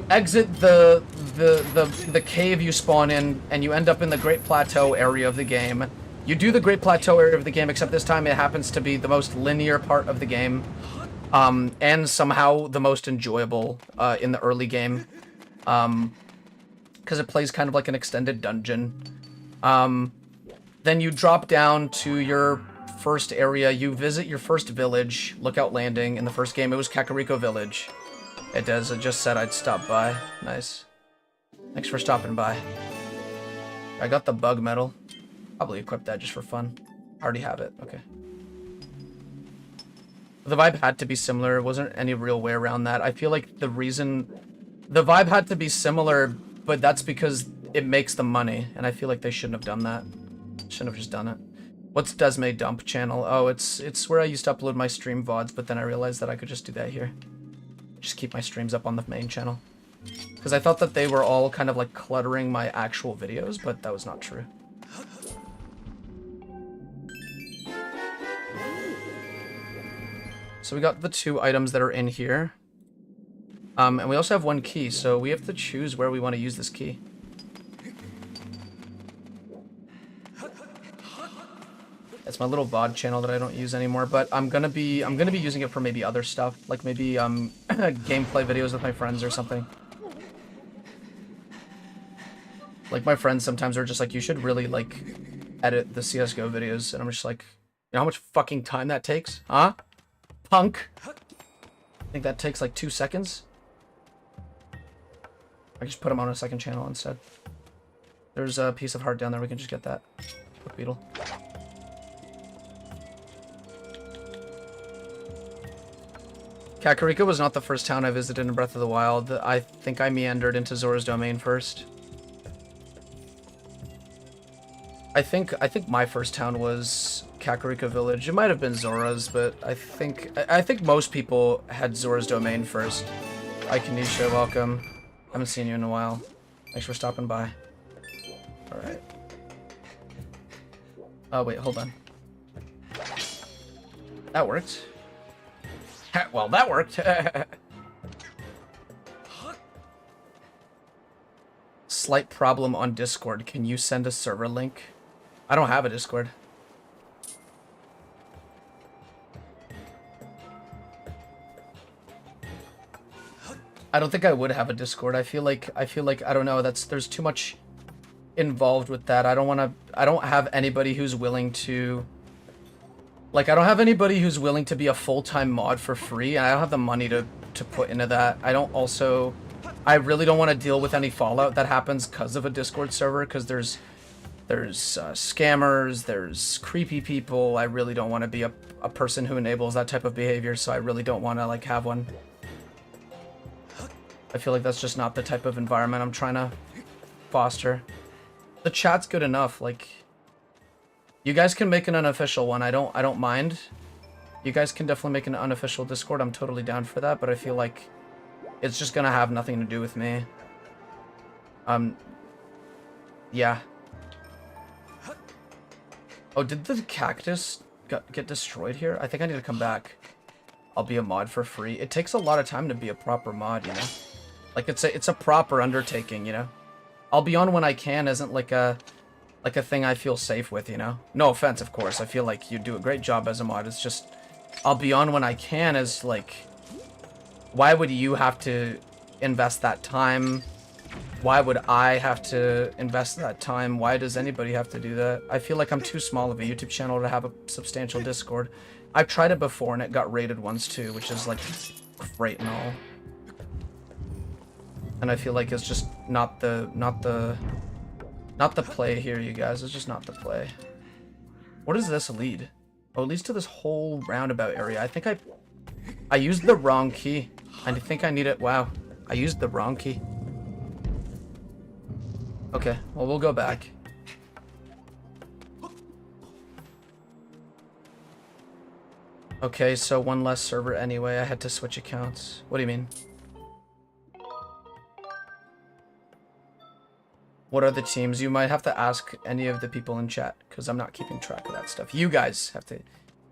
exit the cave you spawn in, and you end up in the Great Plateau area of the game. You do the Great Plateau area of the game, except this time it happens to be the most linear part of the game, and somehow the most enjoyable in the early game, because it plays kind of like an extended dungeon. Then you drop down to your first area, you visit your first village, Lookout Landing. In the first game, it was Kakariko Village. It does, it just said I'd stop by. Nice. Thanks for stopping by. I got the bug medal. Probably equip that just for fun. I already have it, okay. The vibe had to be similar, there wasn't any real way around that. I feel like the vibe had to be similar, but that's because it makes the money, and I feel like they shouldn't have done that. Shouldn't have just done it. What's Desme Dump channel? Oh, it's where I used to upload my stream VODs, but then I realized that I could just do that here. Just keep my streams up on the main channel. Because I thought that they were all kind of like cluttering my actual videos, but that was not true. So we got the 2 items that are in here. And we also have 1 key, so we have to choose where we want to use this key. It's my little VOD channel that I don't use anymore, but I'm gonna be using it for maybe other stuff, like maybe gameplay videos with my friends or something. Like, my friends sometimes are just like, you should really like edit the CS:GO videos, and I'm just like, you know how much fucking time that takes, huh? Punk. I think that takes like 2 seconds. I just put them on a second channel instead. There's a piece of heart down there. We can just get that. Quick beetle. Kakariko was not the first town I visited in Breath of the Wild. I think I meandered into Zora's Domain first. I think my first town was Kakariko Village. It might have been Zora's, but I think most people had Zora's Domain first. Hi Kanisha, welcome. Haven't seen you in a while. Thanks for stopping by. Alright. Oh wait, hold on. That worked. Well, that worked. Slight problem on Discord. Can you send a server link? I don't have a Discord. I don't think I would have a Discord. I feel like I don't know, there's too much involved with that. I don't have anybody who's willing to I don't have anybody who's willing to be a full-time mod for free, and I don't have the money to put into that. I really don't want to deal with any fallout that happens because of a Discord server, because there's scammers, there's creepy people. I really don't want to be a person who enables that type of behavior, so I really don't want to, have one. I feel like that's just not the type of environment I'm trying to foster. The chat's good enough, you guys can make an unofficial one. I don't mind. You guys can definitely make an unofficial Discord. I'm totally down for that, but I feel like it's just gonna have nothing to do with me. Yeah. Oh, did the cactus get destroyed here? I think I need to come back. I'll be a mod for free. It takes a lot of time to be a proper mod, you know? Like, it's a proper undertaking, you know? I'll be on when I can isn't like a thing I feel safe with, you know? No offense, of course. I feel like you do a great job as a mod. It's just, I'll be on when I can is like, why would you have to invest that time? Why would I have to invest that time? Why does anybody have to do that? I feel like I'm too small of a YouTube channel to have a substantial Discord. I've tried it before and it got raided once too, which is like great and all. And I feel like it's just not the play here, you guys. It's just not the play. What does this lead? Oh, it leads to this whole roundabout area. I think I used the wrong key. I think I need it. Wow. I used the wrong key. Okay, well, we'll go back. Okay, so one less server anyway. I had to switch accounts. What do you mean? What are the teams? You might have to ask any of the people in chat, because I'm not keeping track of that stuff. You guys have to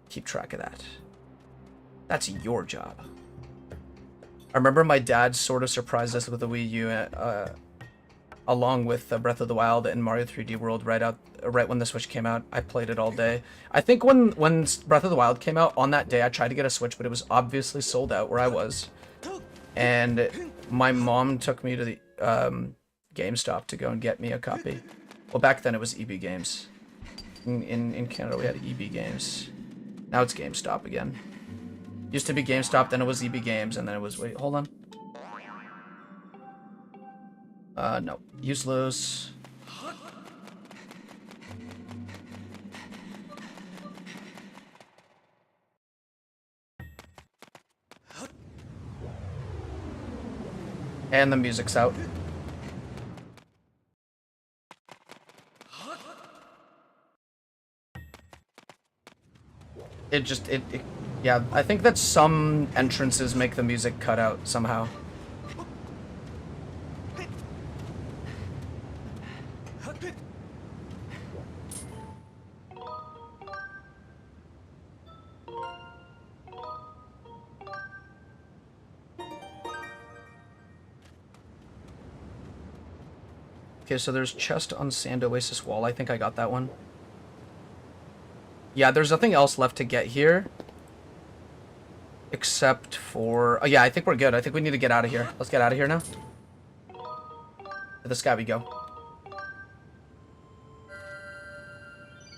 keep track of that. That's your job. I remember my dad sort of surprised us with the Wii U, along with Breath of the Wild and Mario 3D World right when the Switch came out. I played it all day. I think when Breath of the Wild came out, on that day I tried to get a Switch, but it was obviously sold out where I was. And my mom took me to the GameStop to go and get me a copy. Well, back then it was EB Games. In Canada we had EB Games. Now it's GameStop again. Used to be GameStop, then it was EB Games, and then it was... Wait, hold on. No. Useless. And the music's out. Yeah, I think that some entrances make the music cut out somehow. Okay, so there's chest on Sand Oasis wall. I think I got that one. Yeah, there's nothing else left to get here. Except for... Oh, yeah, I think we're good. I think we need to get out of here. Let's get out of here now. To the sky we go.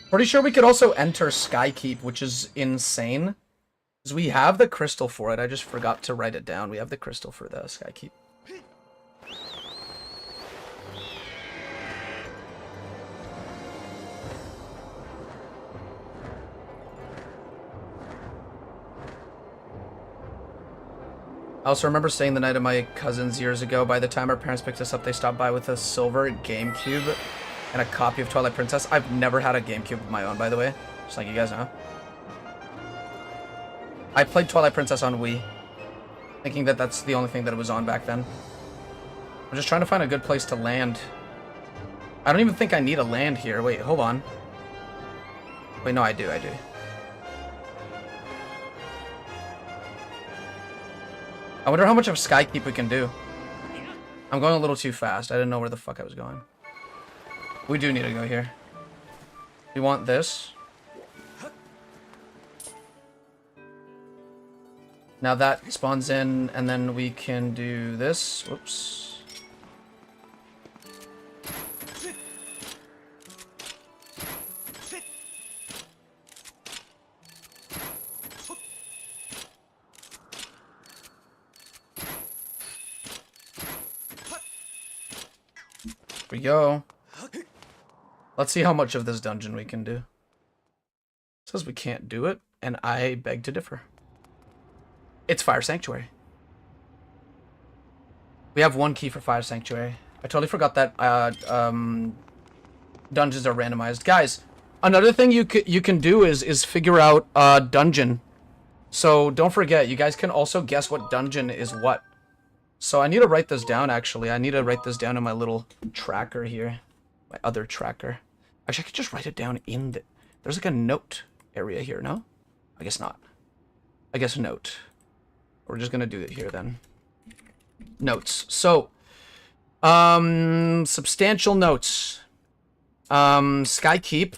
Pretty sure we could also enter Skykeep, which is insane. Because we have the crystal for it. I just forgot to write it down. We have the crystal for the Skykeep. I also remember staying the night of my cousin's years ago. By the time our parents picked us up, they stopped by with a silver GameCube and a copy of Twilight Princess. I've never had a GameCube of my own, by the way. Just like you guys know. I played Twilight Princess on Wii, thinking that that's the only thing that it was on back then. I'm just trying to find a good place to land. I don't even think I need a land here. Wait, hold on. Wait, no, I do. I wonder how much of Skykeep we can do. I'm going a little too fast. I didn't know where the fuck I was going. We do need to go here. We want this. Now that spawns in, and then we can do this. Whoops. We go. Let's see how much of this dungeon we can do. It says we can't do it, and I beg to differ. It's Fire Sanctuary. We have one key for Fire Sanctuary. I totally forgot that dungeons are randomized. Guys, another thing you can do is figure out a dungeon So don't forget, you guys can also guess what dungeon is what. So I need to write this down, actually. I need to write this down in my little tracker here. My other tracker. Actually, I could just write it down in the... There's like a note area here, no? I guess not. I guess note. We're just gonna do it here then. Notes. So, substantial notes. Sky Keep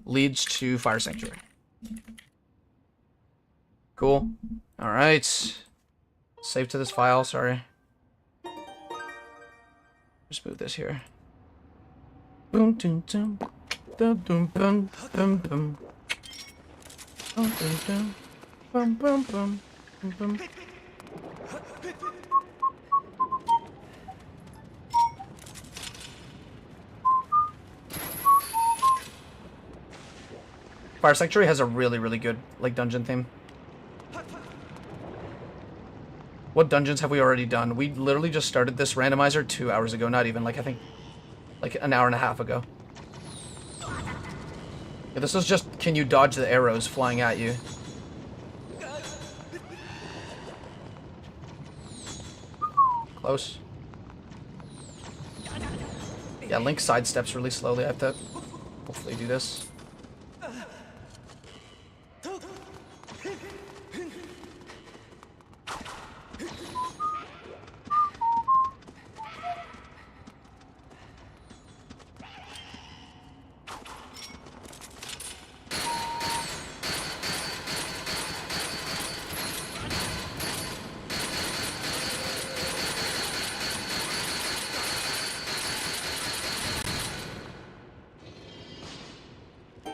leads to Fire Sanctuary. Cool. Alright. Save to this file, sorry. Just move this here. Boom, boom, boom, boom, boom, boom, boom, boom. Boom, boom, boom, boom, boom, boom, boom. Fire Sanctuary has a really, really good, like, dungeon theme. What dungeons have we already done? We literally just started this randomizer 2 hours ago. Not even, like, I think, like, an hour and a half ago. Yeah, this is just, can you dodge the arrows flying at you? Close. Yeah, Link sidesteps really slowly. I have to hopefully do this.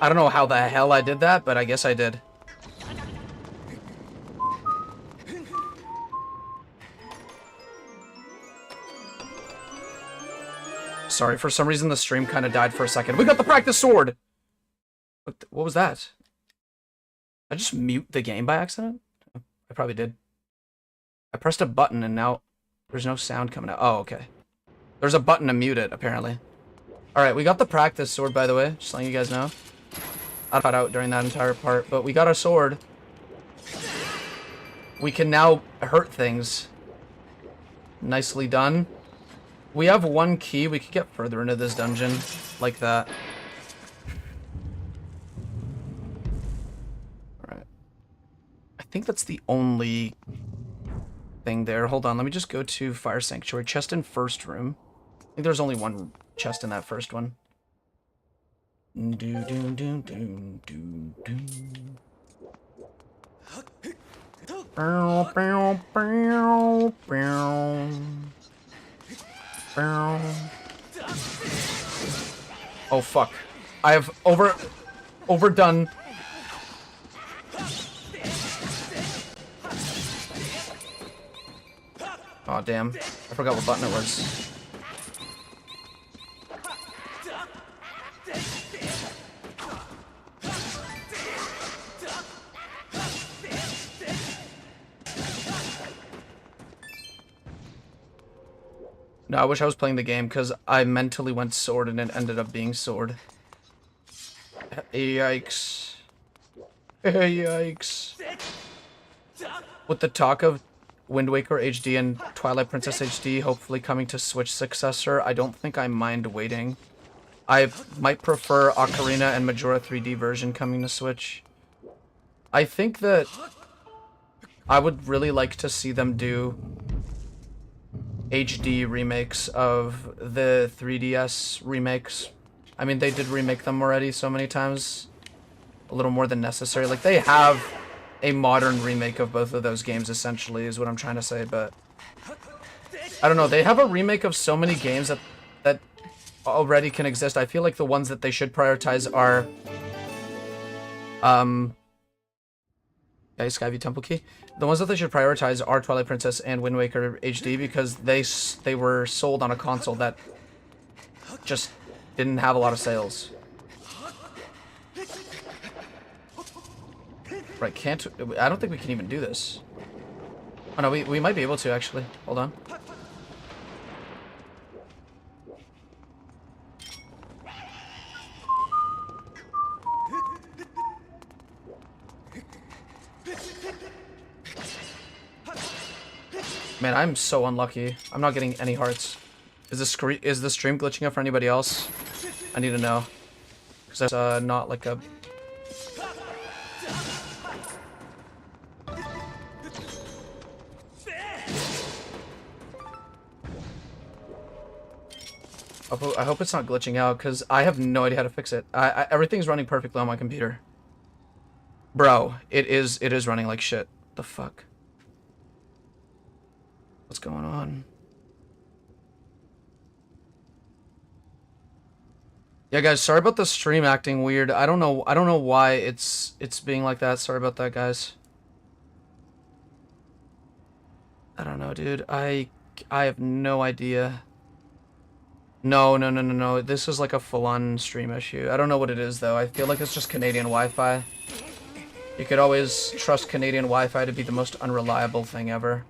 I don't know how the hell I did that, but I guess I did. Sorry, for some reason the stream kind of died for a second. We got the practice sword! What was that? Did I just mute the game by accident? I probably did. I pressed a button and now there's no sound coming out. Oh, okay. There's a button to mute it, apparently. Alright, we got the practice sword, by the way. Just letting you guys know. I got out during that entire part, but we got our sword. We can now hurt things. Nicely done. We have one key. We could get further into this dungeon like that. Alright. I think that's the only thing there. Hold on, let me just go to Fire Sanctuary. Chest in first room. I think there's only one chest in that first one. Do do do do do do. Bow, bow, bow, bow. Bow. Oh fuck! I have overdone. Oh damn! I forgot what button it was. No, I wish I was playing the game, because I mentally went sword and it ended up being sword. Yikes. Yikes. With the talk of Wind Waker HD and Twilight Princess HD hopefully coming to Switch successor, I don't think I mind waiting. I might prefer Ocarina and Majora 3D version coming to Switch. I think that I would really like to see them do HD remakes of the 3DS remakes. I mean, they did remake them already so many times. A little more than necessary. Like, they have a modern remake of both of those games, essentially, is what I'm trying to say, but... I don't know, they have a remake of so many games that already can exist. I feel like the ones that they should prioritize are... Skyview Temple Key. The ones that they should prioritize are Twilight Princess and Wind Waker HD because they were sold on a console that just didn't have a lot of sales. Right, I don't think we can even do this. Oh no, we might be able to actually. Hold on. Man, I'm so unlucky. I'm not getting any hearts. Is the stream glitching out for anybody else? I need to know. Because that's not like a... I hope it's not glitching out, because I have no idea how to fix it. Everything's running perfectly on my computer. Bro, it is running like shit. The fuck? What's going on? Yeah, guys, sorry about the stream acting weird. I don't know why it's being like that. Sorry about that, guys. I don't know, dude. I have no idea. No. This is like a full-on stream issue. I don't know what it is, though. I feel like it's just Canadian Wi-Fi. You could always trust Canadian Wi-Fi to be the most unreliable thing ever.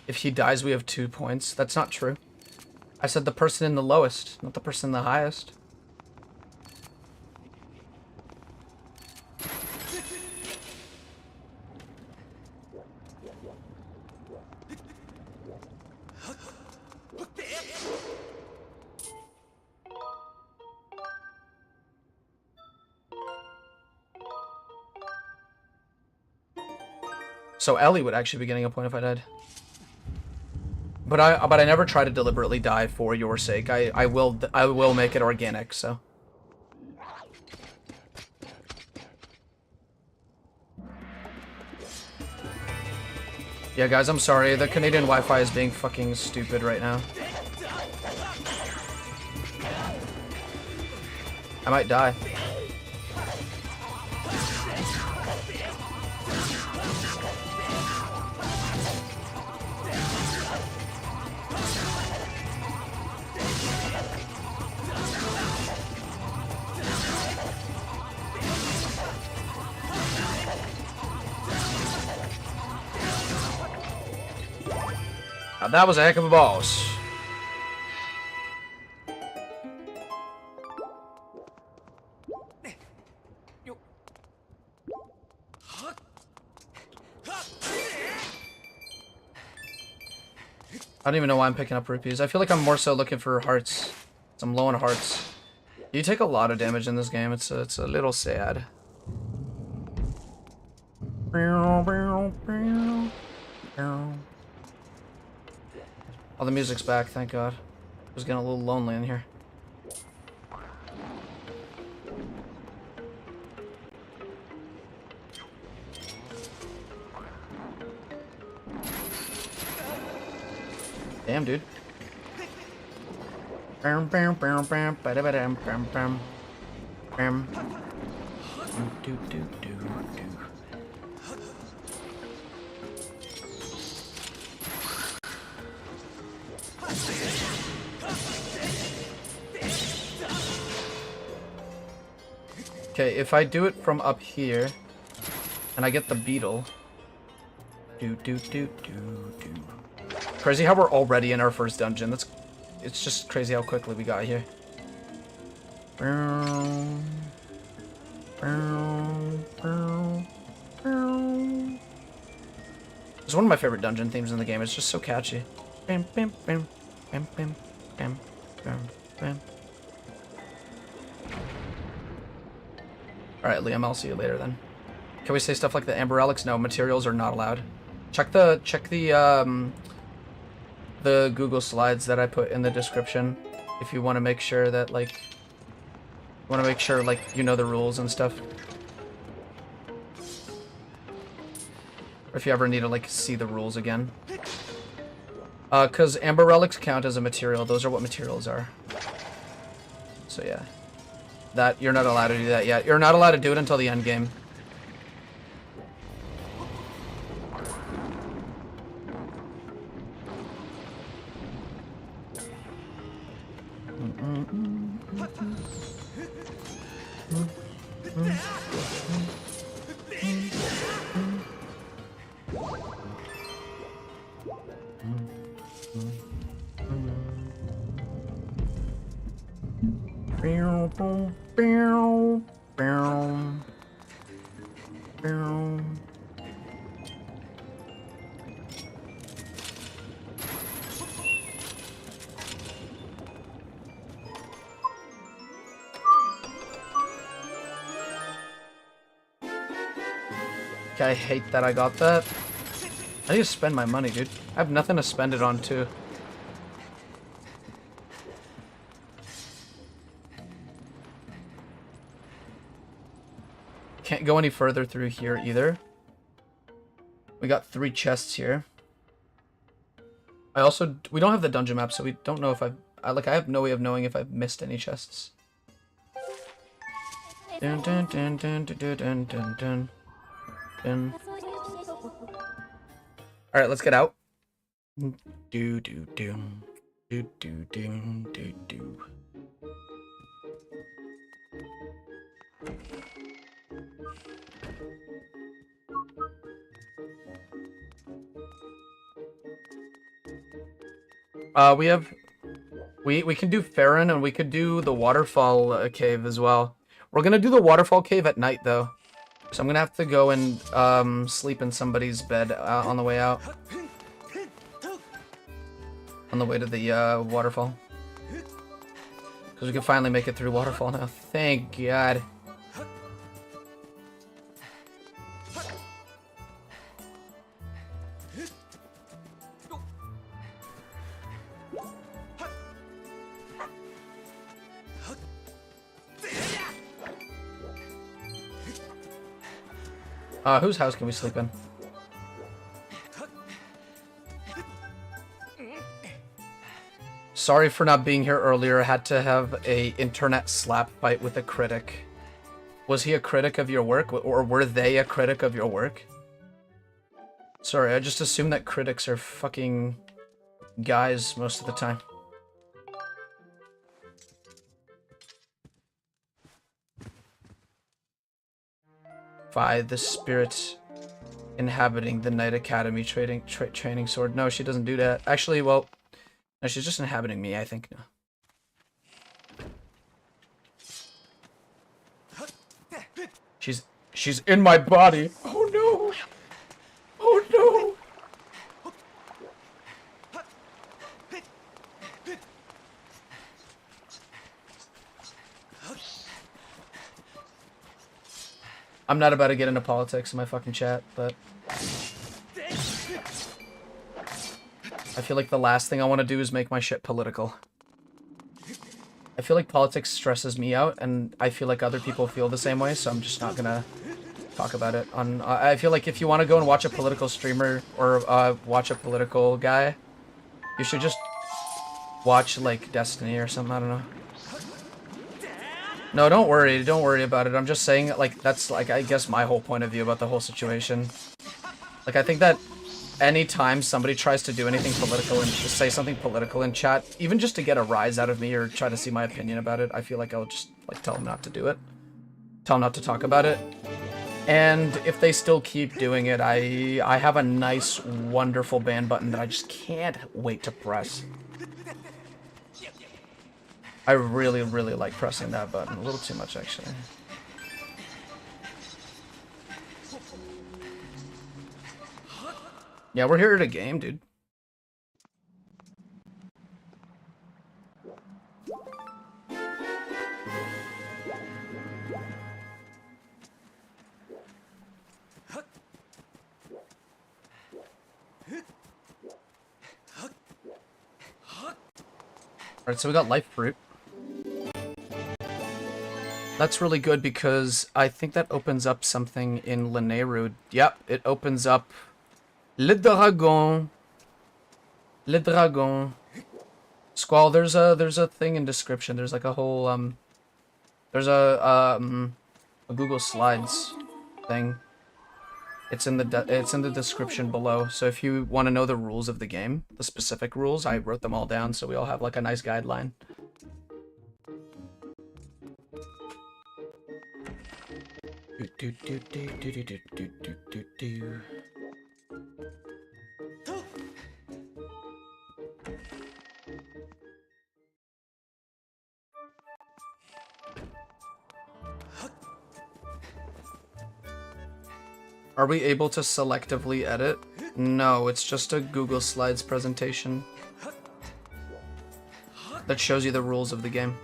If he dies, we have 2 points. That's not true. I said the person in the lowest, not the person in the highest. So Ellie would actually be getting a point if I died. But I never try to deliberately die for your sake. I will make it organic, so. Yeah, guys, I'm sorry. The Canadian Wi-Fi is being fucking stupid right now. I might die. Now that was a heck of a boss. I don't even know why I'm picking up rupees. I feel like I'm more so looking for hearts. I'm low on hearts. You take a lot of damage in this game. It's a little sad. Oh, the music's back, thank God. I was getting a little lonely in here. Damn, dude. Okay, if I do it from up here, and I get the beetle. Crazy how we're already in our first dungeon. It's just crazy how quickly we got here. It's one of my favorite dungeon themes in the game. It's just so catchy. Alright, Liam, I'll see you later then. Can we say stuff like the Amber Relics? No, materials are not allowed. Check the Google Slides that I put in the description if you want to make sure that, like, you know the rules and stuff. Or if you ever need to, like, see the rules again. Because Amber Relics count as a material. Those are what materials are. So, yeah. That, you're not allowed to do that yet. You're not allowed to do it until the end game. I hate that I got that. I need to spend my money, dude. I have nothing to spend it on, too. Can't go any further through here, either. We got 3 chests here. We don't have the dungeon map, so we don't know if I have no way of knowing if I've missed any chests. Dun dun dun dun dun dun dun dun dun. All right, let's get out. Do do do do do do do do. We can do Farron and we could do the waterfall cave as well. We're gonna do the waterfall cave at night though, so I'm gonna have to go and sleep in somebody's bed on the way out. On the way to the waterfall, because we can finally make it through waterfall now. Thank God. Whose house can we sleep in? Sorry for not being here earlier. I had to have a internet slap fight with a critic. Was he a critic of your work, or were they a critic of your work? Sorry, I just assume that critics are fucking guys most of the time. Fi, the spirit inhabiting the Knight Academy training sword. No, she doesn't do that. Actually, well, no, she's just inhabiting me, I think. No. She's in my body. Oh no! Oh no! I'm not about to get into politics in my fucking chat, but I feel like the last thing I want to do is make my shit political. I feel like politics stresses me out, and I feel like other people feel the same way, so I'm just not gonna talk about it. I feel like if you want to go and watch a political streamer or watch a political guy, you should just watch like Destiny or something. I don't know. No, don't worry about it. I'm just saying, like, that's, like, I guess my whole point of view about the whole situation. Like, I think that anytime somebody tries to do anything political and just say something political in chat, even just to get a rise out of me or try to see my opinion about it, I feel like I'll just, like, tell them not to do it. Tell them not to talk about it. And if they still keep doing it, I have a nice, wonderful ban button that I just can't wait to press. I really, really like pressing that button. A little too much, actually. Yeah, we're here at a game, dude. Alright, so we got life fruit. That's really good because I think that opens up something in Lanayru. Yep, it opens up Le Dragon. Le Dragon. Squall, there's a thing in description. There's like a whole there's a Google Slides thing. It's in the description below. So if you want to know the rules of the game, the specific rules, I wrote them all down so we all have like a nice guideline. Are we able to selectively edit? No, it's just a Google Slides presentation that shows you the rules of the game.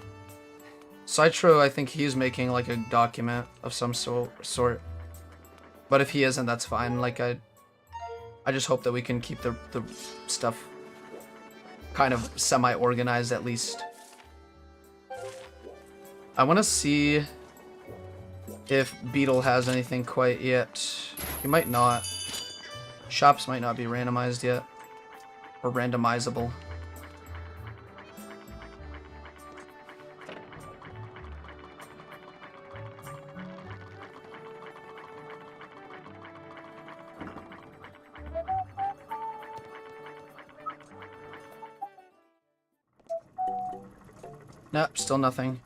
Citro, I think he's making like a document of some sort. But if he isn't, that's fine. Like I just hope that we can keep the stuff kind of semi-organized at least. I want to see if Beetle has anything quite yet. He might not. Shops might not be randomized yet. Or randomizable. Nope, still nothing.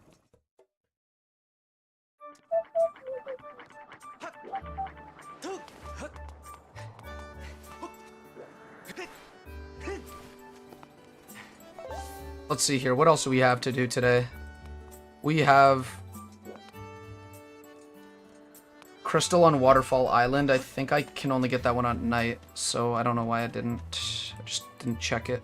Let's see here. What else do we have to do today? We have Crystal on Waterfall Island. I think I can only get that one at night, so I don't know why I just didn't check it.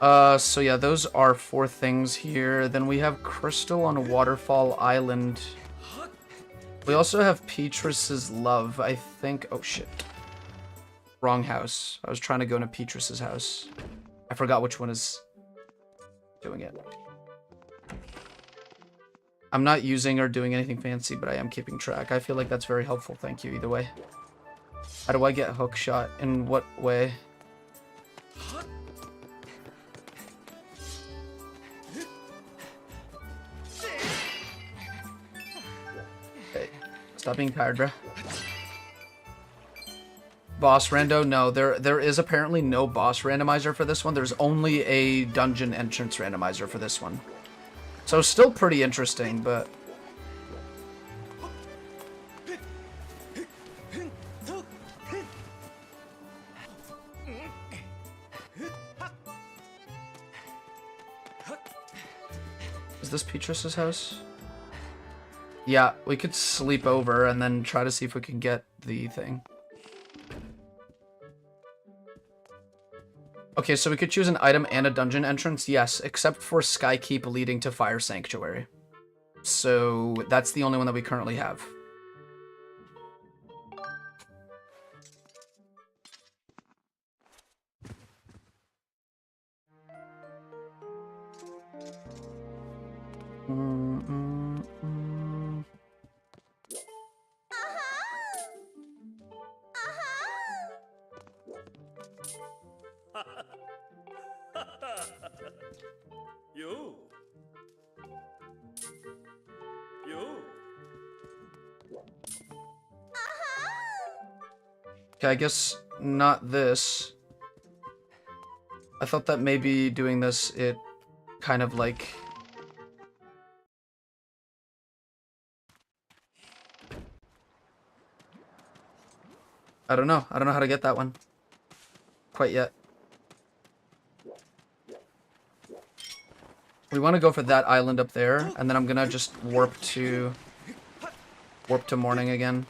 So yeah, those are 4 things here. Then we have Crystal on Waterfall Island. We also have Petrus's Love, I think. Oh shit. Wrong house. I was trying to go into Petrus's house. I forgot which one is doing it. I'm not using or doing anything fancy, but I am keeping track. I feel like that's very helpful. Thank you, either way. How do I get hook shot? In what way? Okay. Stop being tired, bruh. Boss rando? No, there is apparently no boss randomizer for this one. There's only a dungeon entrance randomizer for this one. So still pretty interesting, but... Is this Petrus's house? Yeah, we could sleep over and then try to see if we can get the thing. Okay, so we could choose an item and a dungeon entrance, yes, except for Skykeep leading to Fire Sanctuary. So that's the only one that we currently have. Okay, I guess not this. I thought that maybe doing this, it kind of like... I don't know. I don't know how to get that one quite yet. We want to go for that island up there, and then I'm gonna just warp to morning again.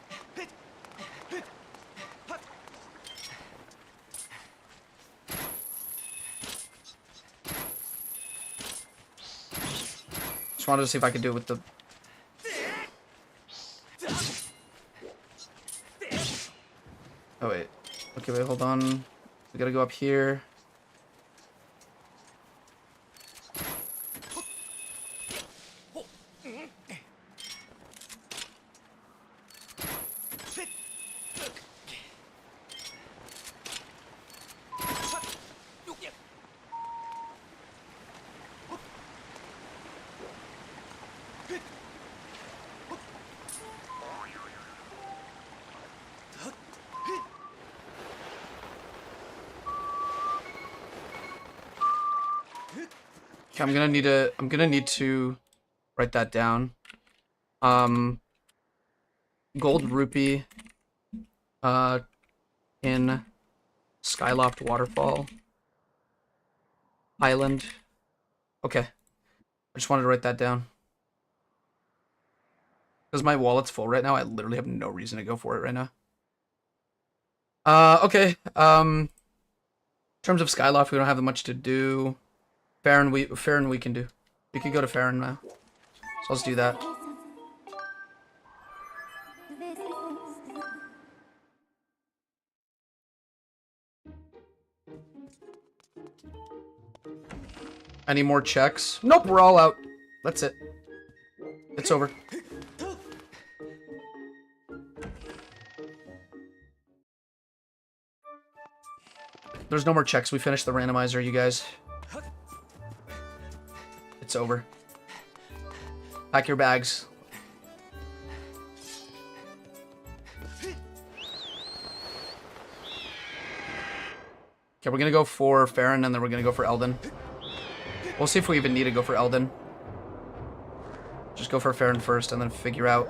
Just wanted to see if I could do it with the... Oh wait. Okay, wait, hold on. We gotta go up here. Okay, I'm gonna need to write that down. Gold rupee in Skyloft Waterfall Island. Okay. I just wanted to write that down. Because my wallet's full right now. I literally have no reason to go for it right now. Okay. In terms of Skyloft, we don't have much to do. Farron we can do. We can go to Farron now. So let's do that. Any more checks? Nope, we're all out. That's it. It's over. There's no more checks. We finished the randomizer, you guys. It's over. Pack your bags. Okay, we're gonna go for Farron, and then we're gonna go for Eldon. We'll see if we even need to go for Eldon. Just go for Farron first, and then figure out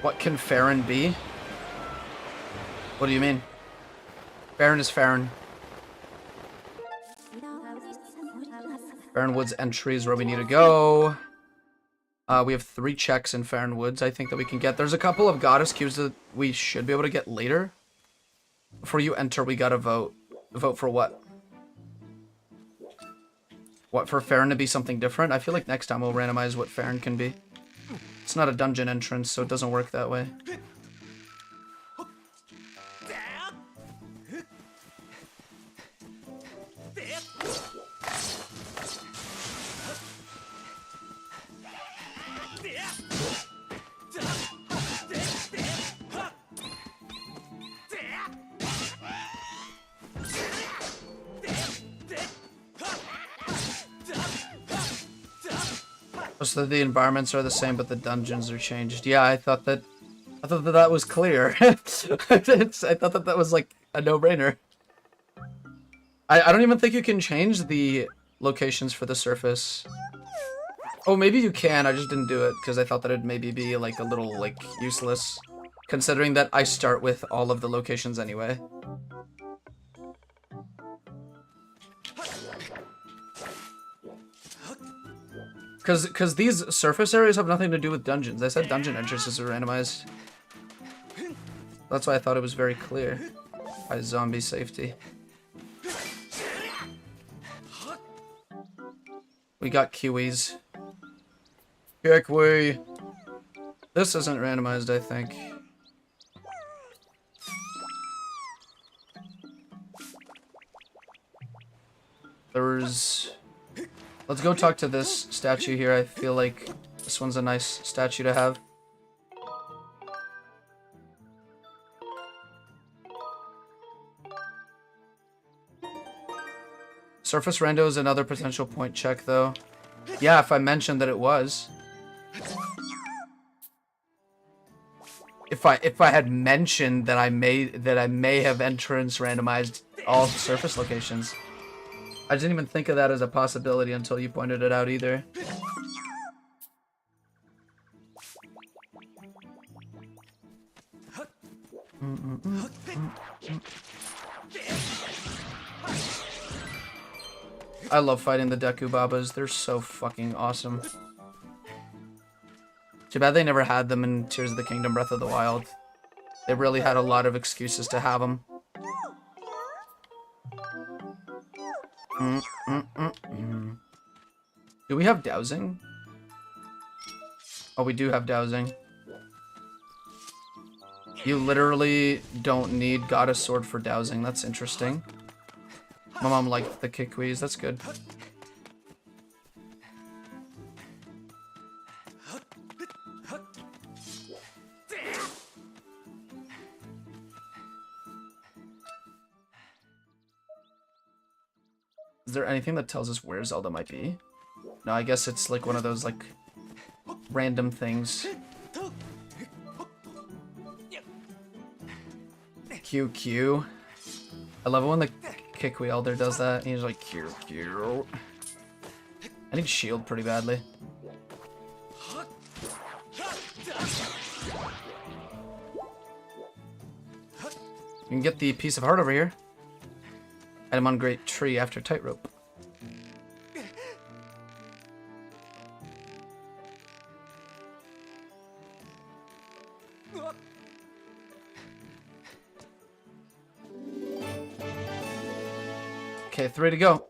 what can Farron be. What do you mean? Farron is Farron. Farron Woods entry is where we need to go. We have 3 checks in Farron Woods, I think, that we can get. There's a couple of goddess cues that we should be able to get later. Before you enter, we gotta vote. Vote for what? What, for Farron to be something different? I feel like next time we'll randomize what Farron can be. It's not a dungeon entrance, so it doesn't work that way. So the environments are the same, but the dungeons are changed. Yeah, I thought that was clear. I thought that was like a no-brainer. I don't even think you can change the locations for the surface. Oh, maybe you can. I just didn't do it because I thought that it'd maybe be like a little like useless, considering that I start with all of the locations anyway. Because these surface areas have nothing to do with dungeons. I said dungeon entrances are randomized. That's why I thought it was very clear. By zombie safety. We got Kiwis. Kiwi. This isn't randomized, I think. There's... Let's go talk to this statue here. I feel like this one's a nice statue to have. Surface rando is another potential point check, though. Yeah, if I mentioned that it was. If I had mentioned that I may have entrance randomized all the surface locations. I didn't even think of that as a possibility until you pointed it out either. I love fighting the Deku Babas. They're so fucking awesome. Too bad they never had them in Tears of the Kingdom Breath of the Wild. They really had a lot of excuses to have them. Do we have dowsing? Oh, we do have dowsing. You literally don't need Goddess Sword for dowsing. That's interesting. My mom liked the Kikwis. That's good. Is there anything that tells us where Zelda might be? No, I guess it's like one of those like random things. QQ. I love it when the Kikwi Elder does that. He's like QQ. I need shield pretty badly. You can get the piece of heart over here. Item on Great Tree after Tightrope. Okay, 3 to go.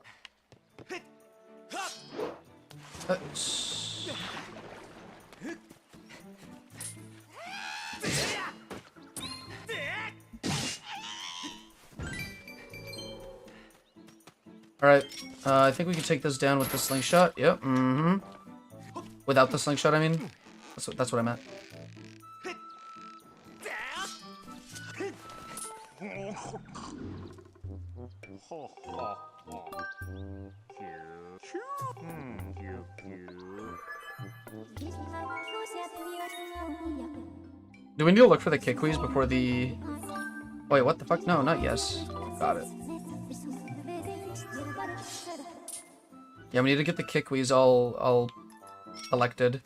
Alright, I think we can take this down with the slingshot. Yep, Without the slingshot, I mean. That's what I meant. Do we need to look for the Kikwees before the... Wait, what the fuck? No, not yes. Got it. Yeah, we need to get the Kikwees all collected.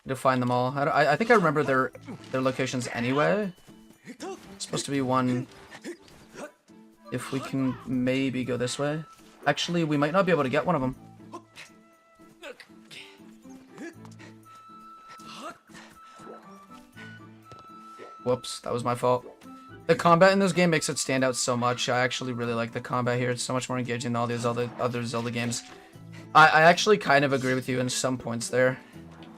To find them all. I think I remember their locations anyway. It's supposed to be one... If we can maybe go this way. Actually, we might not be able to get one of them. Whoops, that was my fault. The combat in this game makes it stand out so much. I actually really like the combat here. It's so much more engaging than all these other Zelda games. I actually kind of agree with you in some points there.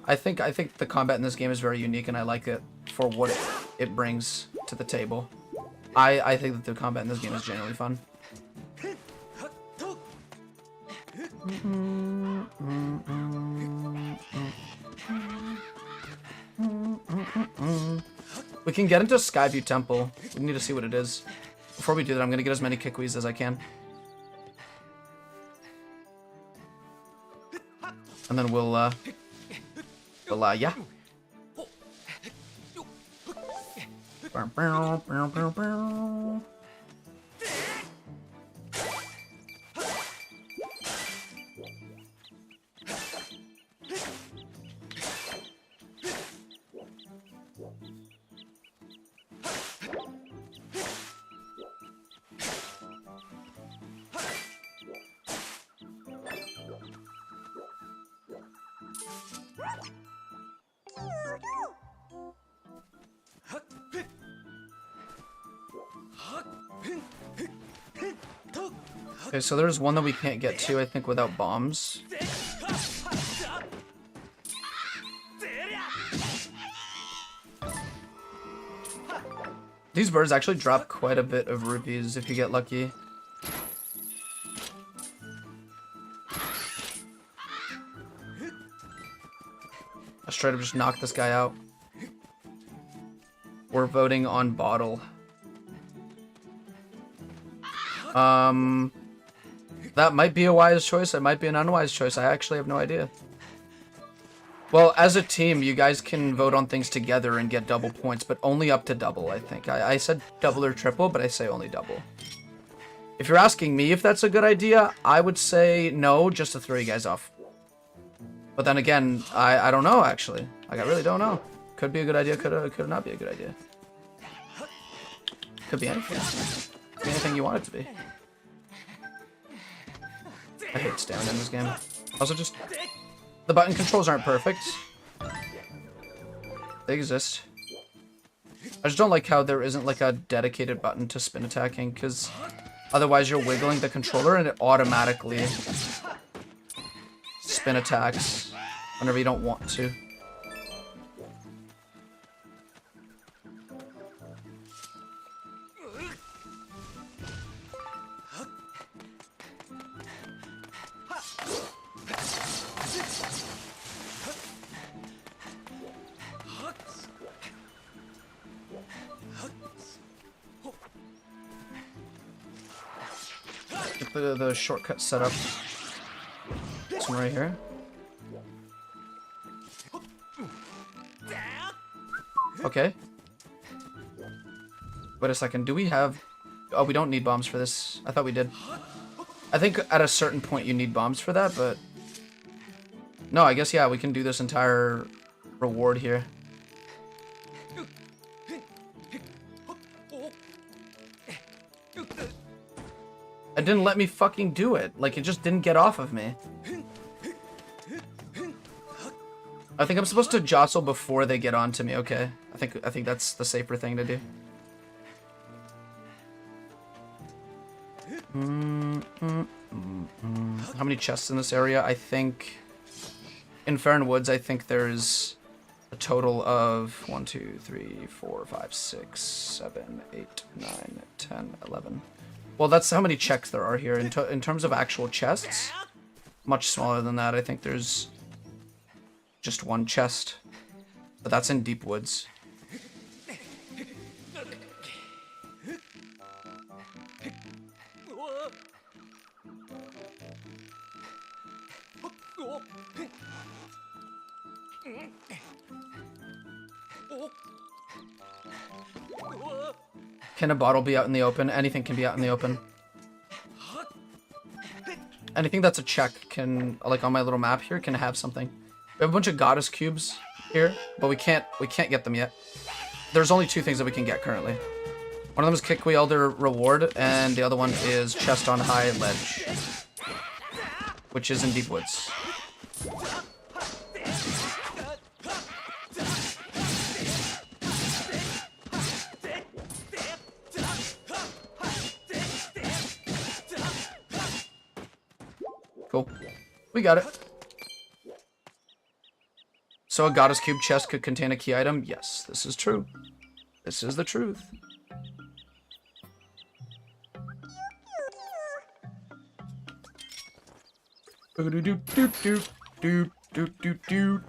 I think the combat in this game is very unique, and I like it for what it brings to the table. I think that the combat in this game is genuinely fun. We can get into Skyview Temple. We need to see what it is. Before we do that, I'm gonna get as many Kikwees as I can. And then we'll yeah. Okay, so there's one that we can't get to, I think, without bombs. These birds actually drop quite a bit of rupees if you get lucky. Let's try to just knock this guy out. We're voting on bottle. That might be a wise choice. It might be an unwise choice. I actually have no idea. Well, as a team, you guys can vote on things together and get double points, but only up to double, I think. I said double or triple, but I say only double. If you're asking me if that's a good idea, I would say no, just to throw you guys off. But then again, I don't know, actually. Like, I really don't know. Could be a good idea, could not be a good idea. Could be anything. Could be anything you want it to be. I hate stand in this game. Also, just... The button controls aren't perfect. They exist. I just don't like how there isn't, like, a dedicated button to spin attacking, because otherwise you're wiggling the controller and it automatically spin attacks whenever you don't want to. Get the shortcut set up. This one right here. Okay. Wait a second. Do we have... Oh, we don't need bombs for this. I thought we did. I think at a certain point you need bombs for that, but... No, I guess, yeah, we can do this entire reward here. It didn't let me fucking do it. Like, it just didn't get off of me. I think I'm supposed to jostle before they get onto me. Okay. I think that's the safer thing to do. How many chests in this area? I think in Farron Woods, I think there's a total of 1, 2, 3, 4, 5, 6, 7, 8, 9, 10, 11. Well, that's how many checks there are here. In terms of actual chests, much smaller than that. I think there's just one chest, but that's in Deep Woods. Can a bottle be out in the open? Anything can be out in the open. Anything that's a check can, like on my little map here, can have something. We have a bunch of goddess cubes here, but we can't get them yet. There's only 2 things that we can get currently. One of them is Kikwi Elder Reward, and the other one is Chest on High Ledge, which is in Deep Woods. Cool. We got it. So a Goddess Cube chest could contain a key item? Yes, this is true. This is the truth. Do-do-do-do-do-do-do-do-do.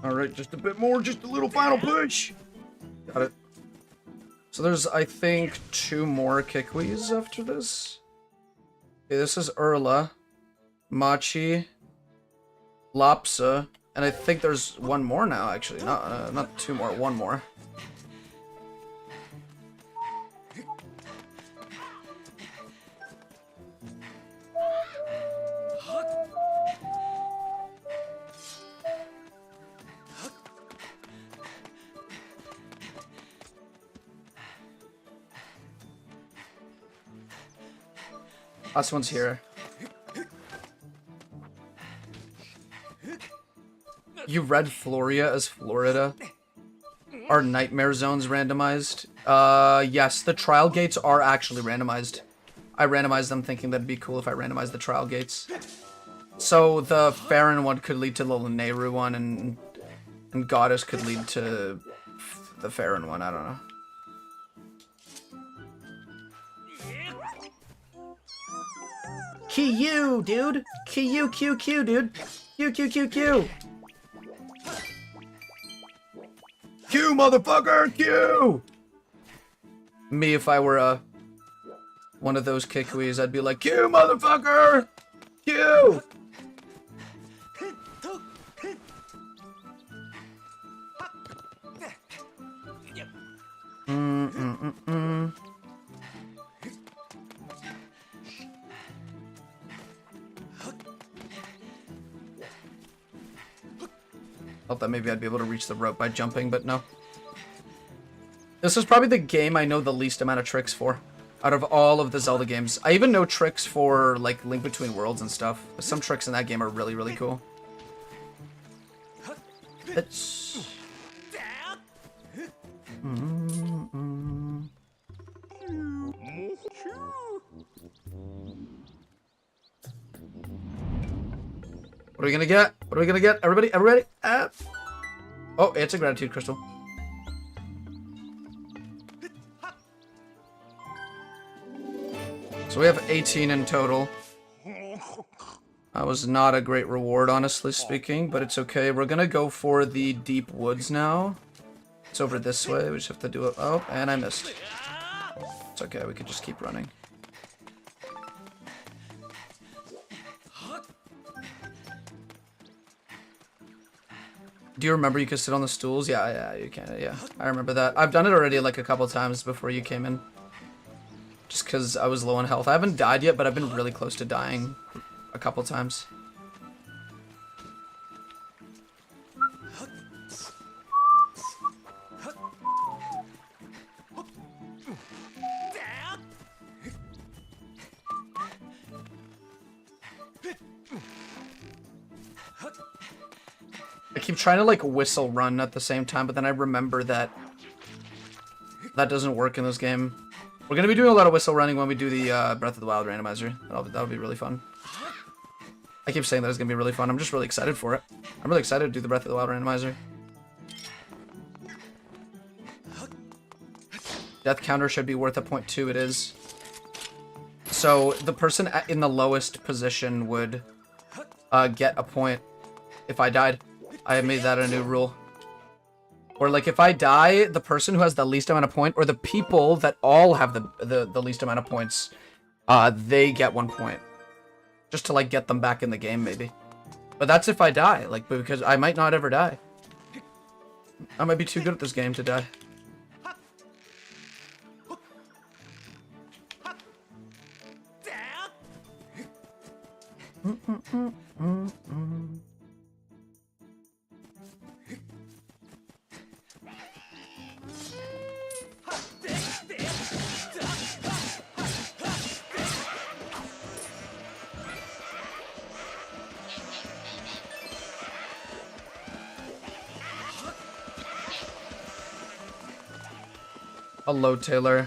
Alright, just a bit more, just a little final push. Got it. So there's, I think, 2 more Kikwis after this. Okay, this is Urla, Machi, Lapsa, and I think there's 1 more now, actually. Not 2 more, 1 more. Last one's here. You read Floria as Florida? Are Nightmare Zones randomized? Yes, the trial gates are actually randomized. I randomized them thinking that'd be cool if I randomized the trial gates. So the Farron one could lead to the Lanayru one, and Goddess could lead to the Farron one, I don't know. Q, dude! Q, dude! Q! Q, motherfucker! Q! Me, if I were one of those Kikwis, I'd be like, Q, motherfucker! Q! Thought that maybe I'd be able to reach the rope by jumping, but no. This is probably the game I know the least amount of tricks for, out of all of the Zelda games. I even know tricks for, like, Link Between Worlds and stuff. Some tricks in that game are really, really cool. It's... What are we gonna get? What are we gonna get? Everybody? Oh, it's a gratitude crystal. So we have 18 in total. That was not a great reward, honestly speaking, but it's okay. We're gonna go for the Deep Woods now. It's over this way. We just have to do it. Oh, and I missed. It's okay. We could just keep running. Do you remember you could sit on the stools? Yeah, you can. Yeah, I remember that. I've done it already like a couple times before you came in. Just because I was low on health. I haven't died yet, but I've been really close to dying a couple times. I keep trying to, like, whistle run at the same time, but then I remember that that doesn't work in this game. We're going to be doing a lot of whistle running when we do the Breath of the Wild randomizer. That'll be really fun. I keep saying that it's going to be really fun. I'm just really excited for it. I'm really excited to do the Breath of the Wild randomizer. Death counter should be worth a 0.2. It is. So the person in the lowest position would get a point if I died. I made that a new rule. Or, like, if I die, the person who has the least amount of point, or the people that all have the least amount of points, they get 1 point. Just to, like, get them back in the game, maybe. But that's if I die, like, because I might not ever die. I might be too good at this game to die. Hello, Taylor.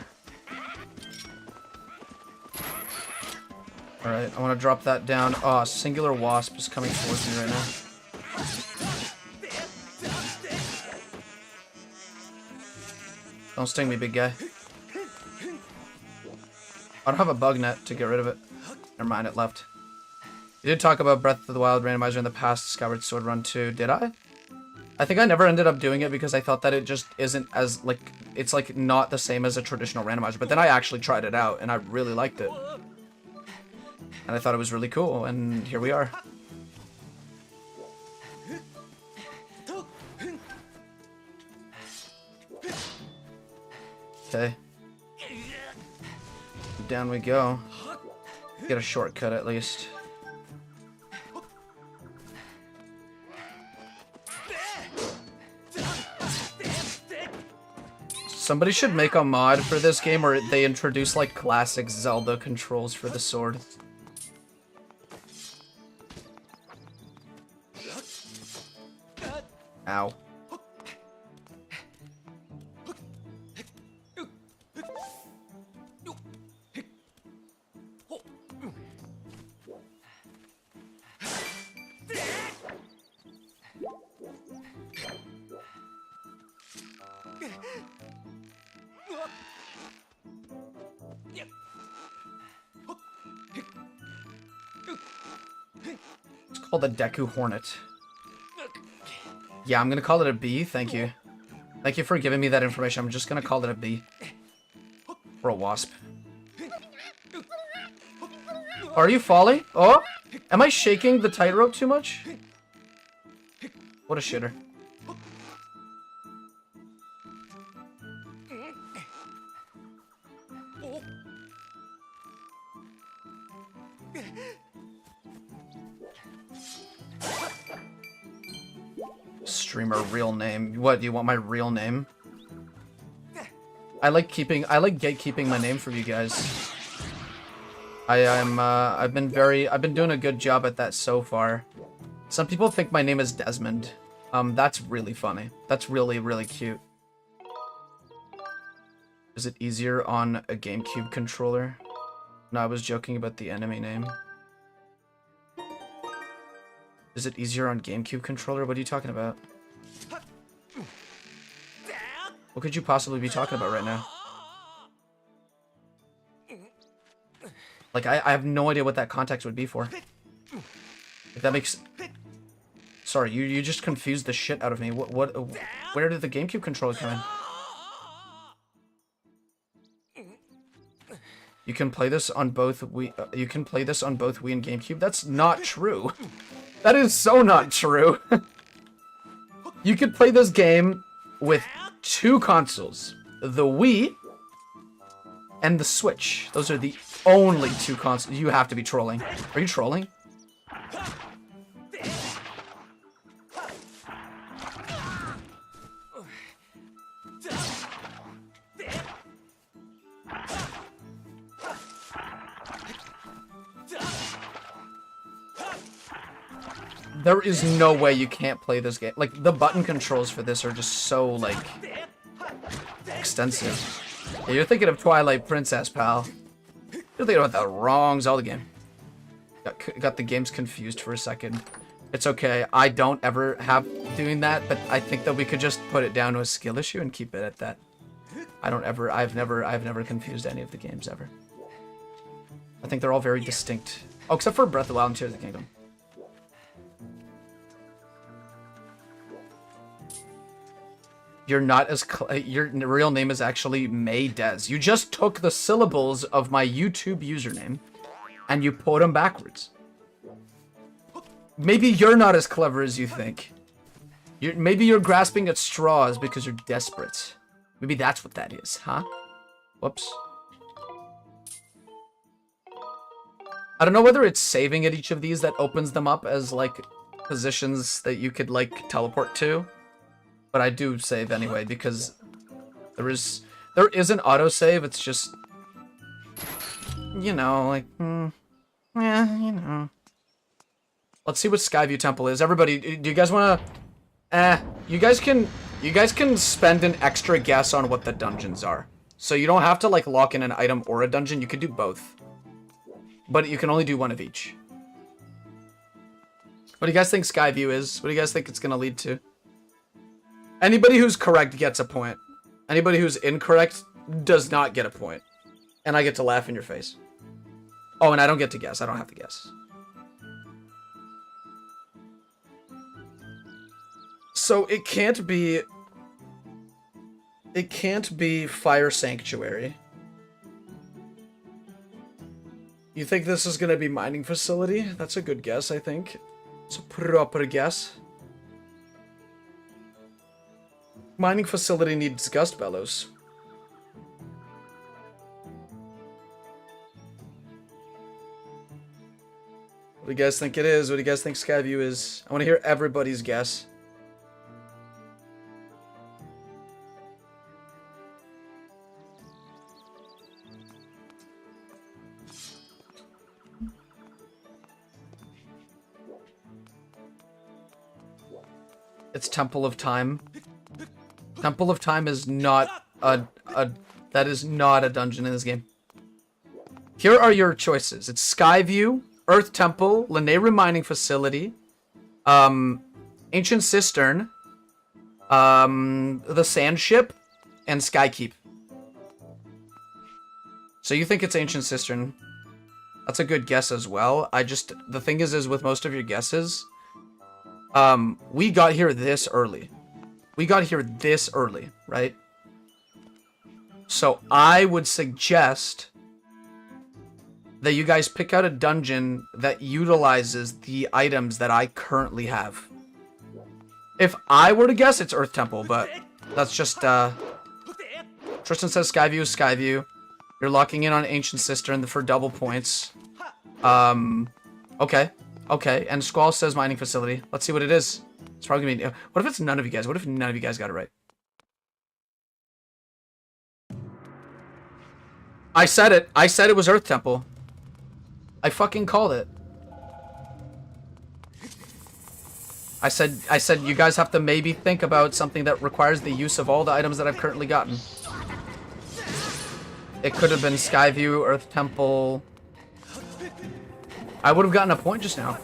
Alright, I want to drop that down. Oh, singular wasp is coming towards me right now. Don't sting me, big guy. I don't have a bug net to get rid of it. Never mind, it left. You did talk about Breath of the Wild randomizer in the past Skyward Sword run too, did I? I think I never ended up doing it because I thought that it just isn't as, like, it's, like, not the same as a traditional randomizer. But then I actually tried it out, and I really liked it. And I thought it was really cool, and here we are. Okay. Down we go. Get a shortcut at least. Somebody should make a mod for this game where they introduce, like, classic Zelda controls for the sword. Ow. It's called a Deku Hornet. Yeah, I'm gonna call it a B, thank you. Thank you for giving me that information. I'm just gonna call it a B. Or a wasp. Are you falling? Oh! Am I shaking the tightrope too much? What a shitter. Streamer real name. What, do you want my real name? I like gatekeeping my name for you guys. I've been doing a good job at that so far. Some people think my name is Desmond. That's really funny. That's really, really cute. Is it easier on a GameCube controller? No, I was joking about the enemy name. Is it easier on GameCube controller? What are you talking about? What could you possibly be talking about right now? Like, I have no idea what that context would be for. If that makes... Sorry, you just confused the shit out of me. Where did the GameCube controller come in? You can play this on both Wii. You can play this on both Wii and GameCube. That's not true. That is so not true. You could play this game with two consoles, the Wii and the Switch. Those are the only two consoles. You have to be trolling. Are you trolling? There is no way you can't play this game. Like, the button controls for this are just so, like, extensive. Yeah, you're thinking of Twilight Princess, pal. You're thinking about the wrong Zelda game. Got the games confused for a second. It's okay. I don't ever have doing that, but I think that we could just put it down to a skill issue and keep it at that. I've never confused any of the games ever. I think they're all very distinct. Oh, except for Breath of the Wild and Tears of the Kingdom. You're not as your real name is actually May Des. You just took the syllables of my YouTube username and you put them backwards. Maybe you're not as clever as you think. Maybe you're grasping at straws because you're desperate. Maybe that's what that is, huh? Whoops. I don't know whether it's saving at each of these that opens them up as, like, positions that you could, like, teleport to. But I do save anyway, because there is an autosave, it's just, you know, like, yeah, you know. Let's see what Skyview Temple is. Everybody, do you guys want to, you guys can spend an extra guess on what the dungeons are. So you don't have to, like, lock in an item or a dungeon, you could do both. But you can only do one of each. What do you guys think Skyview is? What do you guys think it's going to lead to? Anybody who's correct gets a point. Anybody who's incorrect does not get a point. And I get to laugh in your face. Oh, and I don't get to guess. I don't have to guess. So it can't be... It can't be Fire Sanctuary. You think this is going to be Mining Facility? That's a good guess, I think. It's a proper guess. Mining Facility needs Gust Bellows. What do you guys think it is? What do you guys think Skyview is? I want to hear everybody's guess. It's Temple of Time. Temple of Time is not that is not a dungeon in this game. Here are your choices. It's Skyview, Earth Temple, Lanayru Mining Facility, Ancient Cistern, the Sand Ship, and Skykeep. So you think it's Ancient Cistern. That's a good guess as well. The thing is with most of your guesses, we got here this early. We got here this early, right? So I would suggest that you guys pick out a dungeon that utilizes the items that I currently have. If I were to guess, it's Earth Temple, but that's just, Tristan says Skyview is Skyview. You're locking in on Ancient Cistern for double points. Okay. Okay, and Squall says Mining Facility. Let's see what it is. It's probably gonna be... What if it's none of you guys? What if none of you guys got it right? I said it. I said it was Earth Temple. I fucking called it. I said you guys have to maybe think about something that requires the use of all the items that I've currently gotten. It could have been Skyview, Earth Temple. I would have gotten a point just now.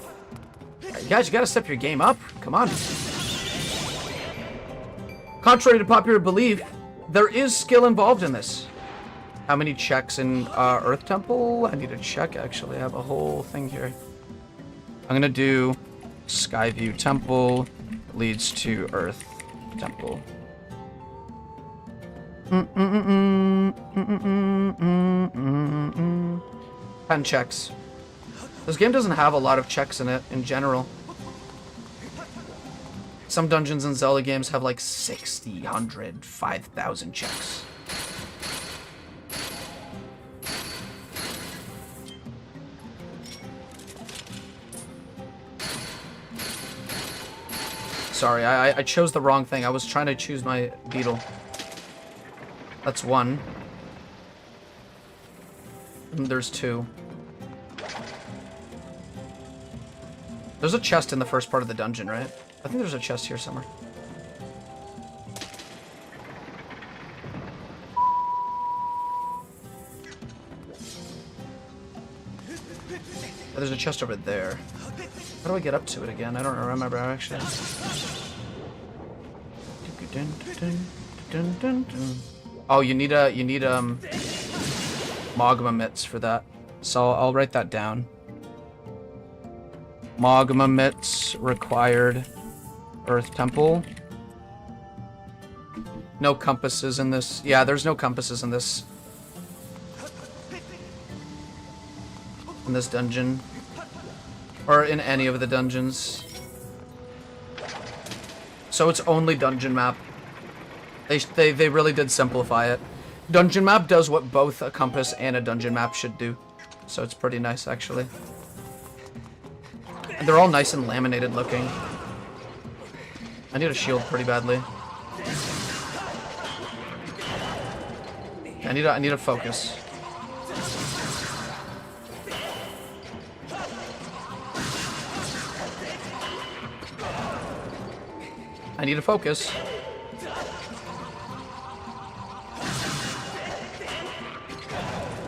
You guys, you gotta step your game up. Come on. Contrary to popular belief, there is skill involved in this. How many checks in Earth Temple? I need to check, actually. I have a whole thing here. I'm gonna do Skyview Temple leads to Earth Temple. 10 checks. This game doesn't have a lot of checks in it, in general. Some dungeons in Zelda games have like 60, 100, 5,000 checks. Sorry, I chose the wrong thing. I was trying to choose my beetle. That's one. And there's two. There's a chest in the first part of the dungeon, right? I think there's a chest here somewhere. Oh, there's a chest over there. How do I get up to it again? I don't remember actually. Oh, you need magma mitts for that. So I'll write that down. Magma mitts required. Earth temple. No compasses in this. Yeah, there's no compasses in this. In this dungeon. Or in any of the dungeons. So it's only dungeon map. They really did simplify it. Dungeon map does what both a compass and a dungeon map should do. So it's pretty nice, actually. And they're all nice and laminated looking. I need a shield pretty badly. I need a focus. I need a focus.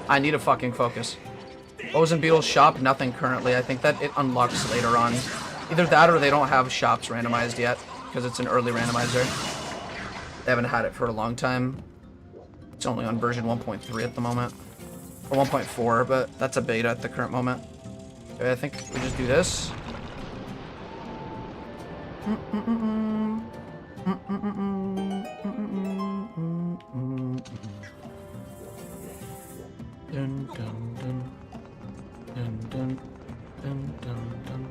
I need a fucking focus. What was in Beetle's shop? Nothing currently. I think that it unlocks later on. Either that or they don't have shops randomized yet, because it's an early randomizer. They haven't had it for a long time. It's only on version 1.3 at the moment. Or 1.4, but that's a beta at the current moment. Okay, I think we just do this. Dun, dun, dun. Dun, dun, dun, dun, dun.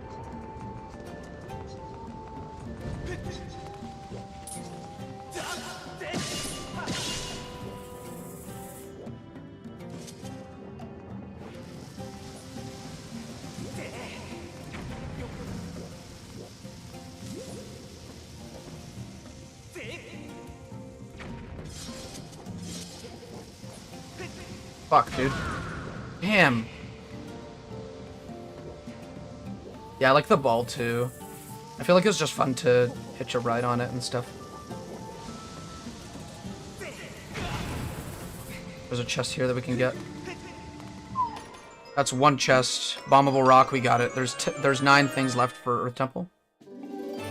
Fuck, dude. Damn. Yeah, I like the ball, too. I feel like it's just fun to hitch a ride on it and stuff. There's a chest here that we can get. That's one chest. Bombable rock, we got it. There's 9 things left for Earth Temple.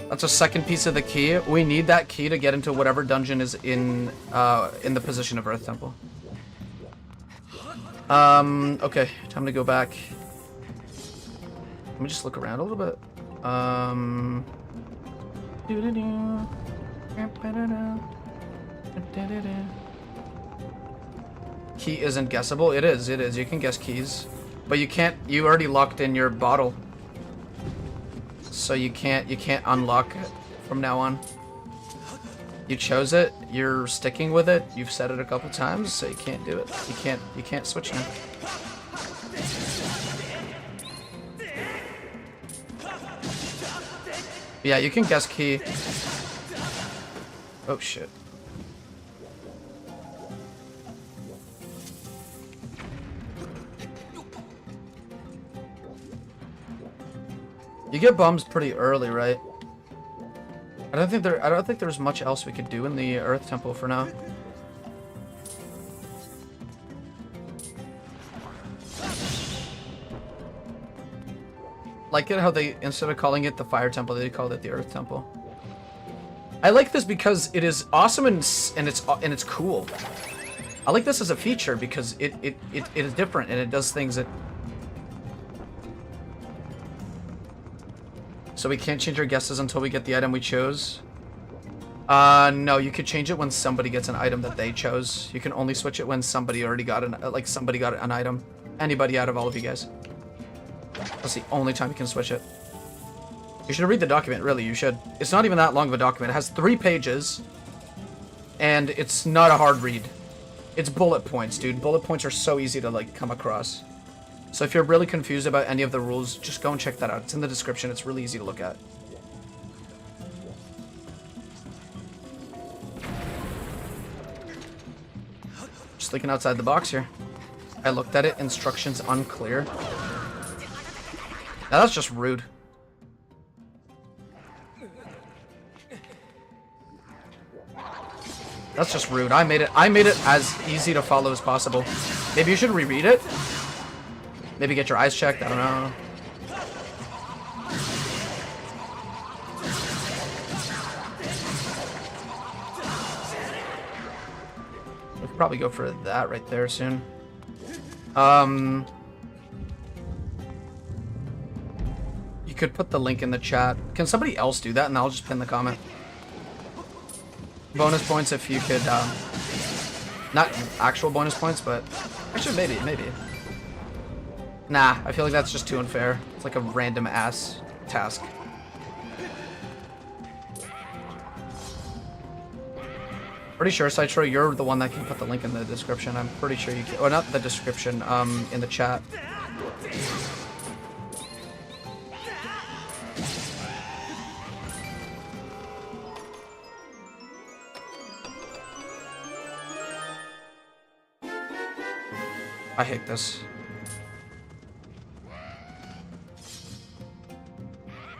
That's a second piece of the key. We need that key to get into whatever dungeon is in the position of Earth Temple. Okay, time to go back. Let me just look around a little bit. Key isn't guessable. It is. You can guess keys. But you can't, you already locked in your bottle. So you can't unlock it from now on. You chose it, you're sticking with it, you've said it a couple times, so you can't do it. You can't switch now. Yeah, you can guess key. Oh shit. You get bums pretty early, right? I don't think there's much else we could do in the Earth Temple for now. Like it how they, instead of calling it the Fire Temple, they called it the Earth Temple. I like this because it is awesome and it's cool. I like this as a feature because it is different and it does things that. So we can't change our guesses until we get the item we chose. No, you could change it when somebody gets an item that they chose. You can only switch it when somebody already got somebody got an item. Anybody out of all of you guys. That's the only time you can switch it. You should read the document, really, you should. It's not even that long of a document. It has 3 pages. And it's not a hard read. It's bullet points, dude. Bullet points are so easy to, like, come across. So if you're really confused about any of the rules, just go and check that out. It's in the description. It's really easy to look at. Just thinking outside the box here. I looked at it, instructions unclear. Now that's just rude. That's just rude. I made it as easy to follow as possible. Maybe you should reread it? Maybe get your eyes checked, I don't know. We could probably go for that right there soon. You could put the link in the chat. Can somebody else do that and I'll just pin the comment? Bonus points if you could, not actual bonus points, but actually maybe. Nah, I feel like that's just too unfair. It's like a random ass task. Pretty sure, Citro, you're the one that can put the link in the description. I'm pretty sure you can. Or not the description, in the chat. I hate this.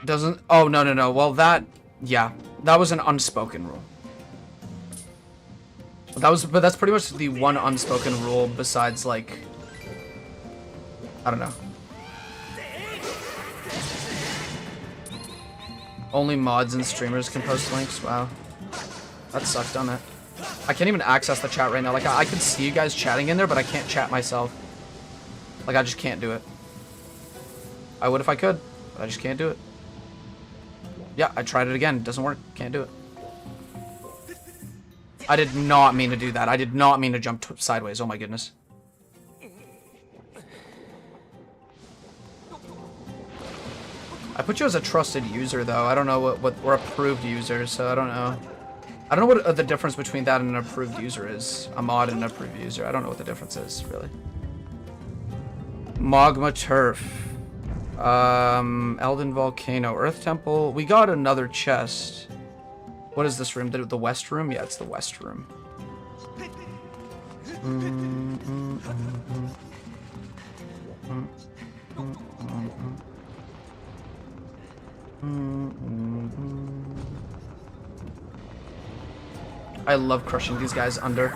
Doesn't... Oh, no. Well, that... Yeah. That was an unspoken rule. But that's pretty much the one unspoken rule besides, like... I don't know. Only mods and streamers can post links? Wow. That sucks, doesn't it? I can't even access the chat right now. Like, I can see you guys chatting in there, but I can't chat myself. Like, I just can't do it. I would if I could, but I just can't do it. Yeah, I tried it again. It doesn't work. Can't do it. I did not mean to do that. I did not mean to jump sideways. Oh my goodness. I put you as a trusted user, though. I don't know what we're approved users, so I don't know. I don't know what the difference between that and an approved user is. A mod and an approved user. I don't know what the difference is, really. Magma Turf. Elden Volcano. Earth Temple. We got another chest. What is this room? The West Room? Yeah, it's the West Room. I love crushing these guys under.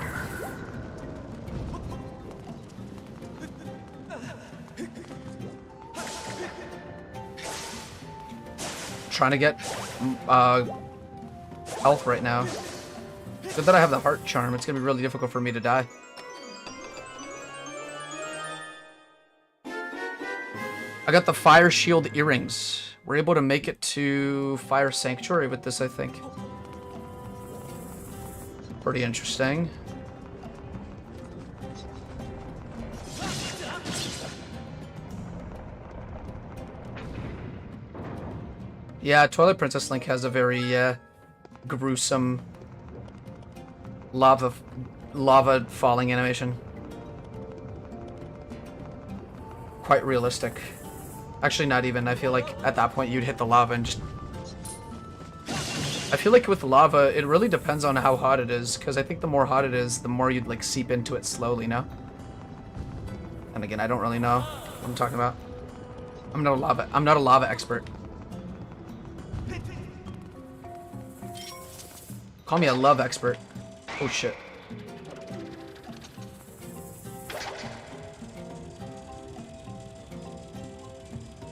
Trying to get health right now. Good that I have the heart charm. It's gonna be really difficult for me to die. I got the fire shield earrings. We're able to make it to Fire Sanctuary with this, I think. Pretty interesting. Yeah, Twilight Princess Link has a very gruesome lava falling animation. Quite realistic. Actually, not even. I feel like at that point you'd hit the lava and just... I feel like with lava, it really depends on how hot it is, because I think the more hot it is, the more you'd like seep into it slowly, no? And again, I don't really know what I'm talking about. I'm not a lava expert. Call me a love expert. Oh shit.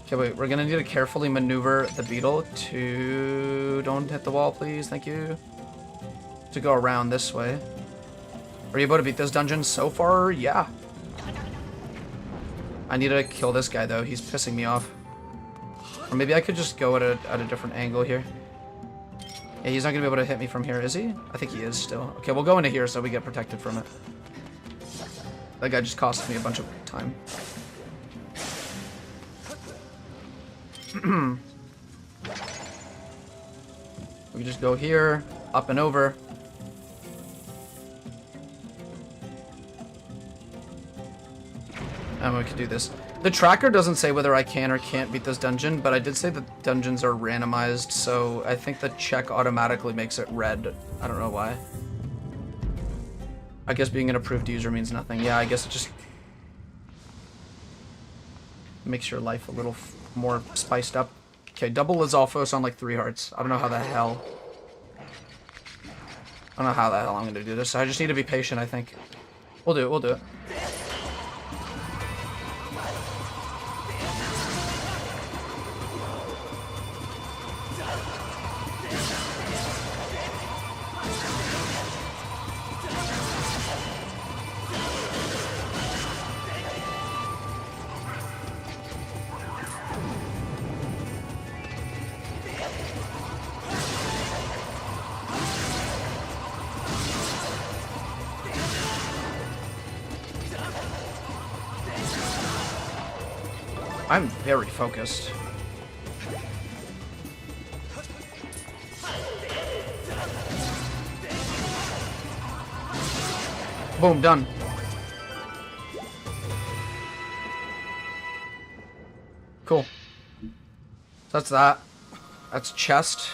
Okay, wait, we're gonna need to carefully maneuver the beetle to... Don't hit the wall, please, thank you. To go around this way. Are you able to beat this dungeon so far? Yeah. I need to kill this guy, though. He's pissing me off. Or maybe I could just go at a different angle here. Yeah, he's not gonna be able to hit me from here, is he? I think he is still. Okay, we'll go into here so we get protected from it. That guy just cost me a bunch of time. We just go here, up and over. And we can do this. The tracker doesn't say whether I can or can't beat this dungeon, but I did say the dungeons are randomized, so I think the check automatically makes it red. I don't know why. I guess being an approved user means nothing. Yeah, I guess it just makes your life a little more spiced up. Okay, double Lizalfos on like 3 hearts. I don't know how the hell. I don't know how the hell I'm gonna do this. I just need to be patient, I think. We'll do it, we'll do it. I'm very focused. Boom, done. Cool. That's that. That's chest.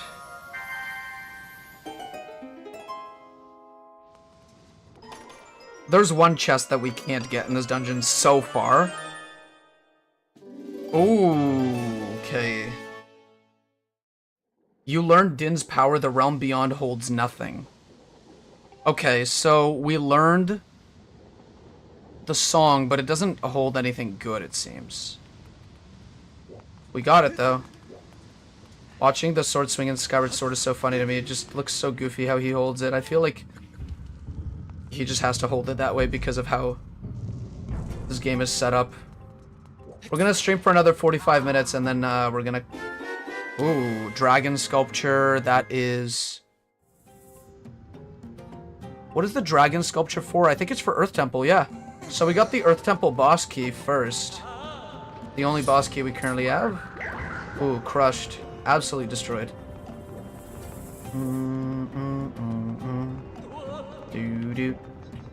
There's one chest that we can't get in this dungeon so far. Ooh, okay. You learned Din's power, the realm beyond holds nothing. Okay, so we learned the song, but it doesn't hold anything good, it seems. We got it, though. Watching the sword swing in Skyward Sword is so funny to me. It just looks so goofy how he holds it. I feel like he just has to hold it that way because of how this game is set up. We're gonna stream for another 45 minutes, and then we're gonna... Ooh, dragon sculpture. That is... What is the dragon sculpture for? I think it's for Earth Temple, yeah. So we got the Earth Temple boss key first. The only boss key we currently have. Ooh, crushed. Absolutely destroyed. Do.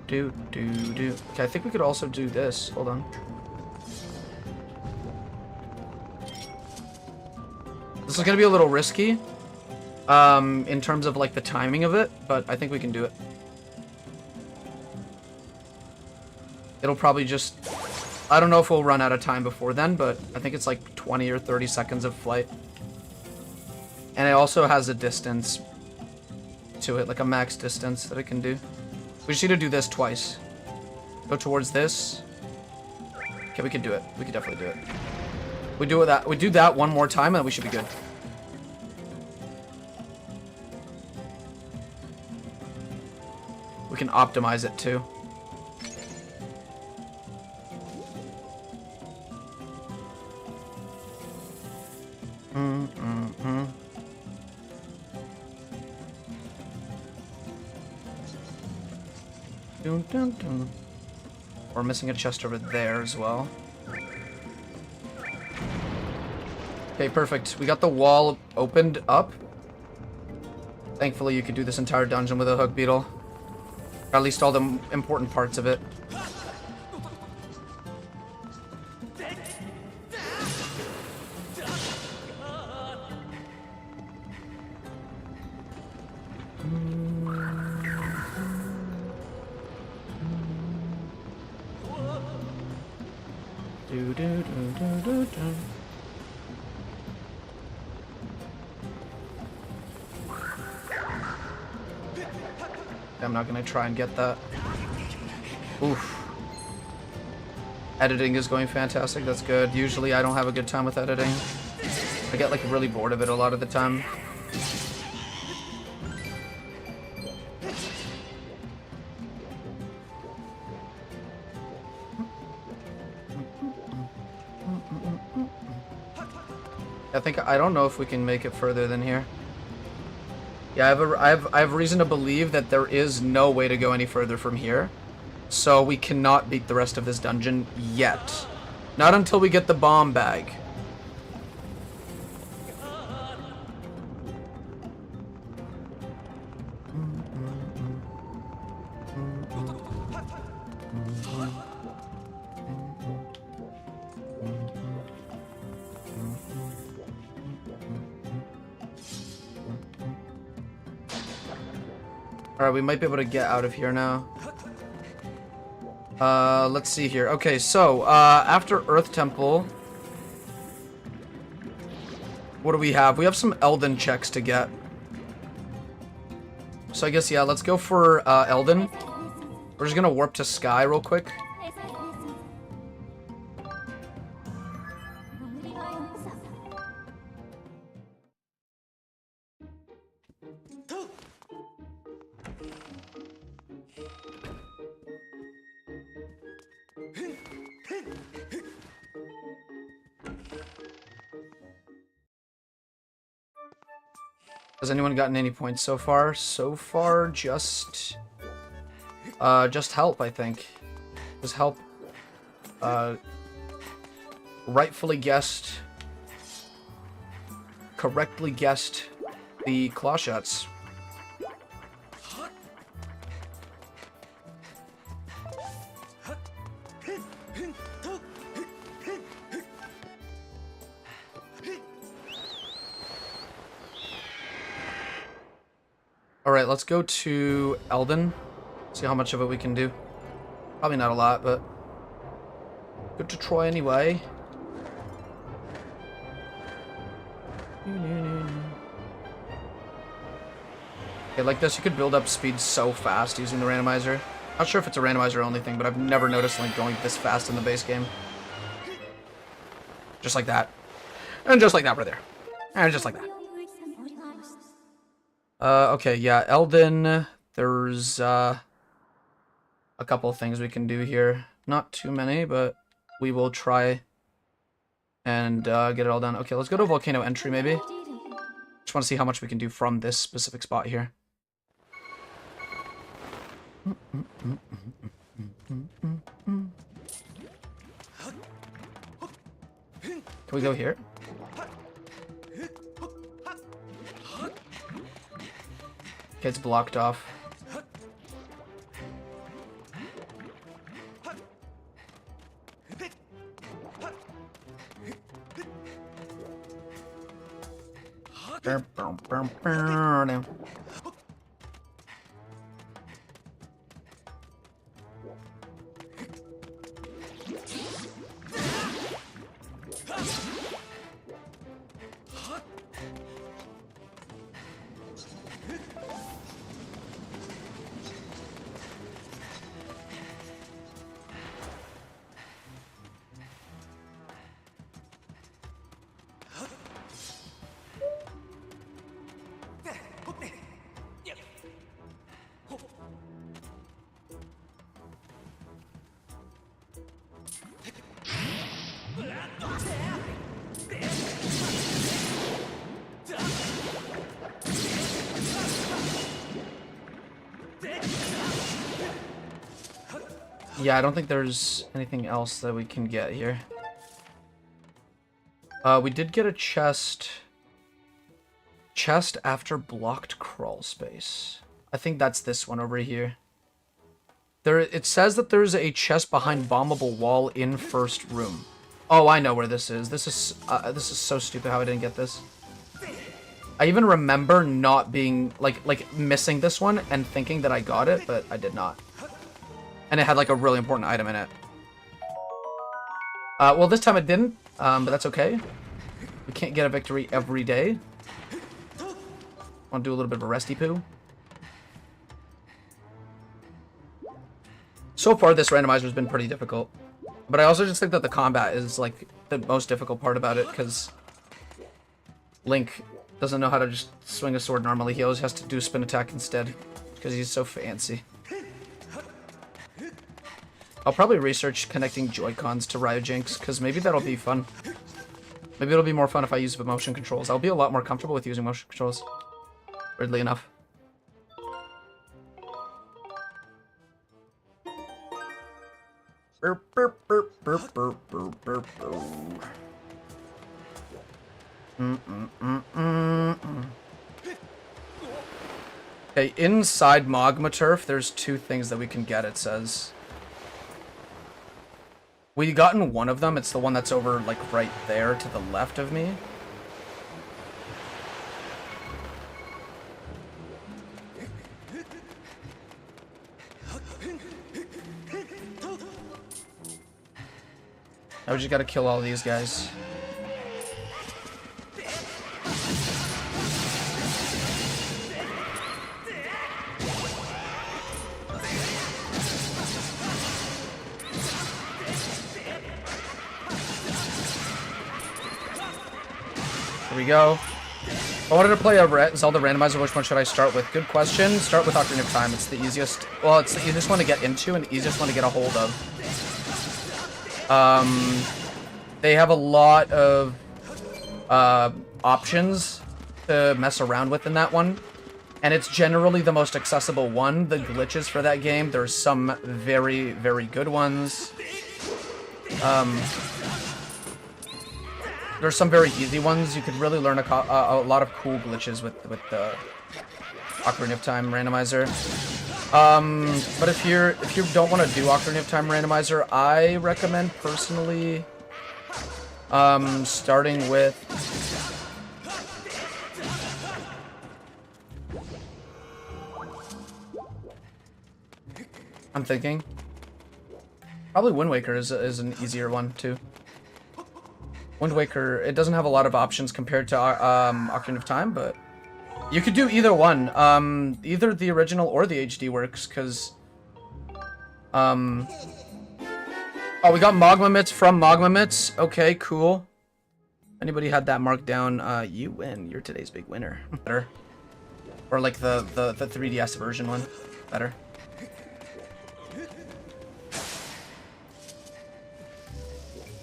Okay, I think we could also do this. Hold on. This is gonna be a little risky, in terms of like the timing of it, but I think we can do it. It'll probably just... I don't know if we'll run out of time before then, but I think it's like 20 or 30 seconds of flight. And it also has a distance to it, like a max distance that it can do. We just need to do this twice. Go towards this. Okay, we can do it. We can definitely do it. We do that one more time, and then we should be good. We can optimize it too. Dun, dun, dun. We're missing a chest over there as well. Okay, perfect. We got the wall opened up. Thankfully, you could do this entire dungeon with a hook beetle. Or at least all the important parts of it. I'm not gonna try and get that. Oof. Editing is going fantastic. That's good. Usually I don't have a good time with editing. I get like really bored of it a lot of the time. I don't know if we can make it further than here. Yeah, I have reason to believe that there is no way to go any further from here. So we cannot beat the rest of this dungeon yet. Not until we get the bomb bag. Alright, we might be able to get out of here now. Let's see here. Okay, so, after Earth Temple, what do we have? We have some Elden checks to get. So I guess, yeah, let's go for, Elden. We're just gonna warp to Sky real quick. Has anyone gotten any points so far? So far, just help, I think. Just help, rightfully guessed, correctly guessed the claw shots. Alright, let's go to Elden. See how much of it we can do. Probably not a lot, but good to try anyway. Okay, like this, you could build up speed so fast using the randomizer. Not sure if it's a randomizer only thing, but I've never noticed like going this fast in the base game. Just like that. And just like that right there. And just like that. Okay, yeah, Elden, there's, a couple of things we can do here. Not too many, but we will try and, get it all done. Okay, let's go to Volcano Entry, maybe. Just want to see how much we can do from this specific spot here. Can we go here? Okay, it's blocked off. Yeah, I don't think there's anything else that we can get here. We did get a chest. Chest after blocked crawl space. I think that's this one over here. It says that there's a chest behind bombable wall in first room. Oh, I know where this is. This is so stupid how I didn't get this. I even remember not being like missing this one and thinking that I got it, but I did not. And it had like a really important item in it. Well, this time it didn't, but that's okay. We can't get a victory every day. Want to do a little bit of a resty poo? So far, this randomizer has been pretty difficult. But I also just think that the combat is like the most difficult part about it, because Link doesn't know how to just swing a sword normally. He always has to do a spin attack instead, because he's so fancy. I'll probably research connecting Joy-Cons to Ryojinx, because maybe that'll be fun. Maybe it'll be more fun if I use the motion controls. I'll be a lot more comfortable with using motion controls. Weirdly enough. Okay, inside Magma Turf, there's two things that we can get, it says. We've gotten one of them. It's the one that's over, like, right there to the left of me. Now we just gotta kill all these guys. Here we go. I wanted to play a Zelda Randomizer. Which one should I start with? Good question. Start with Ocarina of Time. It's the easiest. Well, it's the easiest one to get into and the easiest one to get a hold of. They have a lot of options to mess around with in that one, and it's generally the most accessible one. The glitches for that game, there's some very, very good ones. There's some very easy ones. You could really learn a lot of cool glitches with the Ocarina of Time Randomizer. But if you don't want to do Ocarina of Time Randomizer, I recommend personally starting with I'm thinking probably Wind Waker is an easier one too. Wind Waker, it doesn't have a lot of options compared to Ocarina of Time, but you could do either one. Either the original or the HD works, because oh, we got Magma Mitts from Magma Mitts. Okay, cool. Anybody had that marked down, you win. You're today's big winner. Better. Or like the 3DS version one. Better.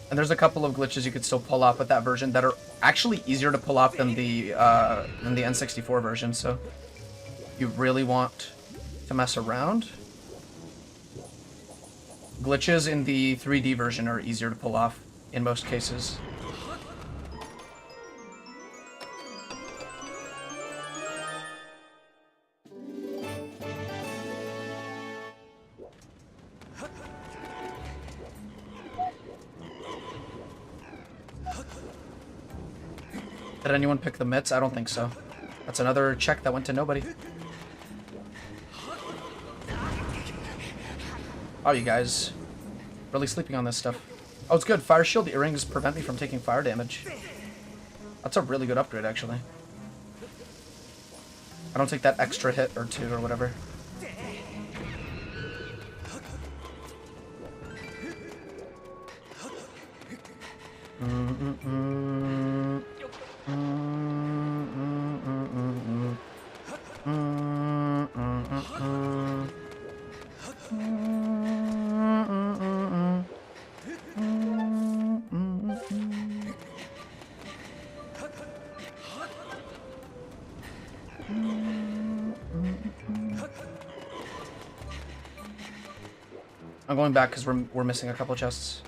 And there's a couple of glitches you could still pull off with that version that are actually easier to pull off than the N64 version, so if you really want to mess around, glitches in the 3D version are easier to pull off in most cases. Did anyone pick the mitts? I don't think so. That's another check that went to nobody. Oh, you guys really sleeping on this stuff. Oh, it's good. Fire shield earrings prevent me from taking fire damage. That's a really good upgrade, actually. I don't take that extra hit or two or whatever. I'm going back because we're missing a couple chests.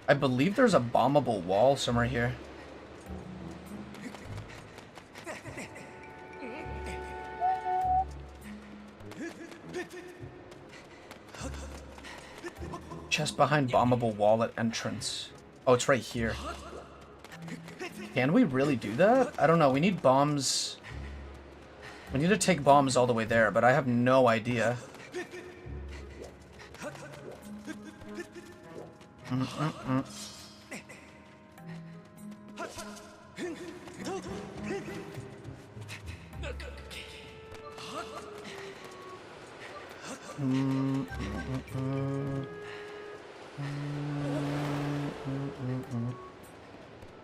I believe there's a bombable wall somewhere here. Chest behind bombable wall at entrance. Oh, it's right here. Can we really do that? I don't know. We need bombs. We need to take bombs all the way there, but I have no idea.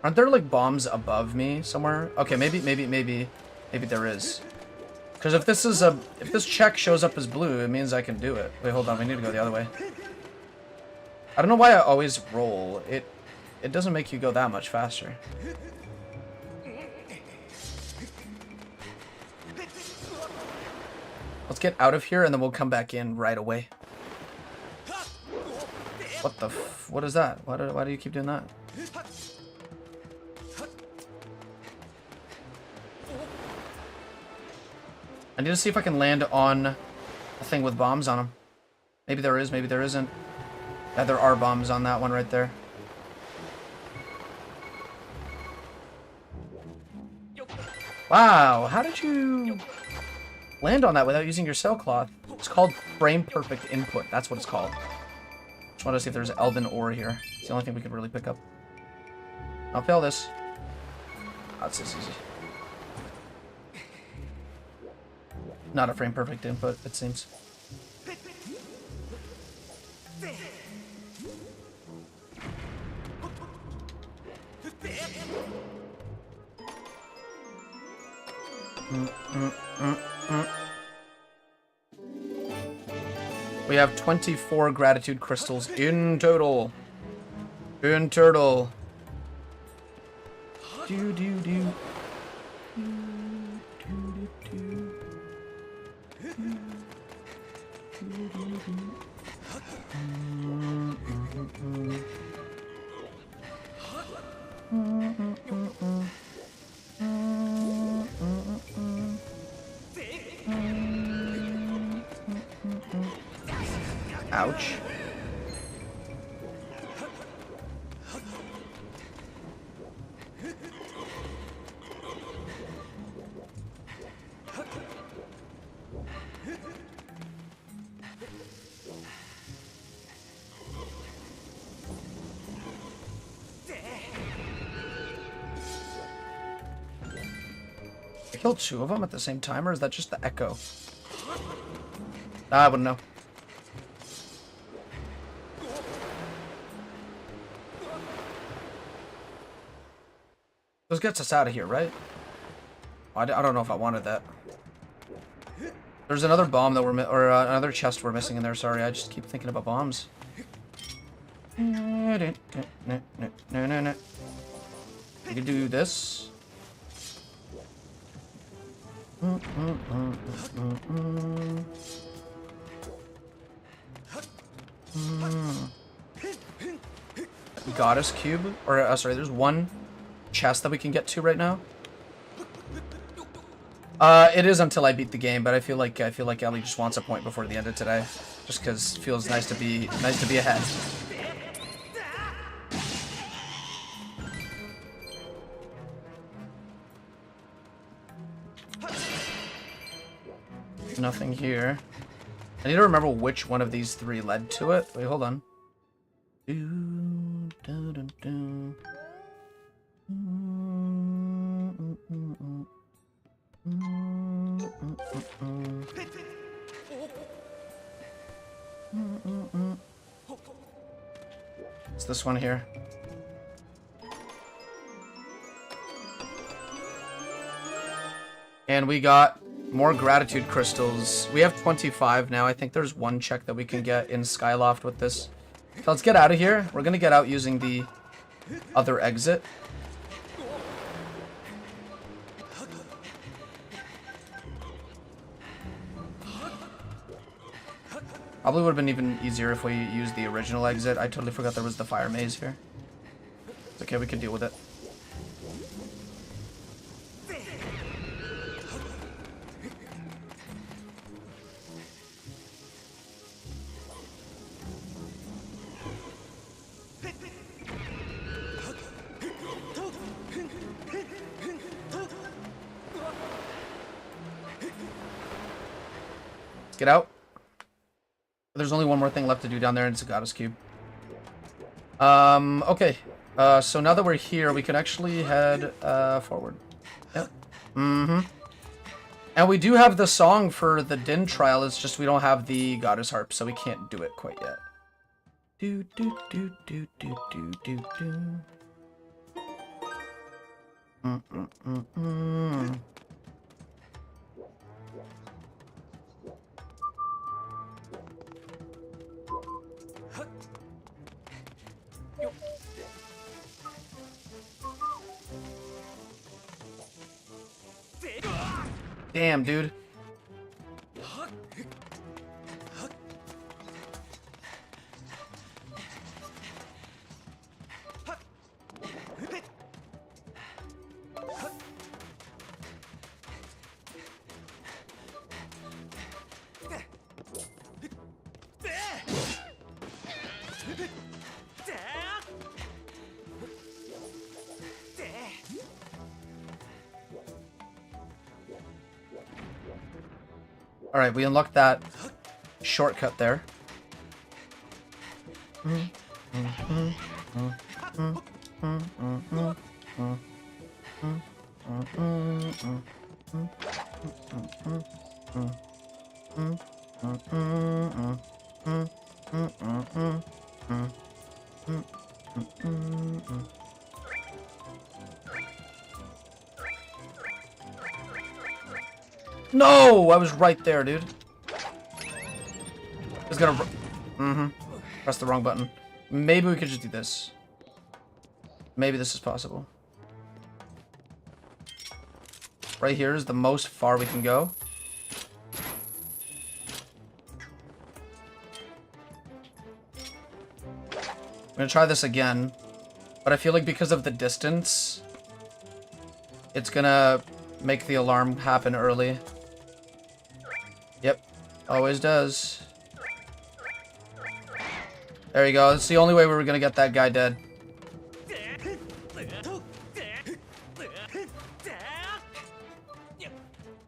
Aren't there like bombs above me somewhere? Okay, maybe there is. Because if this check shows up as blue, it means I can do it. Wait, hold on, we need to go the other way. I don't know why I always roll. It doesn't make you go that much faster. Let's get out of here and then we'll come back in right away. What the f... What is that? Why do you keep doing that? I need to see if I can land on a thing with bombs on them. Maybe there is, maybe there isn't. Yeah, there are bombs on that one right there. Wow, how did you... land on that without using your sailcloth. It's called frame perfect input. That's what it's called. Just want to see if there's elven ore here. It's the only thing we could really pick up. I'll fail this. That's just easy. Not a frame perfect input, it seems. We have 24 gratitude crystals in total. In total. Do do do. Ouch. I killed two of them at the same time, or is that just the echo? I wouldn't know. This gets us out of here, right? I don't know if I wanted that. There's another bomb that another chest we're missing in there. Sorry, I just keep thinking about bombs. We can do this. Goddess cube, or sorry, there's one chest that we can get to right now. It is until I beat the game, but I feel like Ellie just wants a point before the end of today, just because it feels nice to be ahead. Nothing here. I need to remember which one of these three led to it. Wait, hold on. It's this one here. And we got more gratitude crystals. We have 25 now. I think there's one check that we can get in Skyloft with this. So let's get out of here. We're gonna get out using the other exit. Probably would have been even easier if we used the original exit. I totally forgot there was the fire maze here. It's okay, we can deal with it. Let's get out. There's only one more thing left to do down there, and it's a goddess cube. Okay. So now that we're here, we can actually head forward. Yep. Mm-hmm. And we do have the song for the Din trial. It's just we don't have the goddess harp, so we can't do it quite yet. Do do do do do do do do. Damn, dude. Alright, we unlocked that shortcut there. No! I was right there, dude. I was gonna... Press the wrong button. Maybe we could just do this. Maybe this is possible. Right here is the most far we can go. I'm gonna try this again. But I feel like because of the distance, it's gonna make the alarm happen early. Yep. Always does. There you go. That's the only way we were gonna get that guy dead.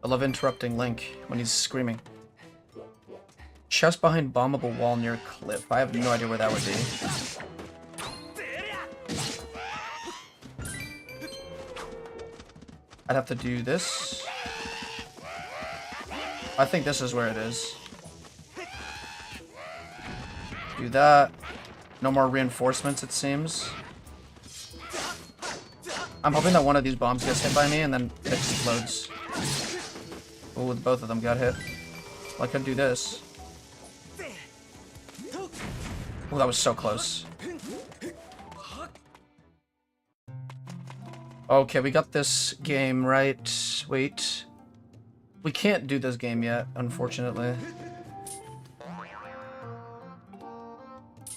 I love interrupting Link when he's screaming. Chest behind bombable wall near cliff. I have no idea where that would be. I'd have to do this. I think this is where it is. Do that. No more reinforcements, it seems. I'm hoping that one of these bombs gets hit by me and then it explodes. Oh, both of them got hit. Well, I could do this. Oh, that was so close. Okay, we got this game right. Wait. We can't do this game yet, unfortunately.